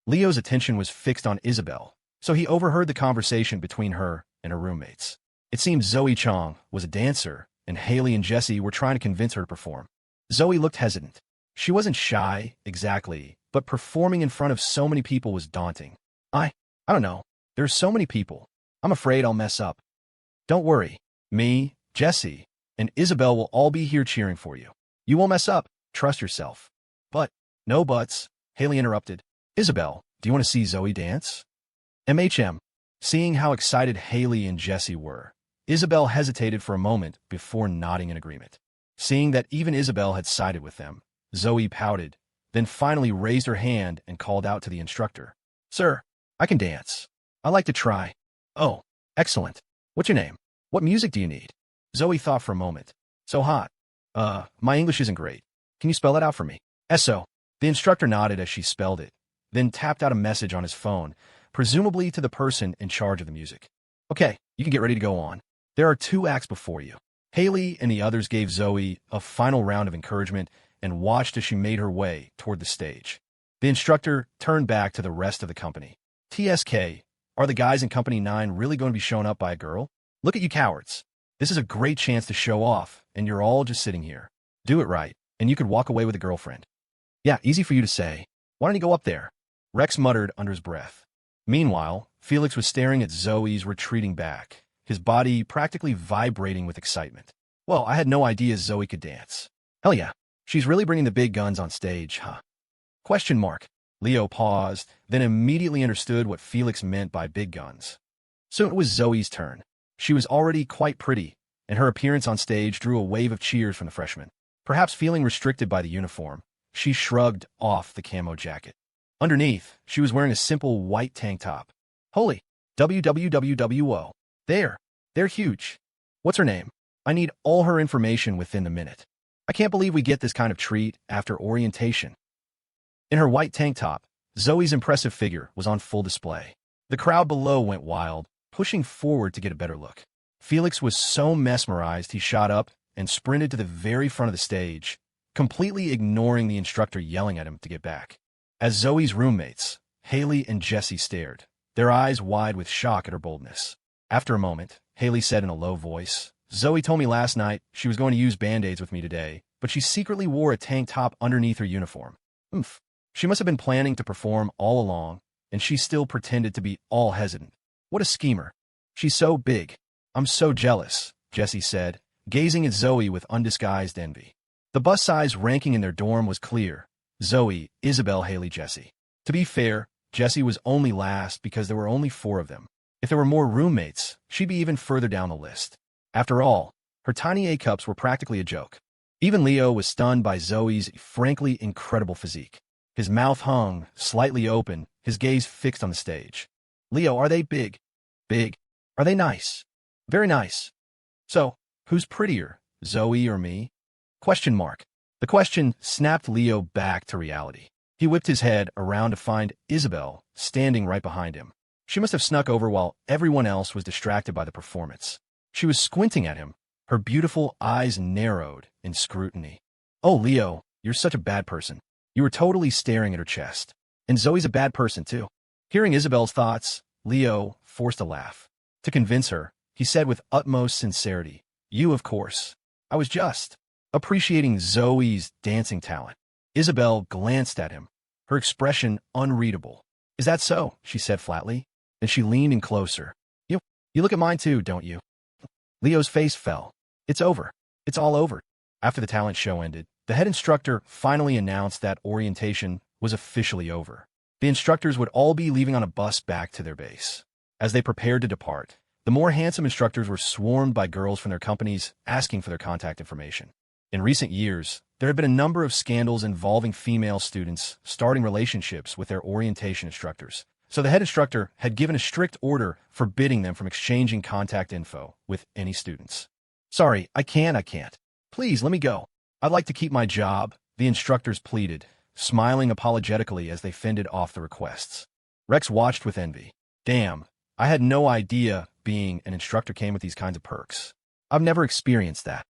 Leo's attention was fixed on Isabelle, so he overheard the conversation between her and her roommates. It seemed Zoe Chong was a dancer, and Haley and Jesse were trying to convince her to perform. Zoe looked hesitant. She wasn't shy, exactly, but performing in front of so many people was daunting. I don't know. There's so many people. I'm afraid I'll mess up. Don't worry. Me, Jesse, and Isabelle will all be here cheering for you. You won't mess up. Trust yourself. But, no buts, Haley interrupted. Isabelle, do you want to see Zoe dance? MHM. Seeing how excited Haley and Jesse were, Isabelle hesitated for a moment before nodding in agreement. Seeing that even Isabelle had sided with them, Zoe pouted, then finally raised her hand and called out to the instructor. Sir, I can dance. I like to try. Oh, excellent. What's your name? What music do you need? Zoe thought for a moment. So hot. My English isn't great. Can you spell it out for me? S-O. The instructor nodded as she spelled it, then tapped out a message on his phone, presumably to the person in charge of the music. Okay, you can get ready to go on. There are 2 acts before you. Haley and the others gave Zoe a final round of encouragement and watched as she made her way toward the stage. The instructor turned back to the rest of the company. TSK, are the guys in Company 9 really going to be shown up by a girl? Look at you cowards. This is a great chance to show off, and you're all just sitting here. Do it right, and you could walk away with a girlfriend. Yeah, easy for you to say. Why don't you go up there? Rex muttered under his breath. Meanwhile, Felix was staring at Zoe's retreating back, his body practically vibrating with excitement. Well, I had no idea Zoe could dance. Hell yeah, she's really bringing the big guns on stage, huh? Question mark. Leo paused, then immediately understood what Felix meant by big guns. Soon it was Zoe's turn. She was already quite pretty, and her appearance on stage drew a wave of cheers from the freshmen. Perhaps feeling restricted by the uniform, she shrugged off the camo jacket. Underneath, she was wearing a simple white tank top. Holy, WWWWO. They're huge. What's her name? I need all her information within the minute. I can't believe we get this kind of treat after orientation. In her white tank top, Zoe's impressive figure was on full display. The crowd below went wild, pushing forward to get a better look. Felix was so mesmerized he shot up and sprinted to the very front of the stage, completely ignoring the instructor yelling at him to get back. As Zoe's roommates, Haley and Jesse stared, their eyes wide with shock at her boldness. After a moment, Haley said in a low voice, Zoe told me last night she was going to use Band-Aids with me today, but she secretly wore a tank top underneath her uniform. Oomph. She must have been planning to perform all along, and she still pretended to be all hesitant. What a schemer. She's so big. I'm so jealous, Jesse said, gazing at Zoe with undisguised envy. The bus size ranking in their dorm was clear. Zoe, Isabelle, Haley, Jesse. To be fair, Jesse was only last because there were only 4 of them. If there were more roommates, she'd be even further down the list. After all, her tiny A-cups were practically a joke. Even Leo was stunned by Zoe's frankly incredible physique. His mouth hung, slightly open, his gaze fixed on the stage. Leo, are they big? Big. Are they nice? Very nice. So, who's prettier, Zoe or me? Question mark. The question snapped Leo back to reality. He whipped his head around to find Isabelle standing right behind him. She must have snuck over while everyone else was distracted by the performance. She was squinting at him, her beautiful eyes narrowed in scrutiny. Oh, Leo, you're such a bad person. You were totally staring at her chest. And Zoe's a bad person, too. Hearing Isabelle's thoughts, Leo forced a laugh. To convince her, he said with utmost sincerity, You, of course. I was just appreciating Zoe's dancing talent. Isabelle glanced at him, her expression unreadable. Is that so? She said flatly. Then she leaned in closer. You look at mine too, don't you? Leo's face fell. It's over. It's all over. After the talent show ended, the head instructor finally announced that orientation was officially over. The instructors would all be leaving on a bus back to their base. As they prepared to depart, the more handsome instructors were swarmed by girls from their companies asking for their contact information. In recent years, there had been a number of scandals involving female students starting relationships with their orientation instructors, so the head instructor had given a strict order forbidding them from exchanging contact info with any students. "Sorry, I can't. Please, let me go. I'd like to keep my job," the instructors pleaded, smiling apologetically as they fended off the requests. Rex watched with envy. "Damn, I had no idea being an instructor came with these kinds of perks. I've never experienced that."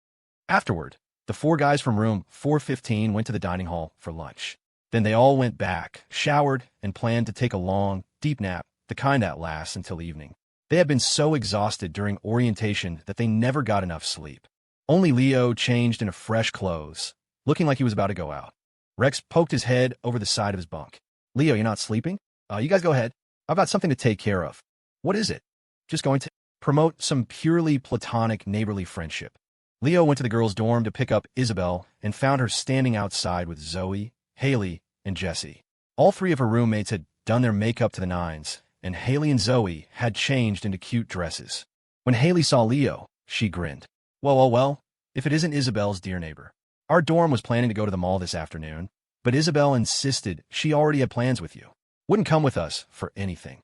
Afterward, the four guys from room 415 went to the dining hall for lunch. Then they all went back, showered, and planned to take a long, deep nap, the kind that lasts until evening. They had been so exhausted during orientation that they never got enough sleep. Only Leo changed into fresh clothes, looking like he was about to go out. Rex poked his head over the side of his bunk. "Leo, you're not sleeping? You guys go ahead. I've got something to take care of." "What is it?" "Just going to promote some purely platonic neighborly friendship." Leo went to the girls' dorm to pick up Isabelle and found her standing outside with Zoe, Haley, and Jesse. All three of her roommates had done their makeup to the nines, and Haley and Zoe had changed into cute dresses. When Haley saw Leo, she grinned. Well, if it isn't Isabelle's dear neighbor. Our dorm was planning to go to the mall this afternoon, but Isabelle insisted she already had plans with you. Wouldn't come with us for anything."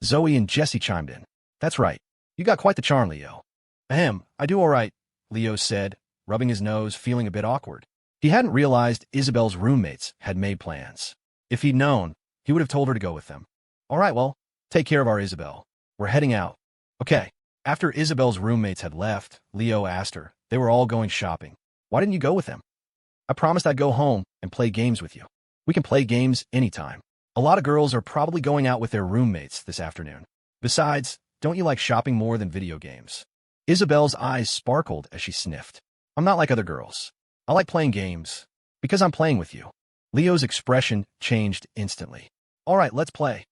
Zoe and Jesse chimed in. "That's right. You got quite the charm, Leo." "Ahem, I do all right," Leo said, rubbing his nose, feeling a bit awkward. He hadn't realized Isabelle's roommates had made plans. If he'd known, he would have told her to go with them. "All right, well, take care of our Isabelle. We're heading out." "Okay." After Isabelle's roommates had left, Leo asked her. They were all going shopping. "Why didn't you go with them?" "I promised I'd go home and play games with you." "We can play games anytime. A lot of girls are probably going out with their roommates this afternoon. Besides, don't you like shopping more than video games?" Isabelle's eyes sparkled as she sniffed. "I'm not like other girls. I like playing games. Because I'm playing with you." Leo's expression changed instantly. "All right, let's play."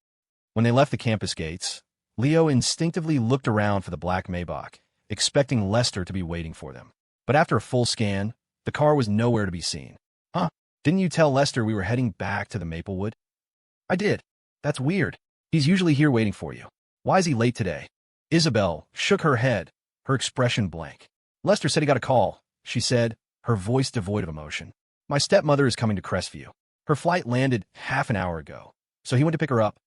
When they left the campus gates, Leo instinctively looked around for the black Maybach, expecting Lester to be waiting for them. But after a full scan, the car was nowhere to be seen. "Huh? Didn't you tell Lester we were heading back to the Maplewood?" "I did. That's weird. He's usually here waiting for you. Why is he late today?" Isabelle shook her head, her expression blank. "Lester said he got a call," she said, her voice devoid of emotion. "My stepmother is coming to Crestview. Her flight landed half an hour ago, so he went to pick her up."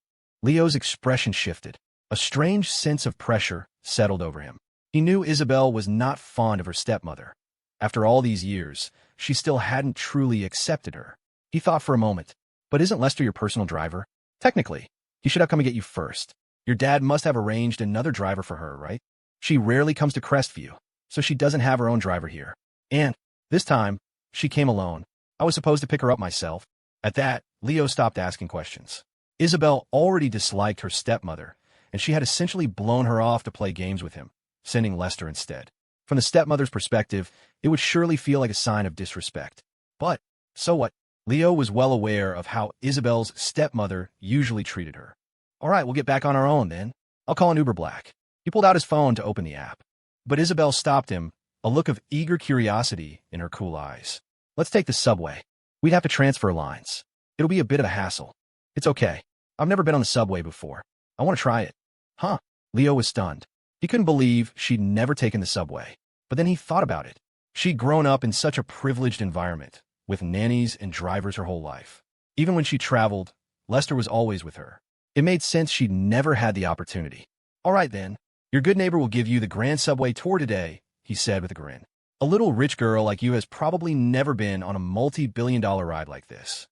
Leo's expression shifted. A strange sense of pressure settled over him. He knew Isabelle was not fond of her stepmother. After all these years, she still hadn't truly accepted her. He thought for a moment, "But isn't Lester your personal driver? Technically, he should have come and get you first. Your dad must have arranged another driver for her, right? She rarely comes to Crestview, so she doesn't have her own driver here. And this time, she came alone. I was supposed to pick her up myself." At that, Leo stopped asking questions. Isabelle already disliked her stepmother, and she had essentially blown her off to play games with him, sending Lester instead. From the stepmother's perspective, it would surely feel like a sign of disrespect. But, so what? Leo was well aware of how Isabelle's stepmother usually treated her. "All right, we'll get back on our own then. I'll call an Uber Black." He pulled out his phone to open the app. But Isabelle stopped him, a look of eager curiosity in her cool eyes. "Let's take the subway. We'd have to transfer lines. It'll be a bit of a hassle." "It's okay. I've never been on the subway before. I want to try it." "Huh?" Leo was stunned. He couldn't believe she'd never taken the subway. But then he thought about it. She'd grown up in such a privileged environment, with nannies and drivers her whole life. Even when she traveled, Lester was always with her. It made sense she'd never had the opportunity. "All right then. Your good neighbor will give you the grand subway tour today," he said with a grin. "A little rich girl like you has probably never been on a multi-billion-dollar ride like this."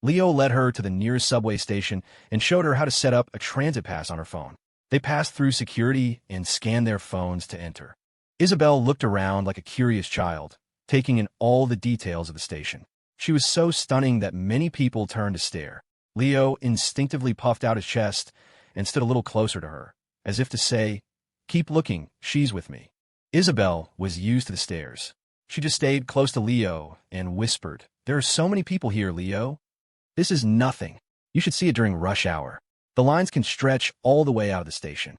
Leo led her to the nearest subway station and showed her how to set up a transit pass on her phone. They passed through security and scanned their phones to enter. Isabelle looked around like a curious child, taking in all the details of the station. She was so stunning that many people turned to stare. Leo instinctively puffed out his chest and stood a little closer to her, as if to say, "Keep looking, she's with me." Isabelle was used to the stares. She just stayed close to Leo and whispered, "There are so many people here, Leo. This is nothing. You should see it during rush hour. The lines can stretch all the way out of the station."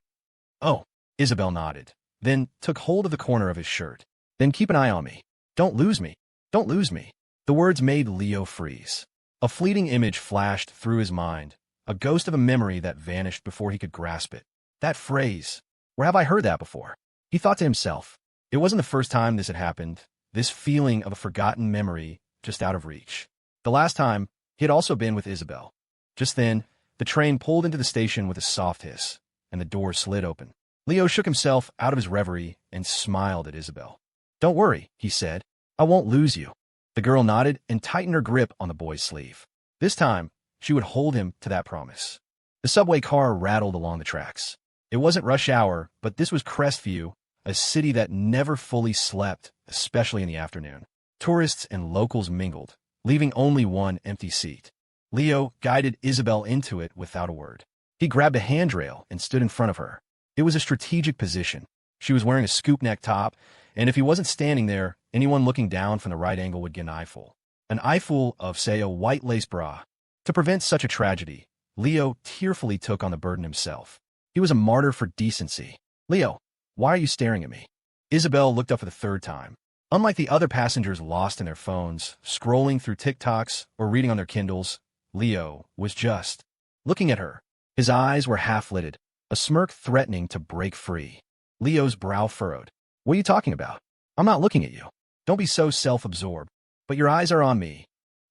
"Oh," Isabelle nodded, then took hold of the corner of his shirt. "Then keep an eye on me. Don't lose me. Don't lose me." The words made Leo freeze. A fleeting image flashed through his mind, a ghost of a memory that vanished before he could grasp it. That phrase. Where have I heard that before? He thought to himself. It wasn't the first time this had happened, this feeling of a forgotten memory just out of reach. The last time, he had also been with Isabelle. Just then, the train pulled into the station with a soft hiss, and the door slid open. Leo shook himself out of his reverie and smiled at Isabelle. "Don't worry," he said. "I won't lose you." The girl nodded and tightened her grip on the boy's sleeve. This time, she would hold him to that promise. The subway car rattled along the tracks. It wasn't rush hour, but this was Crestview, a city that never fully slept, especially in the afternoon. Tourists and locals mingled, leaving only one empty seat. Leo guided Isabelle into it without a word. He grabbed a handrail and stood in front of her. It was a strategic position. She was wearing a scoop neck top, and if he wasn't standing there, anyone looking down from the right angle would get an eyeful. An eyeful of, say, a white lace bra. To prevent such a tragedy, Leo tearfully took on the burden himself. He was a martyr for decency. "Leo, why are you staring at me?" Isabelle looked up for the third time. Unlike the other passengers lost in their phones, scrolling through TikToks, or reading on their Kindles, Leo was just looking at her. His eyes were half-lidded, a smirk threatening to break free. Leo's brow furrowed. "What are you talking about? I'm not looking at you. Don't be so self-absorbed. But your eyes are on me.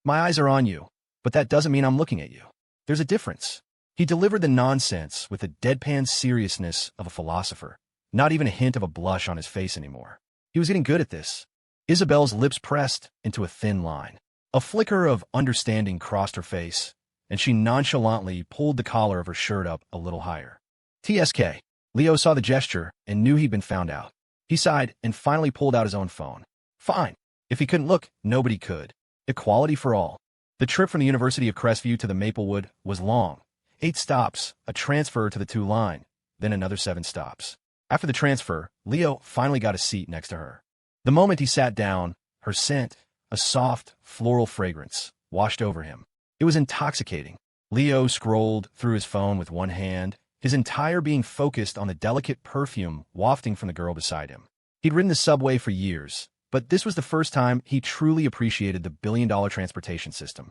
My eyes are on you, but that doesn't mean I'm looking at you. There's a difference." He delivered the nonsense with the deadpan seriousness of a philosopher, not even a hint of a blush on his face anymore. He was getting good at this. Isabelle's lips pressed into a thin line. A flicker of understanding crossed her face, and she nonchalantly pulled the collar of her shirt up a little higher. TSK. Leo saw the gesture and knew he'd been found out. He sighed and finally pulled out his own phone. Fine. If he couldn't look, nobody could. Equality for all. The trip from the University of Crestview to the Maplewood was long. 8 stops, a transfer to the 2 line, then another 7 stops. After the transfer, Leo finally got a seat next to her. The moment he sat down, her scent, a soft, floral fragrance, washed over him. It was intoxicating. Leo scrolled through his phone with one hand, his entire being focused on the delicate perfume wafting from the girl beside him. He'd ridden the subway for years, but this was the first time he truly appreciated the billion-dollar transportation system.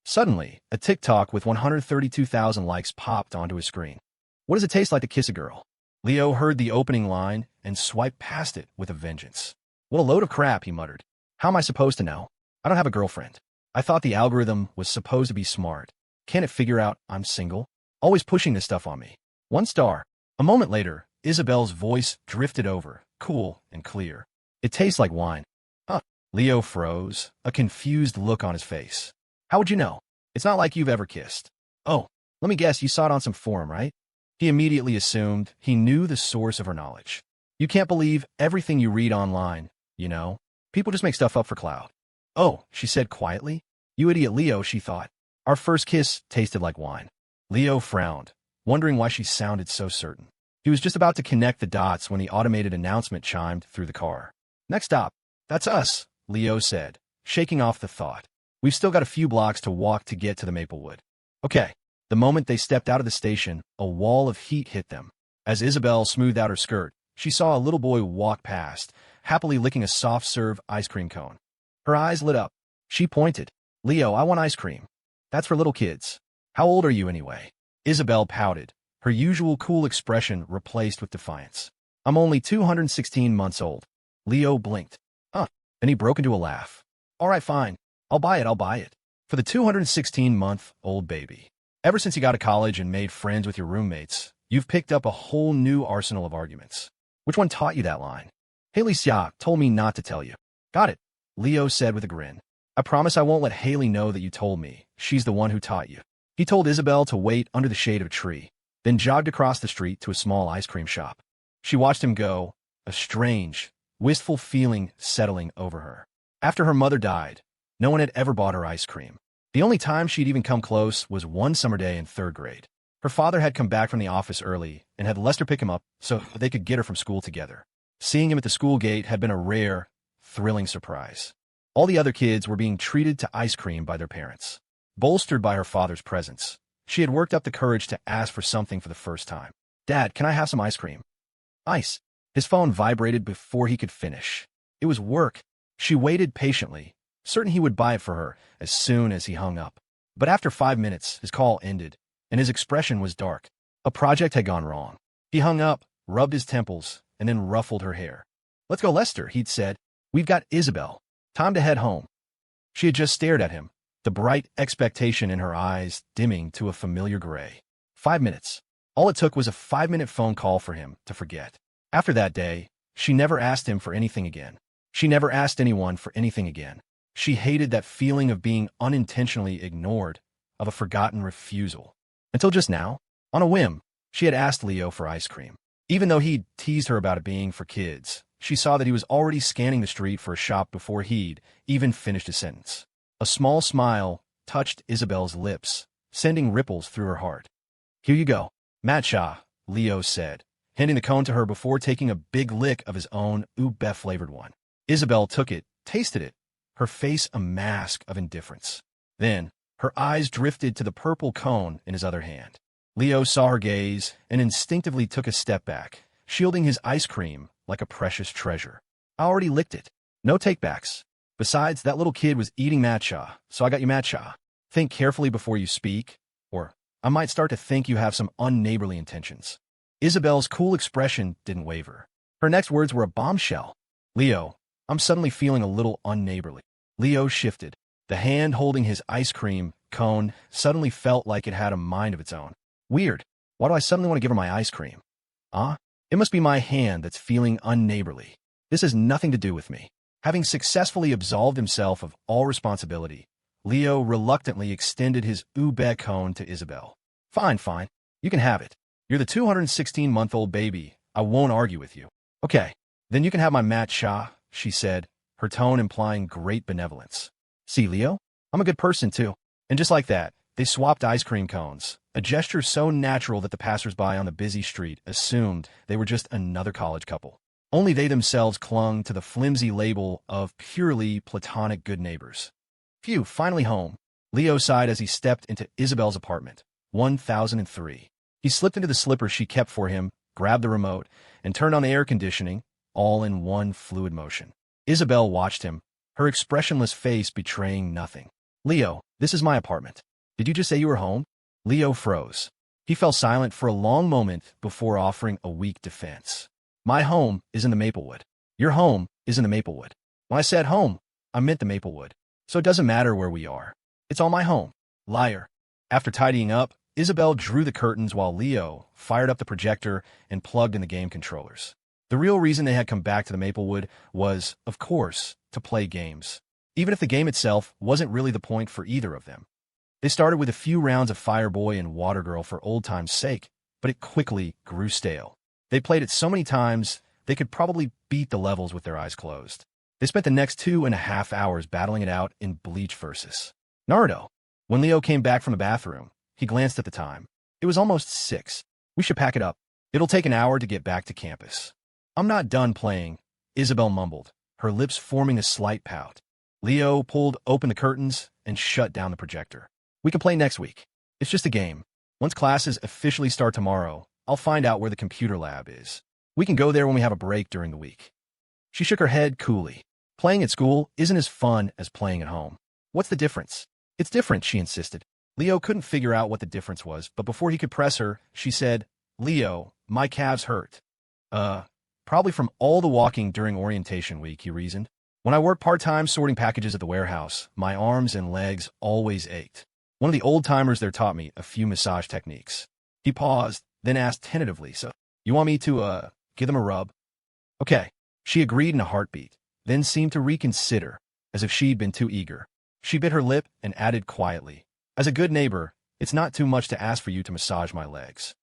Suddenly, a TikTok with 132,000 likes popped onto his screen. "What does it taste like to kiss a girl?" Leo heard the opening line and swiped past it with a vengeance. "What a load of crap," he muttered. "How am I supposed to know? I don't have a girlfriend. I thought the algorithm was supposed to be smart. Can't it figure out I'm single? Always pushing this stuff on me. 1 star. A moment later, Isabelle's voice drifted over, cool and clear. "It tastes like wine." Huh. Leo froze, a confused look on his face. "How would you know? It's not like you've ever kissed." "Oh, let me guess, you saw it on some forum, right?" He immediately assumed he knew the source of her knowledge. "You can't believe everything you read online, you know? People just make stuff up for clout." "Oh," she said quietly. "You idiot, Leo," she thought. "Our first kiss tasted like wine." Leo frowned, wondering why she sounded so certain. He was just about to connect the dots when the automated announcement chimed through the car. "Next stop. That's us," Leo said, shaking off the thought. "We've still got a few blocks to walk to get to the Maplewood." "Okay." The moment they stepped out of the station, a wall of heat hit them. As Isabelle smoothed out her skirt, she saw a little boy walk past, happily licking a soft-serve ice cream cone. Her eyes lit up. She pointed. "Leo, I want ice cream." "That's for little kids." "How old are you anyway?" Isabelle pouted, her usual cool expression replaced with defiance. "I'm only 216 months old." Leo blinked. "Huh." Then he broke into a laugh. "All right, fine. I'll buy it. For the 216-month-old baby. Ever since you got to college and made friends with your roommates, you've picked up a whole new arsenal of arguments. Which one taught you that line?" "Haley Xia told me not to tell you." "Got it," Leo said with a grin. "I promise I won't let Haley know that you told me. She's the one who taught you." He told Isabelle to wait under the shade of a tree, then jogged across the street to a small ice cream shop. She watched him go, a strange, wistful feeling settling over her. After her mother died, no one had ever bought her ice cream. The only time she'd even come close was one summer day in 3rd grade. Her father had come back from the office early and had Lester pick him up so they could get her from school together. Seeing him at the school gate had been a rare, thrilling surprise. All the other kids were being treated to ice cream by their parents. Bolstered by her father's presence, she had worked up the courage to ask for something for the first time. "Dad, can I have some ice cream?" "Ice." His phone vibrated before he could finish. It was work. She waited patiently, certain he would buy it for her as soon as he hung up. But after 5 minutes, his call ended, and his expression was dark. A project had gone wrong. He hung up, rubbed his temples, and then ruffled her hair. "Let's go, Lester," he'd said. "We've got Isabelle. Time to head home." She had just stared at him, the bright expectation in her eyes dimming to a familiar gray. 5 minutes. All it took was a 5-minute phone call for him to forget. After that day, she never asked him for anything again. She never asked anyone for anything again. She hated that feeling of being unintentionally ignored, of a forgotten refusal. Until just now, on a whim, she had asked Leo for ice cream. Even though he'd teased her about it being for kids, she saw that he was already scanning the street for a shop before he'd even finished his sentence. A small smile touched Isabelle's lips, sending ripples through her heart. "Here you go, matcha," Leo said, handing the cone to her before taking a big lick of his own ube-flavored one. Isabelle took it, tasted it, her face a mask of indifference. Then, her eyes drifted to the purple cone in his other hand. Leo saw her gaze and instinctively took a step back, shielding his ice cream like a precious treasure. "I already licked it. No takebacks. Besides, that little kid was eating matcha, so I got you matcha. Think carefully before you speak, or I might start to think you have some unneighborly intentions." Isabelle's cool expression didn't waver. Her next words were a bombshell. "Leo, I'm suddenly feeling a little unneighborly." Leo shifted. The hand holding his ice cream cone suddenly felt like it had a mind of its own. "Weird. Why do I suddenly want to give her my ice cream? It must be my hand that's feeling unneighborly. This has nothing to do with me." Having successfully absolved himself of all responsibility, Leo reluctantly extended his ube cone to Isabelle. Fine. You can have it. You're the 216-month-old baby. I won't argue with you." "Okay, then you can have my matcha," she said, her tone implying great benevolence. "See, Leo? I'm a good person, too." And just like that, they swapped ice cream cones, a gesture so natural that the passersby on the busy street assumed they were just another college couple. Only they themselves clung to the flimsy label of purely platonic good neighbors. Phew, finally home. Leo sighed as he stepped into Isabelle's apartment, 1003. He slipped into the slippers she kept for him, grabbed the remote, and turned on the air conditioning, all in one fluid motion. Isabelle watched him, her expressionless face betraying nothing. "Leo, this is my apartment. Did you just say you were home?" Leo froze. He fell silent for a long moment before offering a weak defense. "My home is in the Maplewood. Your home is in the Maplewood. When I said home, I meant the Maplewood. So it doesn't matter where we are. It's all my home." Liar. After tidying up, Isabelle drew the curtains while Leo fired up the projector and plugged in the game controllers. The real reason they had come back to the Maplewood was, of course, to play games, even if the game itself wasn't really the point for either of them. They started with a few rounds of Fireboy and Watergirl for old time's sake, but it quickly grew stale. They played it so many times, they could probably beat the levels with their eyes closed. They spent the next 2.5 hours battling it out in Bleach versus Naruto. When Leo came back from the bathroom, he glanced at the time. It was almost 6. "We should pack it up. It'll take an hour to get back to campus." "I'm not done playing," Isabelle mumbled, her lips forming a slight pout. Leo pulled open the curtains and shut down the projector. "We can play next week. It's just a game. Once classes officially start tomorrow, I'll find out where the computer lab is. We can go there when we have a break during the week." She shook her head coolly. "Playing at school isn't as fun as playing at home." "What's the difference?" "It's different," she insisted. Leo couldn't figure out what the difference was, but before he could press her, she said, "Leo, my calves hurt." Probably from all the walking during orientation week," he reasoned. "When I worked part-time sorting packages at the warehouse, my arms and legs always ached. One of the old-timers there taught me a few massage techniques." He paused, then asked tentatively, "So, you want me to, give them a rub?" "Okay." She agreed in a heartbeat, then seemed to reconsider, as if she'd been too eager. She bit her lip and added quietly, "As a good neighbor, it's not too much to ask for you to massage my legs."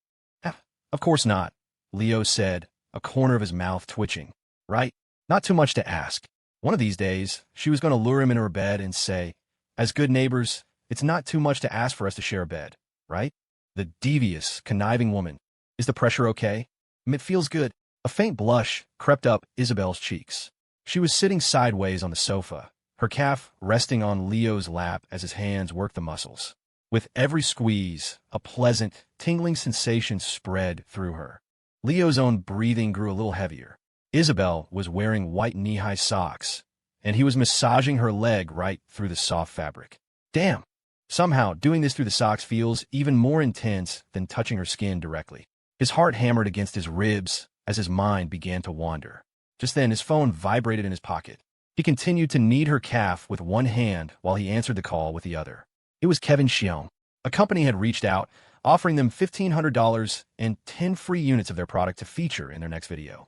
Of course not," Leo said, a corner of his mouth twitching. "Right? Not too much to ask." One of these days, she was going to lure him into her bed and say, "As good neighbors, it's not too much to ask for us to share a bed, right?" The devious, conniving woman. "Is the pressure okay?" "It feels good." A faint blush crept up Isabelle's cheeks. She was sitting sideways on the sofa, her calf resting on Leo's lap as his hands worked the muscles. With every squeeze, a pleasant, tingling sensation spread through her. Leo's own breathing grew a little heavier. Isabelle was wearing white knee-high socks, and he was massaging her leg right through the soft fabric. "Damn, Somehow, doing this through the socks feels even more intense than touching her skin directly. His heart hammered against his ribs as his mind began to wander. Just then, his phone vibrated in his pocket. He continued to knead her calf with one hand while he answered the call with the other. It was P5.She. A company had reached out, offering them $1,500 and 10 free units of their product to feature in their next video.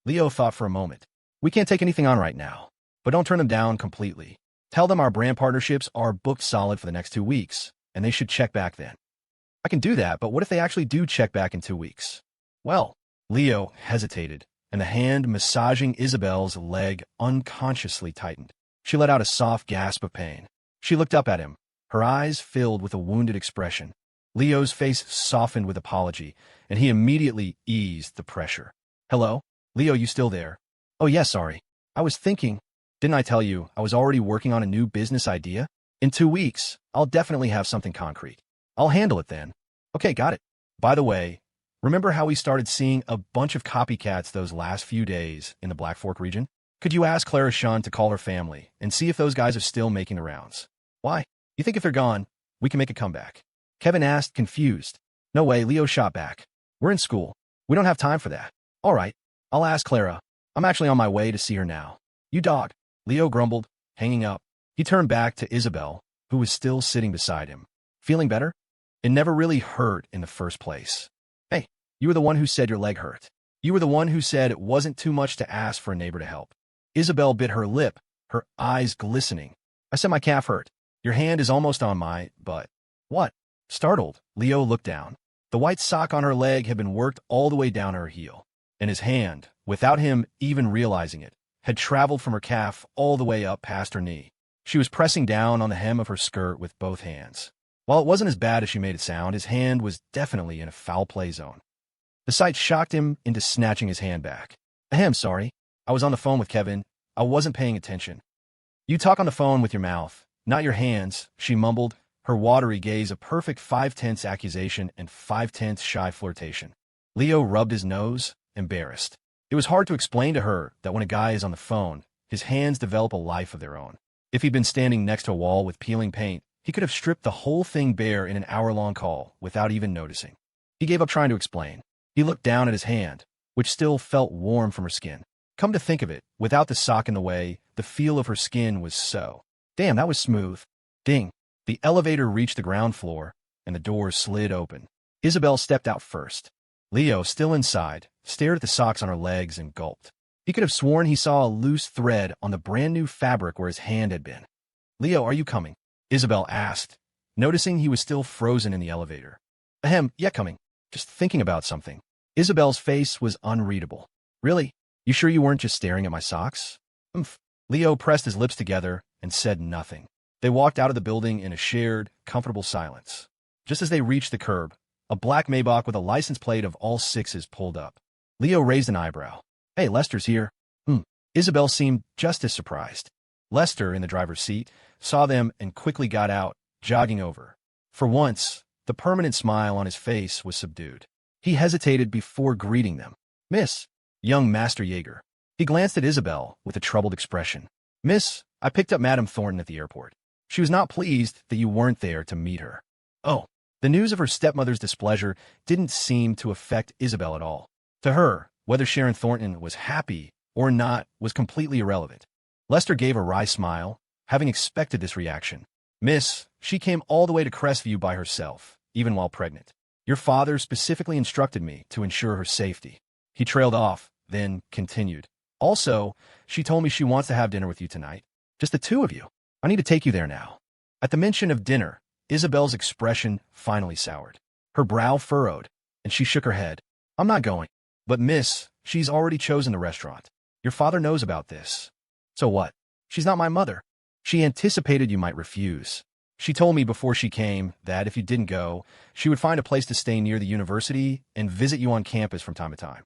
Leo thought for a moment. We can't take anything on right now, but don't turn them down completely. Tell them our brand partnerships are booked solid for the next 2 weeks, and they should check back then. I can do that, but what if they actually do check back in 2 weeks? Well, Leo hesitated, and the hand massaging Isabelle's leg unconsciously tightened. She let out a soft gasp of pain. She looked up at him, her eyes filled with a wounded expression. Leo's face softened with apology, and he immediately eased the pressure. Hello? Leo, you still there? Oh, yes, sorry. I was thinking, didn't I tell you I was already working on a new business idea? In 2 weeks, I'll definitely have something concrete. I'll handle it then. Okay, got it. By the way, remember how we started seeing a bunch of copycats those last few days in the Black Fork region? Could you ask Clara to call her family and see if those guys are still making the rounds? Why? You think if they're gone, we can make a comeback? Kevin asked, confused. No way, Leo shot back. We're in school. We don't have time for that. All right, I'll ask Clara. I'm actually on my way to see her now. You dog. Leo grumbled, hanging up. He turned back to Isabelle, who was still sitting beside him. Feeling better? It never really hurt in the first place. Hey, you were the one who said your leg hurt. You were the one who said it wasn't too much to ask for a neighbor to help. Isabelle bit her lip, her eyes glistening. I said my calf hurt. Your hand is almost on my butt. What? Startled, Leo looked down. The white sock on her leg had been worked all the way down her heel, and his hand, without him even realizing it, had traveled from her calf all the way up past her knee. She was pressing down on the hem of her skirt with both hands. While it wasn't as bad as she made it sound, his hand was definitely in a foul play zone. The sight shocked him into snatching his hand back. Ahem, sorry. I was on the phone with Kevin. I wasn't paying attention. You talk on the phone with your mouth, not your hands, she mumbled, her watery gaze a perfect 5/10 accusation and 5/10 shy flirtation. Leo rubbed his nose, embarrassed. It was hard to explain to her that when a guy is on the phone, his hands develop a life of their own. If he'd been standing next to a wall with peeling paint, he could have stripped the whole thing bare in an hour-long call without even noticing. He gave up trying to explain. He looked down at his hand, which still felt warm from her skin. Come to think of it, without the sock in the way, the feel of her skin was so. Damn, that was smooth. Ding. The elevator reached the ground floor, and the doors slid open. Isabelle stepped out first. Leo, still inside, stared at the socks on her legs and gulped. He could have sworn he saw a loose thread on the brand-new fabric where his hand had been. Leo, are you coming? Isabelle asked, noticing he was still frozen in the elevator. Ahem, yeah, coming. Just thinking about something. Isabelle's face was unreadable. Really? You sure you weren't just staring at my socks? Umph. Leo pressed his lips together and said nothing. They walked out of the building in a shared, comfortable silence. Just as they reached the curb, a black Maybach with a license plate of all 6s pulled up. Leo raised an eyebrow. Hey, Lester's here. Isabelle seemed just as surprised. Lester, in the driver's seat, saw them and quickly got out, jogging over. For once, the permanent smile on his face was subdued. He hesitated before greeting them. Miss, young Master Jaeger. He glanced at Isabelle with a troubled expression. Miss, I picked up Madame Thornton at the airport. She was not pleased that you weren't there to meet her. Oh, the news of her stepmother's displeasure didn't seem to affect Isabelle at all. To her, whether Sharon Thornton was happy or not was completely irrelevant. Lester gave a wry smile, having expected this reaction. Miss, she came all the way to Crestview by herself, even while pregnant. Your father specifically instructed me to ensure her safety. He trailed off, then continued. Also, she told me she wants to have dinner with you tonight. Just the two of you. I need to take you there now. At the mention of dinner, Isabelle's expression finally soured. Her brow furrowed, and she shook her head. I'm not going. But miss, she's already chosen the restaurant. Your father knows about this. So what? She's not my mother. She anticipated you might refuse. She told me before she came that if you didn't go, she would find a place to stay near the university and visit you on campus from time to time.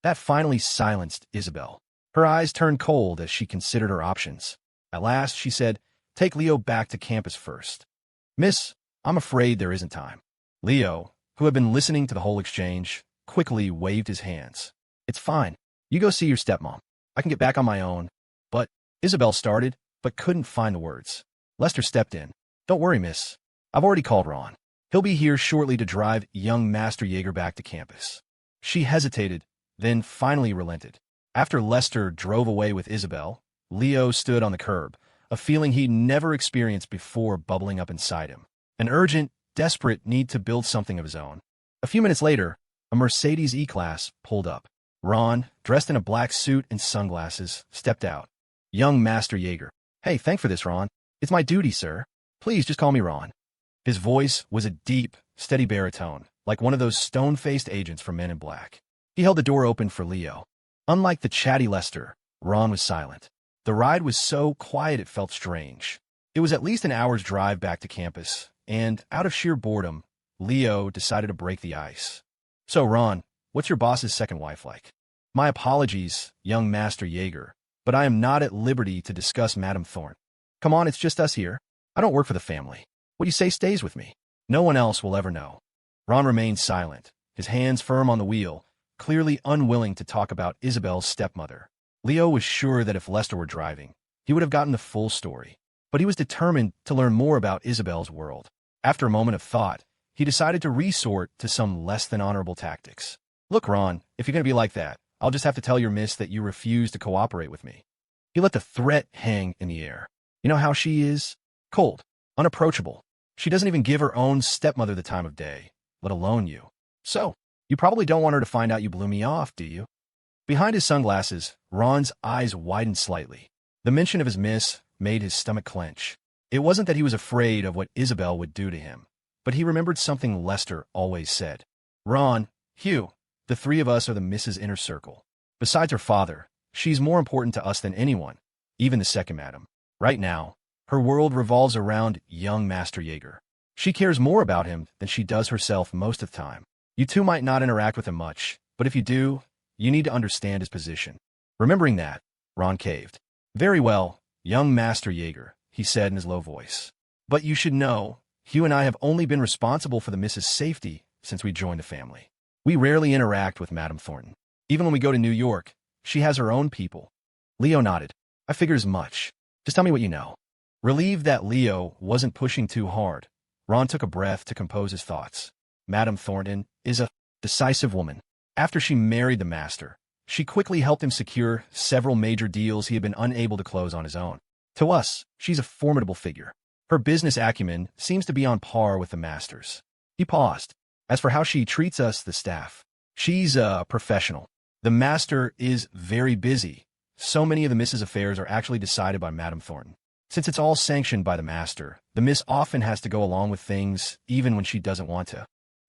That finally silenced Isabelle. Her eyes turned cold as she considered her options. At last, she said, take Leo back to campus first. Miss, I'm afraid there isn't time. Leo, who had been listening to the whole exchange, quickly waved his hands. It's fine. You go see your stepmom. I can get back on my own. But Isabelle started, but couldn't find the words. Lester stepped in. Don't worry, miss. I've already called Ron. He'll be here shortly to drive young Master Jaeger back to campus. She hesitated, then finally relented. After Lester drove away with Isabelle, Leo stood on the curb, a feeling he'd never experienced before bubbling up inside him. An urgent, desperate need to build something of his own. A few minutes later, a Mercedes E-Class pulled up. Ron, dressed in a black suit and sunglasses, stepped out. Young Master Jaeger. Hey, thanks for this, Ron. It's my duty, sir. Please just call me Ron. His voice was a deep, steady baritone, like one of those stone-faced agents from Men in Black. He held the door open for Leo. Unlike the chatty Lester, Ron was silent. The ride was so quiet it felt strange. It was at least an hour's drive back to campus, and out of sheer boredom, Leo decided to break the ice. So, Ron, what's your boss's second wife like? My apologies, young Master Jaeger, but I am not at liberty to discuss Madame Thorne. Come on, it's just us here. I don't work for the family. What you say stays with me. No one else will ever know. Ron remained silent, his hands firm on the wheel, clearly unwilling to talk about Isabelle's stepmother. Leo was sure that if Lester were driving, he would have gotten the full story. But he was determined to learn more about Isabelle's world. After a moment of thought, he decided to resort to some less than honorable tactics. Look, Ron, if you're going to be like that, I'll just have to tell your miss that you refuse to cooperate with me. He let the threat hang in the air. You know how she is? Cold, unapproachable. She doesn't even give her own stepmother the time of day, let alone you. So, you probably don't want her to find out you blew me off, do you? Behind his sunglasses, Ron's eyes widened slightly. The mention of his miss made his stomach clench. It wasn't that he was afraid of what Isabelle would do to him, but he remembered something Lester always said. Ron, Hugh, the three of us are the Mrs. Inner Circle. Besides her father, she's more important to us than anyone, even the second madam. Right now, her world revolves around young Master Jaeger. She cares more about him than she does herself most of the time. You two might not interact with him much, but if you do, you need to understand his position. Remembering that, Ron caved. Very well, young Master Jaeger, he said in his low voice. But you should know, Hugh and I have only been responsible for the Mrs. Safety since we joined the family. We rarely interact with Madame Thornton. Even when we go to New York, she has her own people. Leo nodded. I figure as much. Just tell me what you know. Relieved that Leo wasn't pushing too hard, Ron took a breath to compose his thoughts. Madame Thornton is a decisive woman. After she married the master, she quickly helped him secure several major deals he had been unable to close on his own. To us, she's a formidable figure. Her business acumen seems to be on par with the master's. He paused. As for how she treats us, the staff, she's a professional. The master is very busy. So many of the Miss's affairs are actually decided by Madame Thornton. Since it's all sanctioned by the master, the Miss often has to go along with things even when she doesn't want to.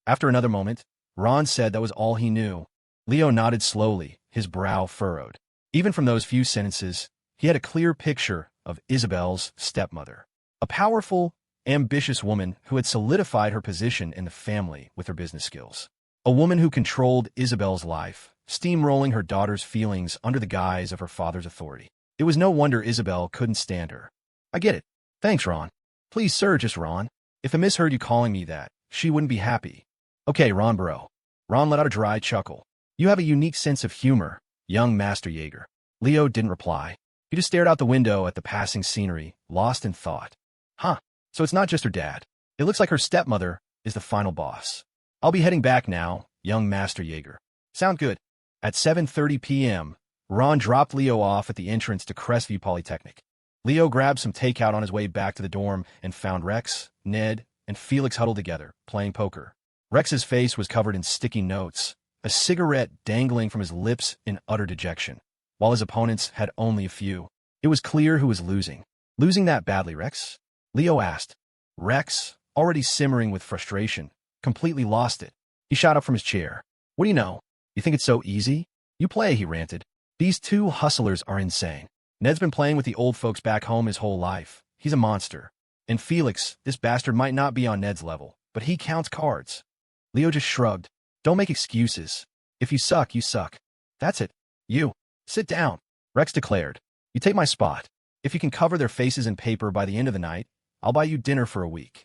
After another moment, Ron said that was all he knew. Leo nodded slowly, his brow furrowed. Even from those few sentences, he had a clear picture of Isabelle's stepmother. A powerful, ambitious woman who had solidified her position in the family with her business skills. A woman who controlled Isabelle's life, steamrolling her daughter's feelings under the guise of her father's authority. It was no wonder Isabelle couldn't stand her. I get it. Thanks, Ron. Please, sir, just Ron. If the miss heard you calling me that, she wouldn't be happy. Okay, Ron bro. Ron let out a dry chuckle. You have a unique sense of humor, young Master Jaeger. Leo didn't reply. He just stared out the window at the passing scenery, lost in thought. Huh, so it's not just her dad. It looks like her stepmother is the final boss. I'll be heading back now, young Master Jaeger. Sound good. At 7:30 p.m., Ron dropped Leo off at the entrance to Crestview Polytechnic. Leo grabbed some takeout on his way back to the dorm and found Rex, Ned, and Felix huddled together, playing poker. Rex's face was covered in sticky notes, a cigarette dangling from his lips in utter dejection, while his opponents had only a few. It was clear who was losing. Losing that badly, Rex? Leo asked. Rex, already simmering with frustration, completely lost it. He shot up from his chair. What do you know? You think it's so easy? You play, he ranted. These two hustlers are insane. Ned's been playing with the old folks back home his whole life. He's a monster. And Felix, this bastard might not be on Ned's level, but he counts cards. Leo just shrugged. Don't make excuses. If you suck, you suck. That's it. You. Sit down, Rex declared. You take my spot. If you can cover their faces in paper by the end of the night, I'll buy you dinner for a week.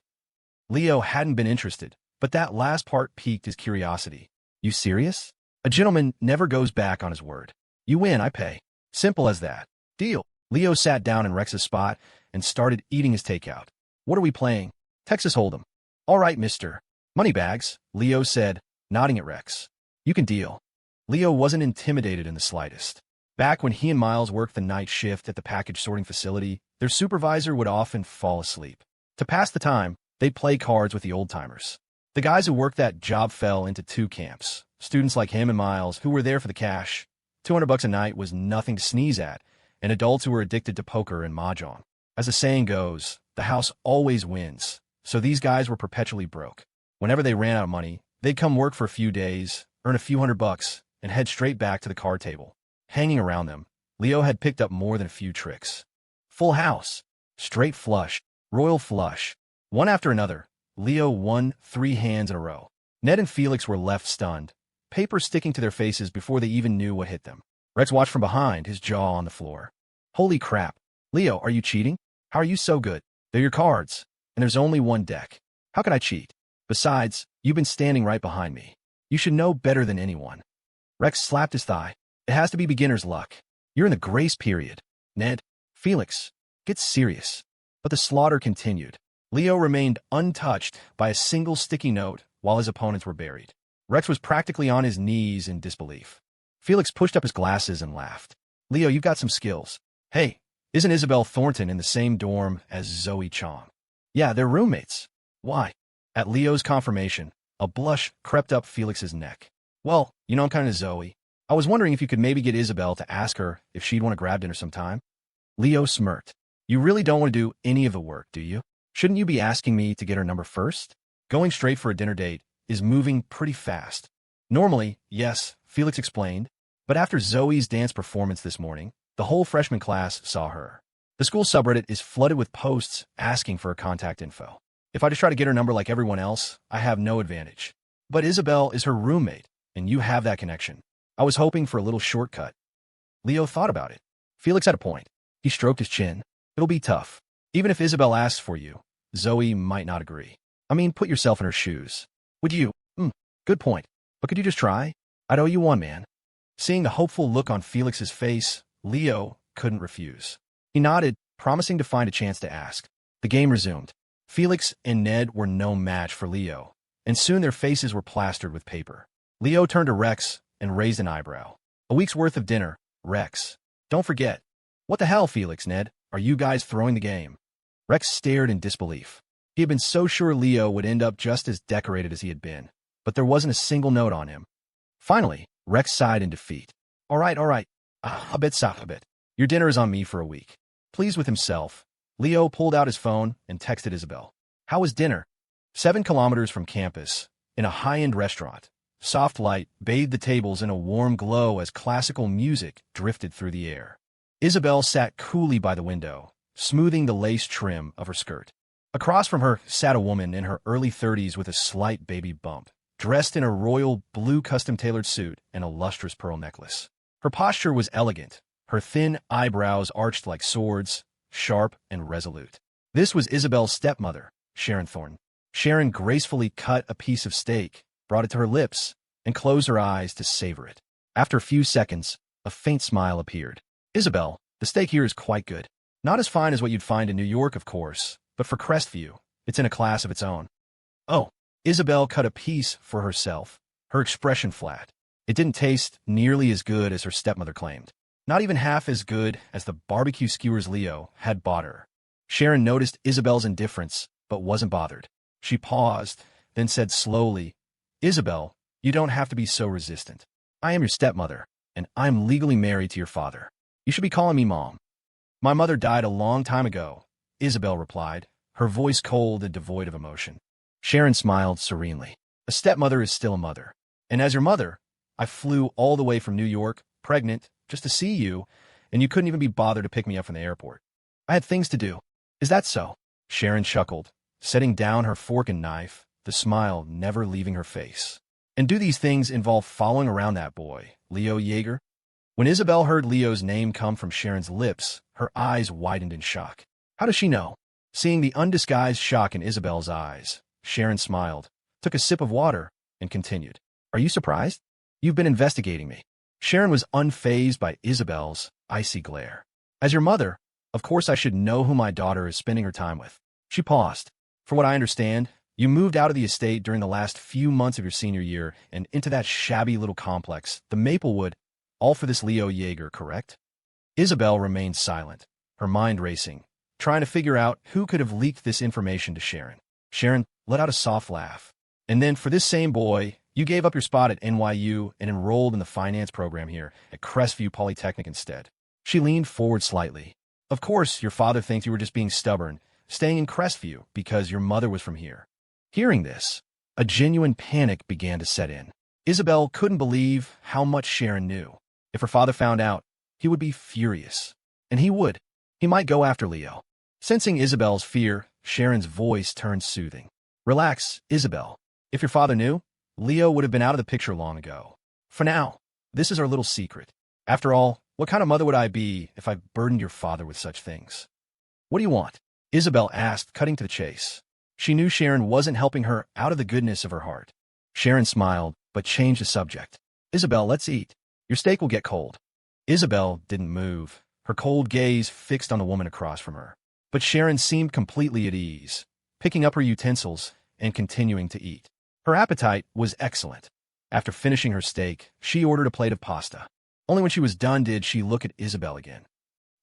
Leo hadn't been interested, but that last part piqued his curiosity. You serious? A gentleman never goes back on his word. You win, I pay. Simple as that. Deal. Leo sat down in Rex's spot and started eating his takeout. What are we playing? Texas Hold'em. All right, Mr. Moneybags, Leo said, nodding at Rex. You can deal. Leo wasn't intimidated in the slightest. Back when he and Miles worked the night shift at the package sorting facility, their supervisor would often fall asleep. To pass the time, they'd play cards with the old-timers. The guys who worked that job fell into two camps. Students like him and Miles, who were there for the cash. $200 a night was nothing to sneeze at, and adults who were addicted to poker and mahjong. As the saying goes, the house always wins, so these guys were perpetually broke. Whenever they ran out of money, they'd come work for a few days, earn a few $100, and head straight back to the card table. Hanging around them, Leo had picked up more than a few tricks. Full house, straight flush, royal flush. One after another, Leo won 3 hands in a row. Ned and Felix were left stunned, paper sticking to their faces before they even knew what hit them. Rex watched from behind, his jaw on the floor. Holy crap. Leo, are you cheating? How are you so good? They're your cards, and there's only one deck. How could I cheat? Besides, you've been standing right behind me. You should know better than anyone. Rex slapped his thigh. It has to be beginner's luck. You're in the grace period. Ned, Felix, get serious. But the slaughter continued. Leo remained untouched by a single sticky note while his opponents were buried. Rex was practically on his knees in disbelief. Felix pushed up his glasses and laughed. Leo, you've got some skills. Hey, isn't Isabelle Thornton in the same dorm as Zoe Chong? Yeah, they're roommates. Why? At Leo's confirmation, a blush crept up Felix's neck. Well, you know I'm kind of Zoe. I was wondering if you could maybe get Isabelle to ask her if she'd want to grab dinner sometime. Leo smirked. You really don't want to do any of the work, do you? Shouldn't you be asking me to get her number first? Going straight for a dinner date is moving pretty fast. Normally, yes, Felix explained, but after Zoe's dance performance this morning, the whole freshman class saw her. The school subreddit is flooded with posts asking for her contact info. If I just try to get her number like everyone else, I have no advantage. But Isabelle is her roommate, and you have that connection. I was hoping for a little shortcut. Leo thought about it. Felix had a point. He stroked his chin. It'll be tough. Even if Isabelle asks for you, Zoe might not agree. I mean, put yourself in her shoes. Would you? Good point. But could you just try? I'd owe you one, man. Seeing the hopeful look on Felix's face, Leo couldn't refuse. He nodded, promising to find a chance to ask. The game resumed. Felix and Ned were no match for Leo, and soon their faces were plastered with paper. Leo turned to Rex and raised an eyebrow. A week's worth of dinner, Rex. Don't forget. What the hell, Felix, Ned? Are you guys throwing the game? Rex stared in disbelief. He had been so sure Leo would end up just as decorated as he had been, but there wasn't a single note on him. Finally, Rex sighed in defeat. All right. A bit. Your dinner is on me for a week. Pleased with himself, Leo pulled out his phone and texted Isabelle. How was dinner? 7 kilometers from campus, in a high-end restaurant. Soft light bathed the tables in a warm glow as classical music drifted through the air. Isabelle sat coolly by the window, smoothing the lace trim of her skirt. Across from her sat a woman in her early 30s with a slight baby bump, dressed in a royal blue custom-tailored suit and a lustrous pearl necklace. Her posture was elegant, her thin eyebrows arched like swords, sharp and resolute. This was Isabelle's stepmother, Sharon Thornton. Sharon gracefully cut a piece of steak, brought it to her lips, and closed her eyes to savor it. After a few seconds, a faint smile appeared. Isabelle, the steak here is quite good. Not as fine as what you'd find in New York, of course, but for Crestview, it's in a class of its own. Oh, Isabelle cut a piece for herself, her expression flat. It didn't taste nearly as good as her stepmother claimed. Not even half as good as the barbecue skewers Leo had bought her. Sharon noticed Isabelle's indifference, but wasn't bothered. She paused, then said slowly, Isabelle, you don't have to be so resistant. I am your stepmother, and I'm legally married to your father. You should be calling me Mom. My mother died a long time ago, Isabelle replied, her voice cold and devoid of emotion. Sharon smiled serenely. A stepmother is still a mother. And as your mother, I flew all the way from New York, pregnant, just to see you, and you couldn't even be bothered to pick me up from the airport. I had things to do. Is that so? Sharon chuckled, setting down her fork and knife, the smile never leaving her face. And do these things involve following around that boy, Leo Yeager? When Isabelle heard Leo's name come from Sharon's lips, her eyes widened in shock. How does she know? Seeing the undisguised shock in Isabelle's eyes, Sharon smiled, took a sip of water, and continued. Are you surprised? You've been investigating me. Sharon was unfazed by Isabelle's icy glare. As your mother, of course I should know who my daughter is spending her time with. She paused. For what I understand, You moved out of the estate during the last few months of your senior year and into that shabby little complex, the Maplewood, all for this Leo Yeager, correct? Isabelle remained silent, her mind racing, trying to figure out who could have leaked this information to Sharon. Sharon let out a soft laugh. And then for this same boy, you gave up your spot at NYU and enrolled in the finance program here at Crestview Polytechnic instead. She leaned forward slightly. Of course, your father thinks you were just being stubborn, staying in Crestview because your mother was from here. Hearing this, a genuine panic began to set in. Isabelle couldn't believe how much Sharon knew. If her father found out, he would be furious. And he would. He might go after Leo. Sensing Isabelle's fear, Sharon's voice turned soothing. Relax, Isabelle. If your father knew, Leo would have been out of the picture long ago. For now, this is our little secret. After all, what kind of mother would I be if I burdened your father with such things? What do you want? Isabelle asked, cutting to the chase. She knew Sharon wasn't helping her out of the goodness of her heart. Sharon smiled, but changed the subject. Isabelle, let's eat. Your steak will get cold. Isabelle didn't move, her cold gaze fixed on the woman across from her. But Sharon seemed completely at ease, picking up her utensils and continuing to eat. Her appetite was excellent. After finishing her steak, she ordered a plate of pasta. Only when she was done did she look at Isabelle again.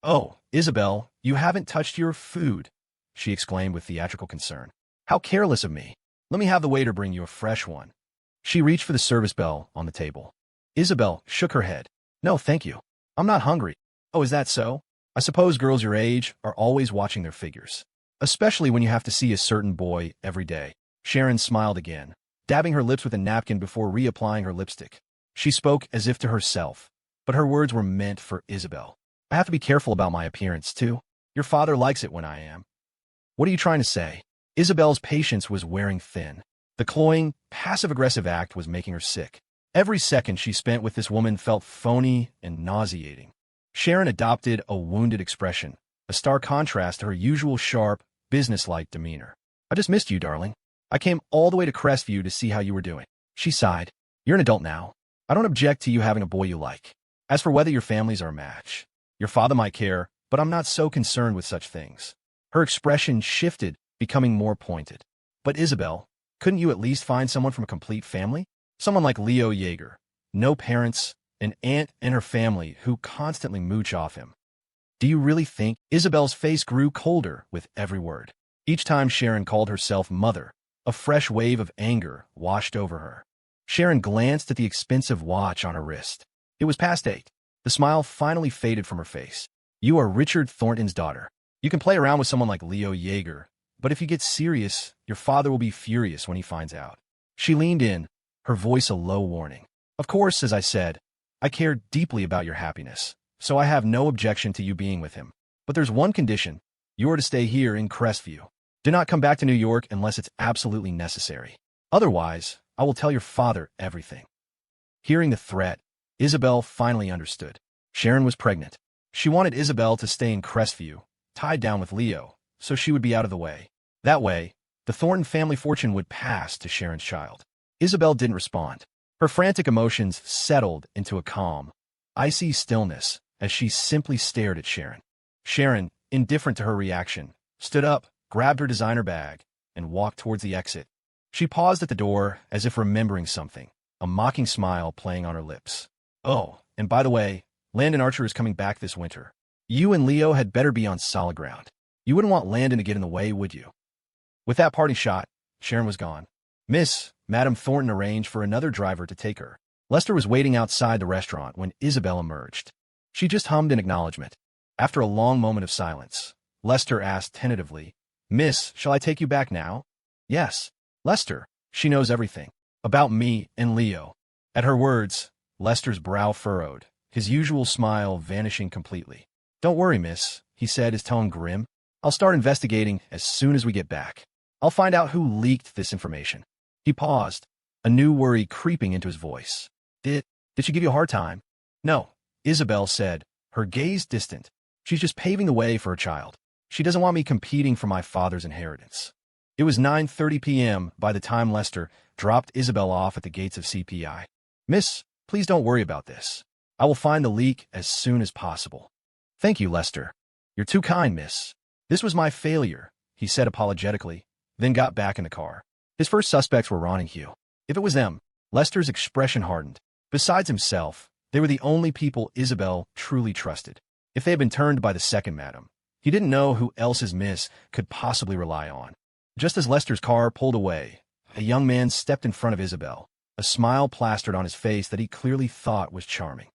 Oh, Isabelle, you haven't touched your food, she exclaimed with theatrical concern. How careless of me. Let me have the waiter bring you a fresh one. She reached for the service bell on the table. Isabelle shook her head. No, thank you. I'm not hungry. Oh, is that so? I suppose girls your age are always watching their figures, especially when you have to see a certain boy every day. Sharon smiled again, dabbing her lips with a napkin before reapplying her lipstick. She spoke as if to herself, but her words were meant for Isabelle. I have to be careful about my appearance, too. Your father likes it when I am. What are you trying to say? Isabelle's patience was wearing thin. The cloying, passive-aggressive act was making her sick. Every second she spent with this woman felt phony and nauseating. Sharon adopted a wounded expression, a stark contrast to her usual sharp, businesslike demeanor. I just missed you, darling. I came all the way to Crestview to see how you were doing. She sighed. You're an adult now. I don't object to you having a boy you like. As for whether your families are a match, your father might care, but I'm not so concerned with such things. Her expression shifted, becoming more pointed. But Isabelle, couldn't you at least find someone from a complete family? Someone like Leo Yeager. No parents, an aunt and her family who constantly mooch off him. Do you really think? Isabelle's face grew colder with every word. Each time Sharon called herself mother, a fresh wave of anger washed over her. Sharon glanced at the expensive watch on her wrist. It was past 8. The smile finally faded from her face. You are Richard Thornton's daughter. You can play around with someone like Leo Yeager, but if you get serious, your father will be furious when he finds out. She leaned in, her voice a low warning. Of course, as I said, I care deeply about your happiness, so I have no objection to you being with him. But there's one condition. You are to stay here in Crestview. Do not come back to New York unless it's absolutely necessary. Otherwise, I will tell your father everything. Hearing the threat, Isabelle finally understood. Sharon was pregnant. She wanted Isabelle to stay in Crestview, tied down with Leo, so she would be out of the way. That way, the Thornton family fortune would pass to Sharon's child. Isabelle didn't respond. Her frantic emotions settled into a calm, icy stillness as she simply stared at Sharon. Sharon, indifferent to her reaction, stood up, grabbed her designer bag, and walked towards the exit. She paused at the door as if remembering something, a mocking smile playing on her lips. Oh, and by the way, Landon Archer is coming back this winter. You and Leo had better be on solid ground. You wouldn't want Landon to get in the way, would you? With that parting shot, Sharon was gone. Madam Thornton arranged for another driver to take her. Lester was waiting outside the restaurant when Isabelle emerged. She just hummed in acknowledgement. After a long moment of silence, Lester asked tentatively, Miss, shall I take you back now? Yes. Lester, she knows everything. About me and Leo. At her words, Lester's brow furrowed, his usual smile vanishing completely. Don't worry, miss, he said, his tone grim. I'll start investigating as soon as we get back. I'll find out who leaked this information. He paused, a new worry creeping into his voice. Did she give you a hard time? No, Isabelle said, her gaze distant. She's just paving the way for her child. She doesn't want me competing for my father's inheritance. It was 9:30 p.m. by the time Lester dropped Isabelle off at the gates of CPI. Miss, please don't worry about this. I will find the leak as soon as possible. Thank you, Lester. You're too kind, miss. This was my failure, he said apologetically, then got back in the car. His first suspects were Ron and Hugh. If it was them, Lester's expression hardened. Besides himself, they were the only people Isabelle truly trusted. If they had been turned by the second madam, he didn't know who else his miss could possibly rely on. Just as Lester's car pulled away, a young man stepped in front of Isabelle, a smile plastered on his face that he clearly thought was charming.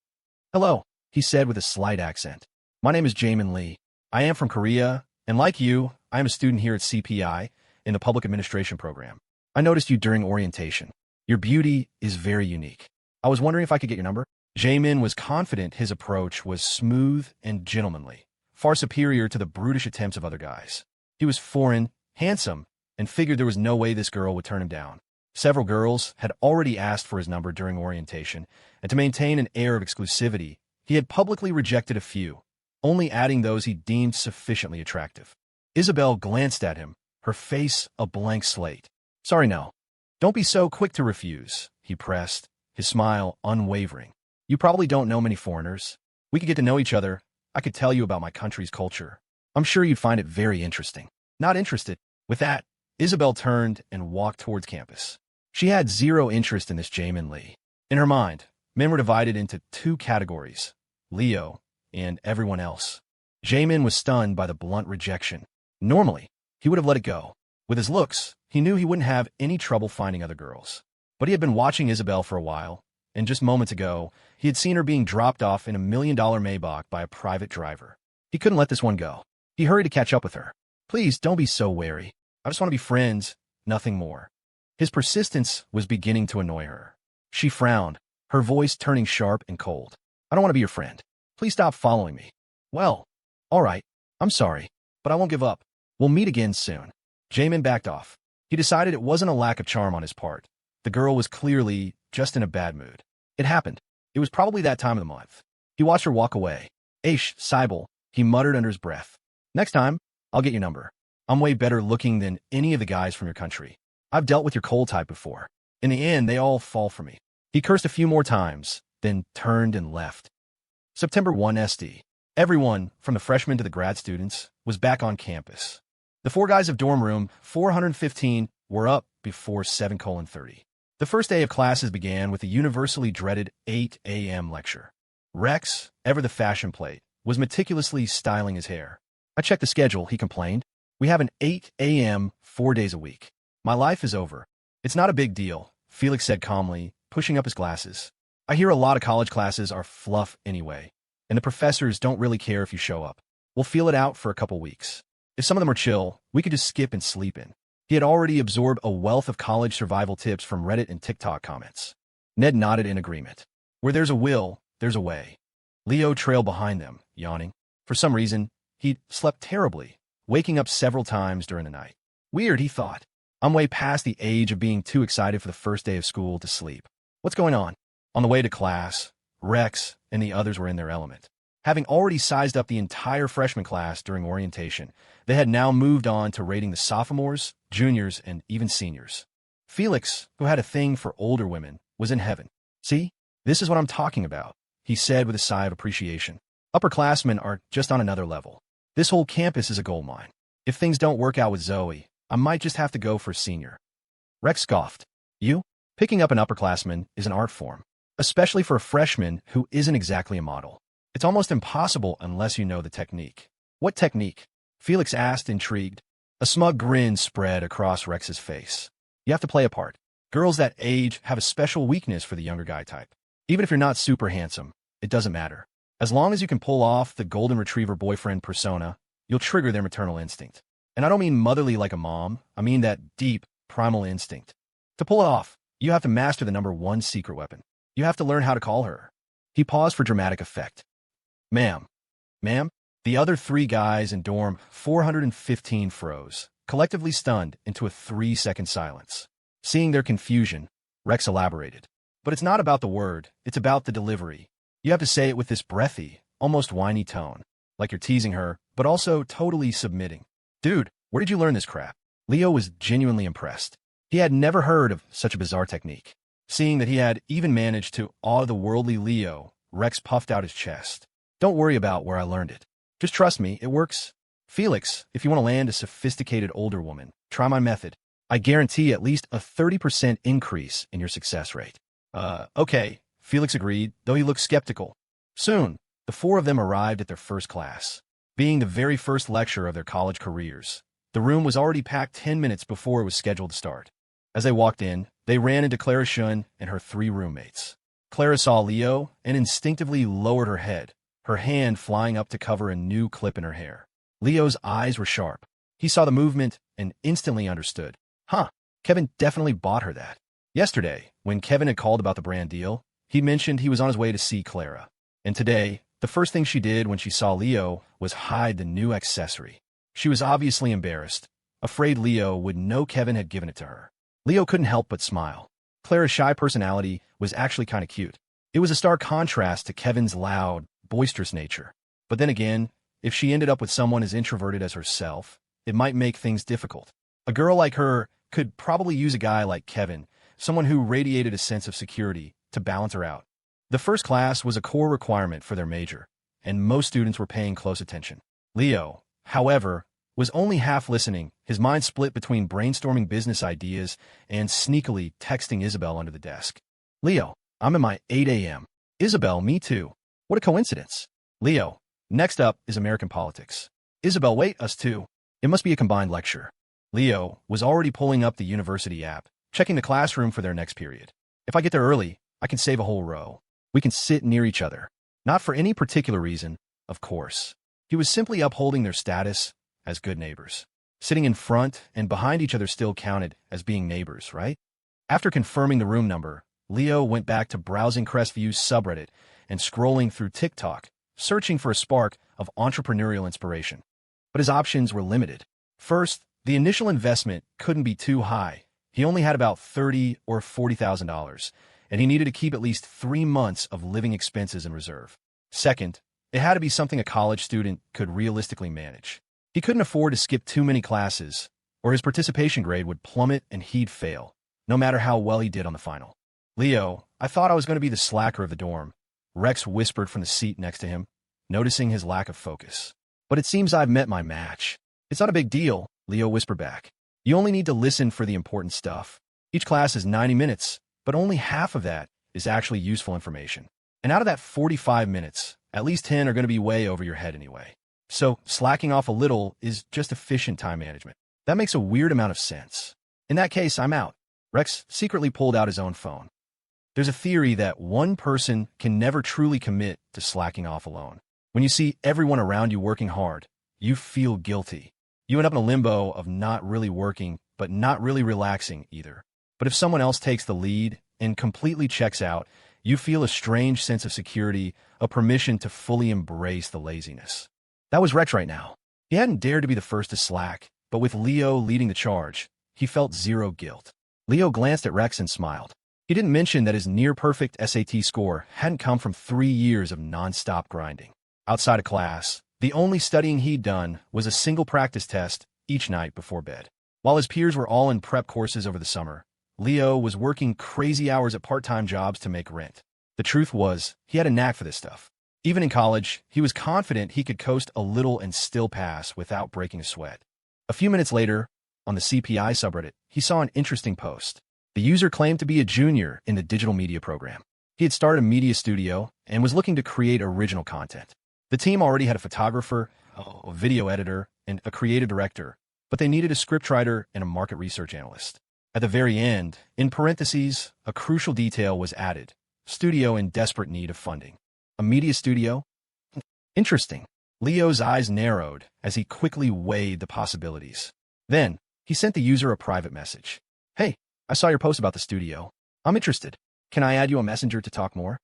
"Hello," he said with a slight accent. "My name is Jamin Lee. I am from Korea, and like you, I am a student here at CPI in the Public Administration program. I noticed you during orientation. Your beauty is very unique. I was wondering if I could get your number?" Jamin was confident his approach was smooth and gentlemanly, far superior to the brutish attempts of other guys. He was foreign, handsome, and figured there was no way this girl would turn him down. Several girls had already asked for his number during orientation, and to maintain an air of exclusivity, he had publicly rejected a few, only adding those he deemed sufficiently attractive. Isabelle glanced at him, her face a blank slate. "Sorry, no. Don't be so quick to refuse," he pressed, his smile unwavering. "You probably don't know many foreigners. We could get to know each other. I could tell you about my country's culture. I'm sure you'd find it very interesting." "Not interested." With that, Isabelle turned and walked towards campus. She had zero interest in this Jamin Lee. In her mind, men were divided into two categories, Leo and everyone else. Jamin was stunned by the blunt rejection. Normally, he would have let it go. With his looks, he knew he wouldn't have any trouble finding other girls. But he had been watching Isabelle for a while, and just moments ago, he had seen her being dropped off in $1 million Maybach by a private driver. He couldn't let this one go. He hurried to catch up with her. "Please, don't be so wary. I just want to be friends, nothing more." His persistence was beginning to annoy her. She frowned, her voice turning sharp and cold. "I don't want to be your friend. Please stop following me." "Well, all right. I'm sorry, but I won't give up. We'll meet again soon." Jamin backed off. He decided it wasn't a lack of charm on his part. The girl was clearly just in a bad mood. It happened. It was probably that time of the month. He watched her walk away. "Aish, Sybil," he muttered under his breath. "Next time, I'll get your number. I'm way better looking than any of the guys from your country. I've dealt with your cold type before. In the end, they all fall for me." He cursed a few more times, then turned and left. September 1 SD. Everyone, from the freshmen to the grad students, was back on campus. The four guys of dorm room 415 were up before 7:30. The first day of classes began with the universally dreaded 8 a.m. lecture. Rex, ever the fashion plate, was meticulously styling his hair. "I checked the schedule," he complained. "We have an 8 a.m. 4 days a week. My life is over." "It's not a big deal," Felix said calmly, pushing up his glasses. "I hear a lot of college classes are fluff anyway, and the professors don't really care if you show up. We'll feel it out for a couple weeks. If some of them are chill, we could just skip and sleep in." He had already absorbed a wealth of college survival tips from Reddit and TikTok comments. Ned nodded in agreement. Where there's a will, there's a way. Leo trailed behind them, yawning. For some reason, he'd slept terribly, waking up several times during the night. Weird, he thought. I'm way past the age of being too excited for the first day of school to sleep. What's going on? On the way to class, Rex and the others were in their element. Having already sized up the entire freshman class during orientation, they had now moved on to rating the sophomores, juniors, and even seniors. Felix, who had a thing for older women, was in heaven. "See, this is what I'm talking about," he said with a sigh of appreciation. "Upperclassmen are just on another level. This whole campus is a gold mine. If things don't work out with Zoe, I might just have to go for a senior." Rex scoffed. "You? Picking up an upperclassman is an art form, especially for a freshman who isn't exactly a model. It's almost impossible unless you know the technique." "What technique?" Felix asked, intrigued. A smug grin spread across Rex's face. "You have to play a part. Girls that age have a special weakness for the younger guy type. Even if you're not super handsome, it doesn't matter. As long as you can pull off the golden retriever boyfriend persona, you'll trigger their maternal instinct. And I don't mean motherly like a mom, I mean that deep, primal instinct. To pull it off, you have to master the number one secret weapon. You have to learn how to call her." He paused for dramatic effect. Ma'am. The other three guys in dorm 415 froze, collectively stunned into a 3-second silence. Seeing their confusion, Rex elaborated. "But it's not about the word, it's about the delivery. You have to say it with this breathy, almost whiny tone, like you're teasing her, but also totally submitting. Dude, where did you learn this crap?" Leo was genuinely impressed. He had never heard of such a bizarre technique. Seeing that he had even managed to awe the worldly Leo, Rex puffed out his chest. "Don't worry about where I learned it. Just trust me, it works. Felix, if you want to land a sophisticated older woman, try my method. I guarantee at least a 30% increase in your success rate. Okay, Felix agreed, though he looked skeptical. Soon, the four of them arrived at their first class. Being the very first lecture of their college careers, the room was already packed 10 minutes before it was scheduled to start. As they walked in, they ran into Clara Shun and her three roommates. Clara saw Leo and instinctively lowered her head, her hand flying up to cover a new clip in her hair. Leo's eyes were sharp. He saw the movement and instantly understood. Kevin definitely bought her that. Yesterday, when Kevin had called about the brand deal, he mentioned he was on his way to see Clara. And today, the first thing she did when she saw Leo was hide the new accessory. She was obviously embarrassed, afraid Leo would know Kevin had given it to her. Leo couldn't help but smile. Clara's shy personality was actually kind of cute. It was a stark contrast to Kevin's loud, boisterous nature. But then again, if she ended up with someone as introverted as herself, it might make things difficult. A girl like her could probably use a guy like Kevin, someone who radiated a sense of security, to balance her out. The first class was a core requirement for their major, and most students were paying close attention. Leo, however, was only half listening, his mind split between brainstorming business ideas and sneakily texting Isabelle under the desk. Leo, I'm in my 8 a.m. Isabelle, me too. What a coincidence. Leo, next up is American politics. Isabelle, wait, us too. It must be a combined lecture. Leo was already pulling up the university app, checking the classroom for their next period. If I get there early, I can save a whole row. We can sit near each other. Not for any particular reason, of course. He was simply upholding their status as good neighbors. Sitting in front and behind each other still counted as being neighbors, right? After confirming the room number, Leo went back to browsing Crestview's subreddit and scrolling through TikTok, searching for a spark of entrepreneurial inspiration. But his options were limited. First, the initial investment couldn't be too high. He only had about $30,000 or $40,000, and he needed to keep at least 3 months of living expenses in reserve. Second, it had to be something a college student could realistically manage. He couldn't afford to skip too many classes, or his participation grade would plummet and he'd fail, no matter how well he did on the final. Leo, I thought I was going to be the slacker of the dorm, Rex whispered from the seat next to him, noticing his lack of focus. But it seems I've met my match. It's not a big deal, Leo whispered back. You only need to listen for the important stuff. Each class is 90 minutes, but only half of that is actually useful information. And out of that 45 minutes, at least 10 are going to be way over your head anyway. So slacking off a little is just efficient time management. That makes a weird amount of sense. In that case, I'm out. Rex secretly pulled out his own phone. There's a theory that one person can never truly commit to slacking off alone. When you see everyone around you working hard, you feel guilty. You end up in a limbo of not really working, but not really relaxing either. But if someone else takes the lead and completely checks out, you feel a strange sense of security, a permission to fully embrace the laziness. That was Rex right now. He hadn't dared to be the first to slack, but with Leo leading the charge, he felt zero guilt. Leo glanced at Rex and smiled. He didn't mention that his near-perfect SAT score hadn't come from 3 years of non-stop grinding. Outside of class, the only studying he'd done was a single practice test each night before bed. While his peers were all in prep courses over the summer, Leo was working crazy hours at part-time jobs to make rent. The truth was, he had a knack for this stuff. Even in college, he was confident he could coast a little and still pass without breaking a sweat. A few minutes later, on the CPI subreddit, he saw an interesting post. The user claimed to be a junior in the digital media program. He had started a media studio and was looking to create original content. The team already had a photographer, a video editor, and a creative director, but they needed a scriptwriter and a market research analyst. At the very end, in parentheses, a crucial detail was added: studio in desperate need of funding. A media studio? Interesting. Leo's eyes narrowed as he quickly weighed the possibilities. Then, he sent the user a private message. Hey, I saw your post about the studio. I'm interested. Can I add you a messenger to talk more?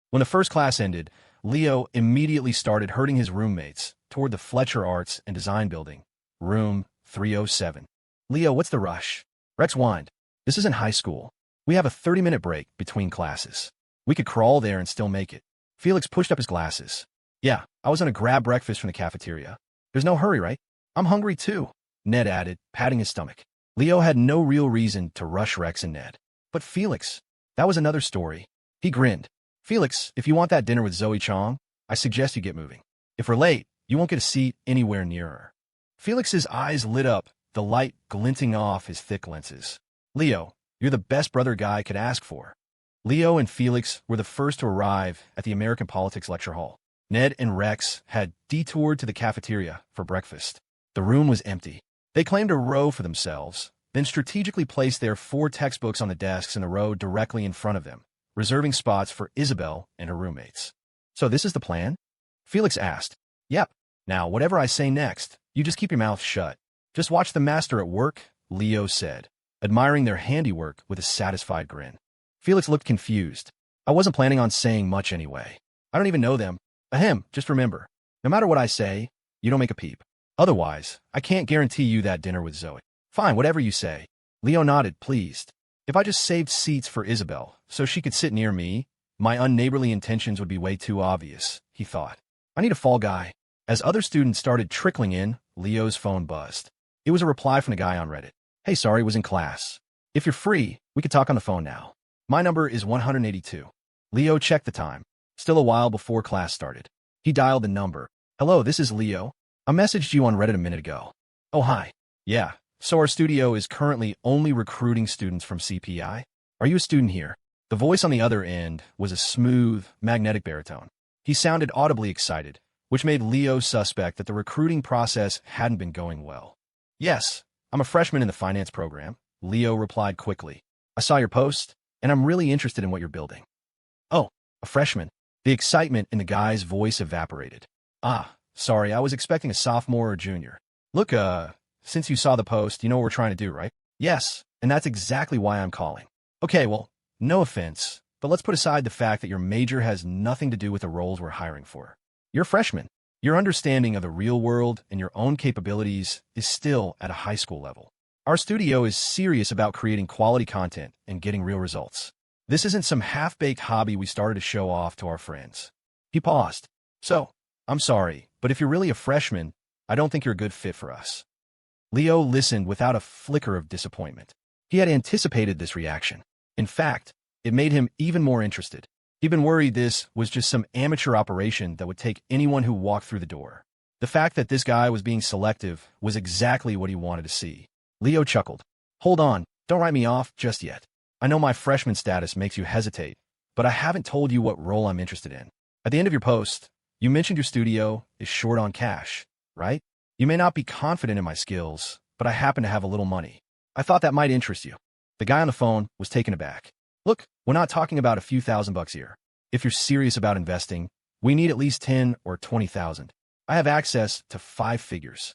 When the first class ended, Leo immediately started herding his roommates toward the Fletcher Arts and Design Building, room 307. Leo, what's the rush? Rex whined. This isn't high school. We have a 30-minute break between classes. We could crawl there and still make it. Felix pushed up his glasses. Yeah, I was gonna grab breakfast from the cafeteria. There's no hurry, right? I'm hungry too, Ned added, patting his stomach. Leo had no real reason to rush Rex and Ned. But Felix, that was another story. He grinned. Felix, if you want that dinner with Zoe Chong, I suggest you get moving. If we're late, you won't get a seat anywhere near her. Felix's eyes lit up the light glinting off his thick lenses. Leo, you're the best brother guy could ask for. Leo and Felix were the first to arrive at the American Politics Lecture Hall. Ned and Rex had detoured to the cafeteria for breakfast. The room was empty. They claimed a row for themselves, then strategically placed their 4 textbooks on the desks in the row directly in front of them, reserving spots for Isabelle and her roommates. So this is the plan? Felix asked. Yep. Now, whatever I say next, you just keep your mouth shut. Just watch the master at work, Leo said, admiring their handiwork with a satisfied grin. Felix looked confused. I wasn't planning on saying much anyway. I don't even know them. Ahem, just remember, no matter what I say, you don't make a peep. Otherwise, I can't guarantee you that dinner with Zoe. Fine, whatever you say. Leo nodded, pleased. If I just saved seats for Isabelle so she could sit near me, my unneighborly intentions would be way too obvious, he thought. I need a fall guy. As other students started trickling in, Leo's phone buzzed. It was a reply from the guy on Reddit. Hey, sorry, was in class. If you're free, we could talk on the phone now. My number is 182. Leo checked the time. Still a while before class started. He dialed the number. Hello, this is Leo. I messaged you on Reddit a minute ago. Oh, hi. Yeah, so our studio is currently only recruiting students from CPI. Are you a student here? The voice on the other end was a smooth, magnetic baritone. He sounded audibly excited, which made Leo suspect that the recruiting process hadn't been going well. Yes, I'm a freshman in the finance program, Leo replied quickly. I saw your post, and I'm really interested in what you're building. Oh, a freshman. The excitement in the guy's voice evaporated. Ah, sorry, I was expecting a sophomore or junior. Look, since you saw the post, you know what we're trying to do, right? Yes, and that's exactly why I'm calling. Okay, well, no offense, but let's put aside the fact that your major has nothing to do with the roles we're hiring for. You're a freshman. Your understanding of the real world and your own capabilities is still at a high school level. Our studio is serious about creating quality content and getting real results. This isn't some half-baked hobby we started to show off to our friends. He paused. So, I'm sorry, but if you're really a freshman, I don't think you're a good fit for us. Leo listened without a flicker of disappointment. He had anticipated this reaction. In fact, it made him even more interested. He'd been worried this was just some amateur operation that would take anyone who walked through the door. The fact that this guy was being selective was exactly what he wanted to see. Leo chuckled. Hold on, don't write me off just yet. I know my freshman status makes you hesitate, but I haven't told you what role I'm interested in. At the end of your post, you mentioned your studio is short on cash, right? You may not be confident in my skills, but I happen to have a little money. I thought that might interest you. The guy on the phone was taken aback. Look, we're not talking about a few $1,000s here. If you're serious about investing, we need at least 10 or 20,000. I have access to 5 figures.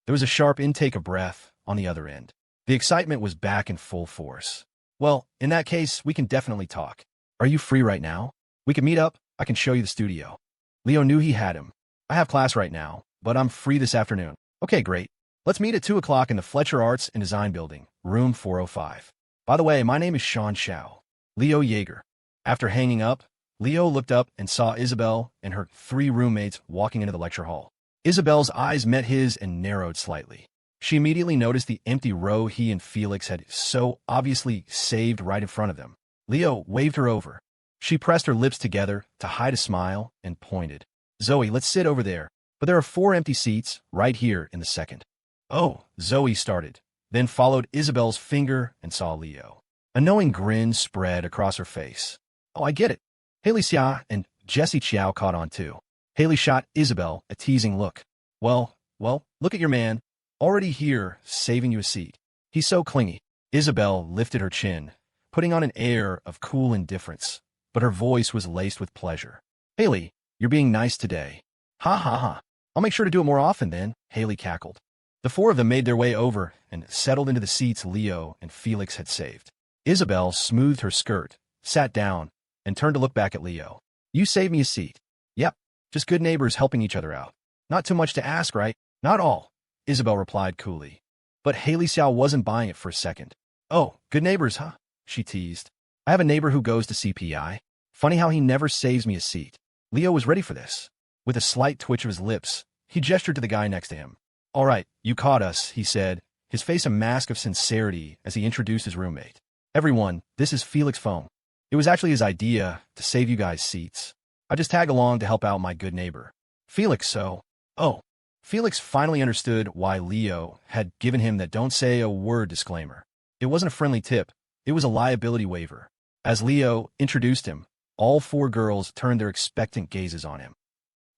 There was a sharp intake of breath on the other end. The excitement was back in full force. Well, in that case, we can definitely talk. Are you free right now? We can meet up. I can show you the studio. Leo knew he had him. I have class right now, but I'm free this afternoon. Okay, great. Let's meet at 2 o'clock in the Fletcher Arts and Design Building, room 405. By the way, my name is Sean Shao. Leo Yeager. After hanging up, Leo looked up and saw Isabelle and her 3 roommates walking into the lecture hall. Isabelle's eyes met his and narrowed slightly. She immediately noticed the empty row he and Felix had so obviously saved right in front of them. Leo waved her over. She pressed her lips together to hide a smile and pointed. Zoe, let's sit over there. But there are 4 empty seats right here in the second. Oh, Zoe started, then followed Isabelle's finger and saw Leo. A knowing grin spread across her face. Oh, I get it. Haley Xia and Jessie Chiao caught on too. Haley shot Isabelle a teasing look. Well, look at your man. Already here, saving you a seat. He's so clingy. Isabelle lifted her chin, putting on an air of cool indifference, but her voice was laced with pleasure. Haley, you're being nice today. Ha ha ha. I'll make sure to do it more often then, Haley cackled. The 4 of them made their way over and settled into the seats Leo and Felix had saved. Isabelle smoothed her skirt, sat down, and turned to look back at Leo. You saved me a seat. Yep, just good neighbors helping each other out. Not too much to ask, right? Not all, Isabelle replied coolly. But Haley Xiao wasn't buying it for a second. Oh, good neighbors, huh? She teased. I have a neighbor who goes to CPI. Funny how he never saves me a seat. Leo was ready for this. With a slight twitch of his lips, he gestured to the guy next to him. All right, you caught us, he said, his face a mask of sincerity as he introduced his roommate. Everyone, this is Felix Foam. It was actually his idea to save you guys seats. I just tag along to help out my good neighbor. Felix, so... Oh, Felix finally understood why Leo had given him that don't say a word disclaimer. It wasn't a friendly tip, it was a liability waiver. As Leo introduced him, all four girls turned their expectant gazes on him.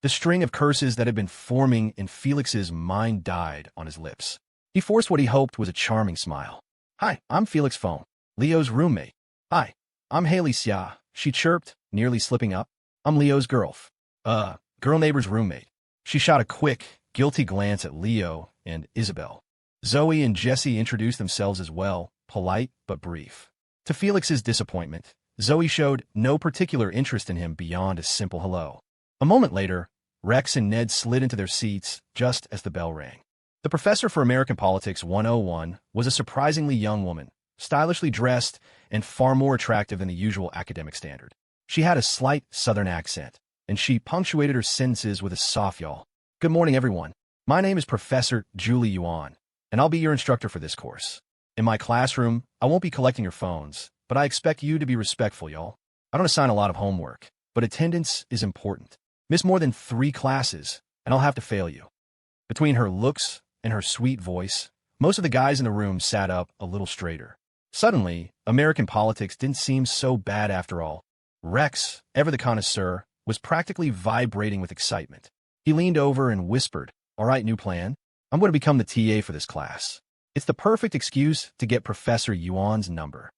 The string of curses that had been forming in Felix's mind died on his lips. He forced what he hoped was a charming smile. "Hi, I'm Felix Foam, Leo's roommate." "Hi, I'm Haley Xia," she chirped, nearly slipping up. "I'm Leo's girl neighbor's roommate." She shot a quick, guilty glance at Leo and Isabelle. Zoe and Jesse introduced themselves as well, polite but brief. To Felix's disappointment, Zoe showed no particular interest in him beyond a simple hello. A moment later, Rex and Ned slid into their seats just as the bell rang. The professor for American Politics 101 was a surprisingly young woman, stylishly dressed and far more attractive than the usual academic standard. She had a slight southern accent, and she punctuated her sentences with a soft yawl. "Good morning, everyone. My name is Professor Julie Yuan, and I'll be your instructor for this course. In my classroom, I won't be collecting your phones, but I expect you to be respectful, y'all. I don't assign a lot of homework, but attendance is important. Miss more than 3 classes, and I'll have to fail you." Between her looks and her sweet voice, most of the guys in the room sat up a little straighter. Suddenly, American politics didn't seem so bad after all. Rex, ever the connoisseur, was practically vibrating with excitement. He leaned over and whispered, "All right, new plan. I'm going to become the TA for this class. It's the perfect excuse to get Professor Yuan's number."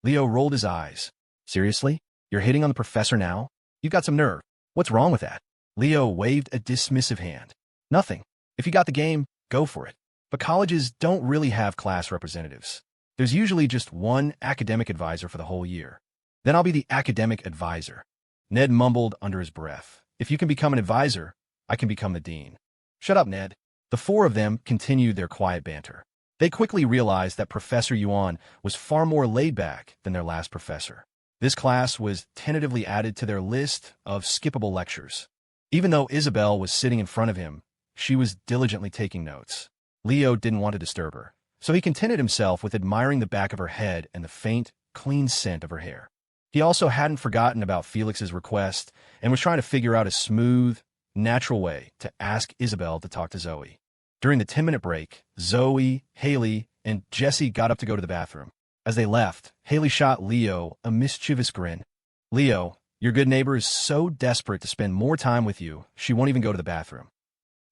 Leo rolled his eyes. "Seriously? You're hitting on the professor now? You've got some nerve. What's wrong with that?" Leo waved a dismissive hand. "Nothing. If you got the game, go for it. But colleges don't really have class representatives. There's usually just one academic advisor for the whole year. Then I'll be the academic advisor." Ned mumbled under his breath, "If you can become an advisor, I can become the dean." "Shut up, Ned." The four of them continued their quiet banter. They quickly realized that Professor Yuan was far more laid back than their last professor. This class was tentatively added to their list of skippable lectures. Even though Isabelle was sitting in front of him, she was diligently taking notes. Leo didn't want to disturb her, so he contented himself with admiring the back of her head and the faint, clean scent of her hair. He also hadn't forgotten about Felix's request and was trying to figure out a smooth, natural way to ask Isabelle to talk to Zoe. During the 10-minute break, Zoe, Haley, and Jesse got up to go to the bathroom. As they left, Haley shot Leo a mischievous grin. "Leo, your good neighbor is so desperate to spend more time with you, she won't even go to the bathroom."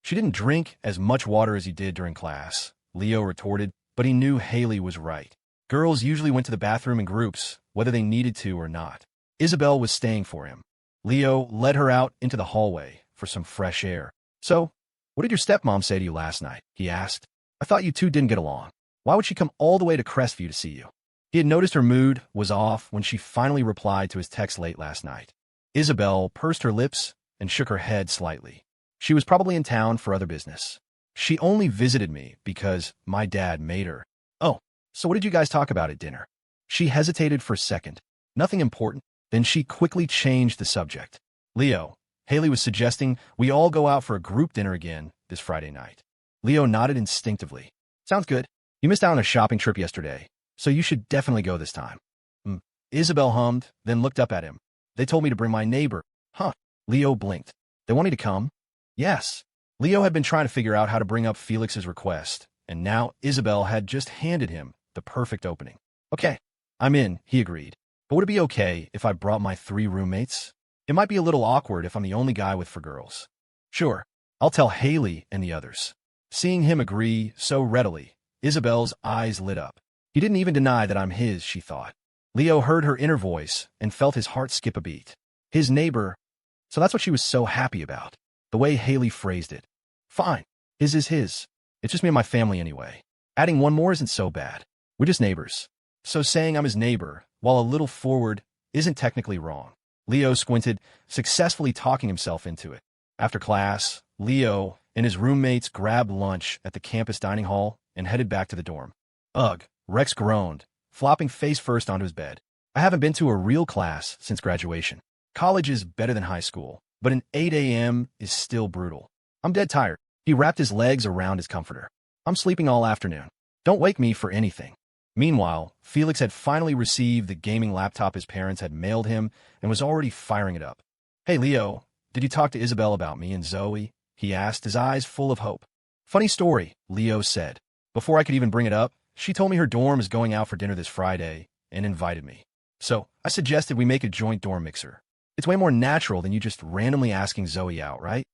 "She didn't drink as much water as you did during class," Leo retorted, but he knew Haley was right. Girls usually went to the bathroom in groups, whether they needed to or not. Isabelle was staying for him. Leo led her out into the hallway for some fresh air. "So, what did your stepmom say to you last night?" he asked. "I thought you two didn't get along. Why would she come all the way to Crestview to see you?" He had noticed her mood was off when she finally replied to his text late last night. Isabelle pursed her lips and shook her head slightly. "She was probably in town for other business. She only visited me because my dad made her." "Oh, so what did you guys talk about at dinner?" She hesitated for a second. "Nothing important." Then she quickly changed the subject. "Leo, Haley was suggesting we all go out for a group dinner again this Friday night." Leo nodded instinctively. "Sounds good. You missed out on a shopping trip yesterday, so you should definitely go this time." Isabelle hummed, then looked up at him. "They told me to bring my neighbor." "Huh?" Leo blinked. "They want me to come?" "Yes." Leo had been trying to figure out how to bring up Felix's request, and now Isabelle had just handed him the perfect opening. "Okay, I'm in," he agreed. "But would it be okay if I brought my 3 roommates? It might be a little awkward if I'm the only guy with 4 girls." "Sure, I'll tell Haley and the others." Seeing him agree so readily, Isabelle's eyes lit up. He didn't even deny that I'm his, she thought. Leo heard her inner voice and felt his heart skip a beat. His neighbor. So that's what she was so happy about. The way Haley phrased it. Fine. His is his. It's just me and my family anyway. Adding one more isn't so bad. We're just neighbors. So saying I'm his neighbor, while a little forward, isn't technically wrong. Leo squinted, successfully talking himself into it. After class, Leo and his roommates grabbed lunch at the campus dining hall and headed back to the dorm. Ugh, Rex groaned, flopping face first onto his bed. I haven't been to a real class since graduation. College is better than high school, but an 8 a.m. is still brutal. I'm dead tired. He wrapped his legs around his comforter. I'm sleeping all afternoon. Don't wake me for anything. Meanwhile, Felix had finally received the gaming laptop his parents had mailed him and was already firing it up. Hey, Leo, did you talk to Isabelle about me and Zoe? he asked, his eyes full of hope. Funny story, Leo said. Before I could even bring it up, she told me her dorm is going out for dinner this Friday and invited me. So I suggested we make a joint dorm mixer. It's way more natural than you just randomly asking Zoe out, right?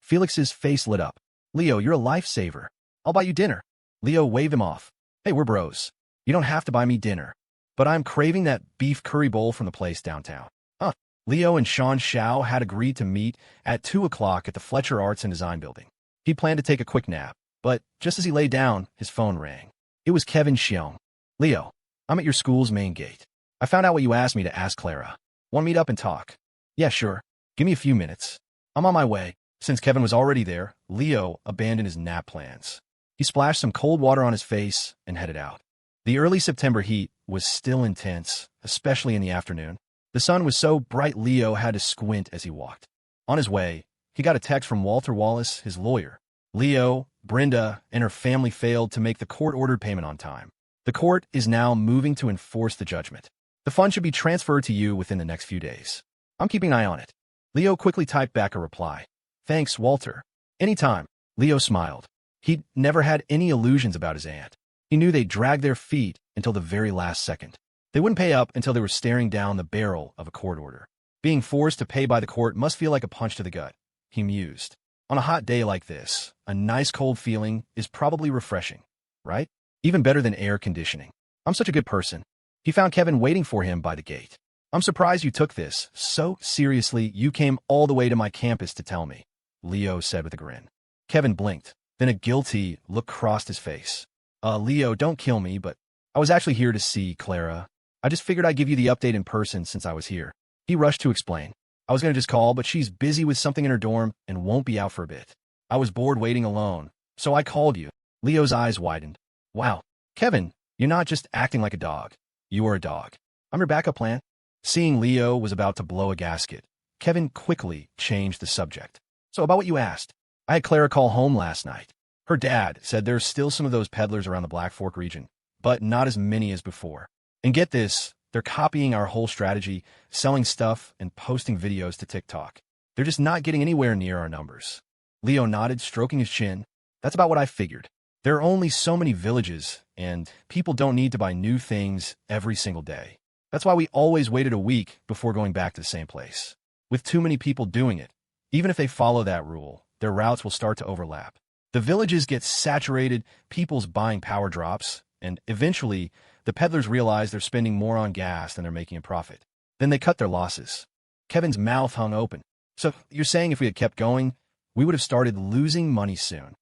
Felix's face lit up. Leo, you're a lifesaver. I'll buy you dinner. Leo waved him off. Hey, we're bros. You don't have to buy me dinner. But I'm craving that beef curry bowl from the place downtown. Huh. Leo and Sean Shao had agreed to meet at 2 o'clock at the Fletcher Arts and Design building. He planned to take a quick nap, but just as he lay down, his phone rang. It was Kevin Xiong. Leo, I'm at your school's main gate. I found out what you asked me to ask Clara. Want to meet up and talk? Yeah, sure. Give me a few minutes. I'm on my way. Since Kevin was already there, Leo abandoned his nap plans. He splashed some cold water on his face and headed out. The early September heat was still intense, especially in the afternoon. The sun was so bright Leo had to squint as he walked. On his way, he got a text from Walter Wallace, his lawyer. Leo, Brenda, and her family failed to make the court-ordered payment on time. The court is now moving to enforce the judgment. The fund should be transferred to you within the next few days. I'm keeping an eye on it. Leo quickly typed back a reply. Thanks, Walter. Anytime. Leo smiled. He'd never had any illusions about his aunt. He knew they'd drag their feet until the very last second. They wouldn't pay up until they were staring down the barrel of a court order. Being forced to pay by the court must feel like a punch to the gut, he mused. On a hot day like this, a nice cold feeling is probably refreshing, right? Even better than air conditioning. I'm such a good person. He found Kevin waiting for him by the gate. I'm surprised you took this so seriously you came all the way to my campus to tell me, Leo said with a grin. Kevin blinked. Then a guilty look crossed his face. Leo, don't kill me, but I was actually here to see Clara. I just figured I'd give you the update in person since I was here. He rushed to explain. I was going to just call, but she's busy with something in her dorm and won't be out for a bit. I was bored waiting alone, so I called you. Leo's eyes widened. Wow. Kevin, you're not just acting like a dog. You are a dog. I'm your backup plan. Seeing Leo was about to blow a gasket, Kevin quickly changed the subject. So about what you asked. I had Clara call home last night. Her dad said there's still some of those peddlers around the Black Fork region, but not as many as before. And get this, they're copying our whole strategy, selling stuff and posting videos to TikTok. They're just not getting anywhere near our numbers. Leo nodded, stroking his chin. That's about what I figured. There are only so many villages, and people don't need to buy new things every single day. That's why we always waited a week before going back to the same place. With too many people doing it, even if they follow that rule, their routes will start to overlap. The villages get saturated, people's buying power drops, and eventually, the peddlers realize they're spending more on gas than they're making a profit. Then they cut their losses. Kevin's mouth hung open. So you're saying if we had kept going, we would have started losing money soon?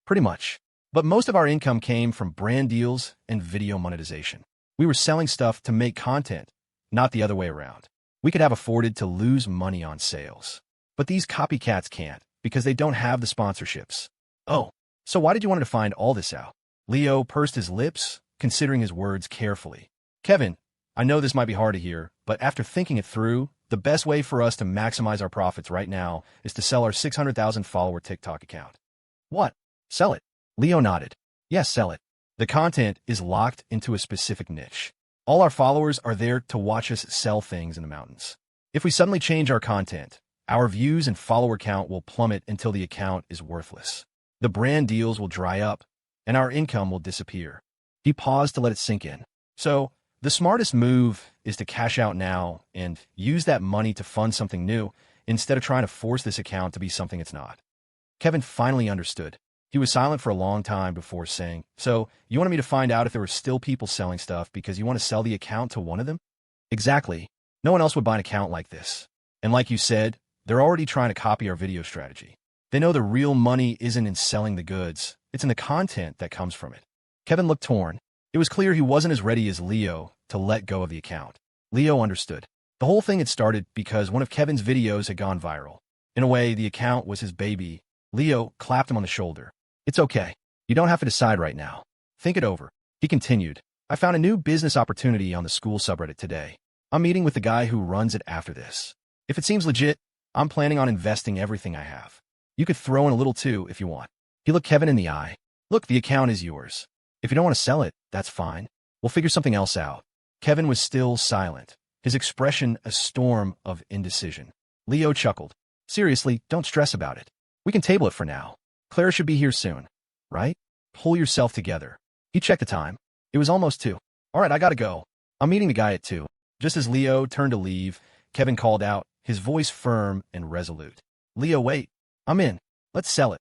Pretty much. But most of our income came from brand deals and video monetization. We were selling stuff to make content, not the other way around. We could have afforded to lose money on sales. But these copycats can't, because they don't have the sponsorships. Oh, so why did you want to find all this out? Leo pursed his lips, considering his words carefully. Kevin, I know this might be hard to hear, but after thinking it through, the best way for us to maximize our profits right now is to sell our 600,000 follower TikTok account. What? Sell it? Leo nodded. Yes, sell it. The content is locked into a specific niche. All our followers are there to watch us sell things in the mountains. If we suddenly change our content, our views and follower count will plummet until the account is worthless. The brand deals will dry up, and our income will disappear. He paused to let it sink in. So, the smartest move is to cash out now and use that money to fund something new instead of trying to force this account to be something it's not. Kevin finally understood. He was silent for a long time before saying, So, you wanted me to find out if there were still people selling stuff because you want to sell the account to one of them? Exactly. No one else would buy an account like this. And like you said, they're already trying to copy our video strategy. They know the real money isn't in selling the goods, it's in the content that comes from it. Kevin looked torn. It was clear he wasn't as ready as Leo to let go of the account. Leo understood. The whole thing had started because one of Kevin's videos had gone viral. In a way, the account was his baby. Leo clapped him on the shoulder. It's okay. You don't have to decide right now. Think it over. He continued. I found a new business opportunity on the school subreddit today. I'm meeting with the guy who runs it after this. If it seems legit, I'm planning on investing everything I have. You could throw in a little too if you want. He looked Kevin in the eye. Look, the account is yours. If you don't want to sell it, that's fine. We'll figure something else out. Kevin was still silent, his expression a storm of indecision. Leo chuckled. Seriously, don't stress about it. We can table it for now. Clara should be here soon, right? Pull yourself together. He checked the time. It was almost 2. All right, I gotta go. I'm meeting the guy at 2. Just as Leo turned to leave, Kevin called out, his voice firm and resolute. Leo, wait. I'm in. Let's sell it.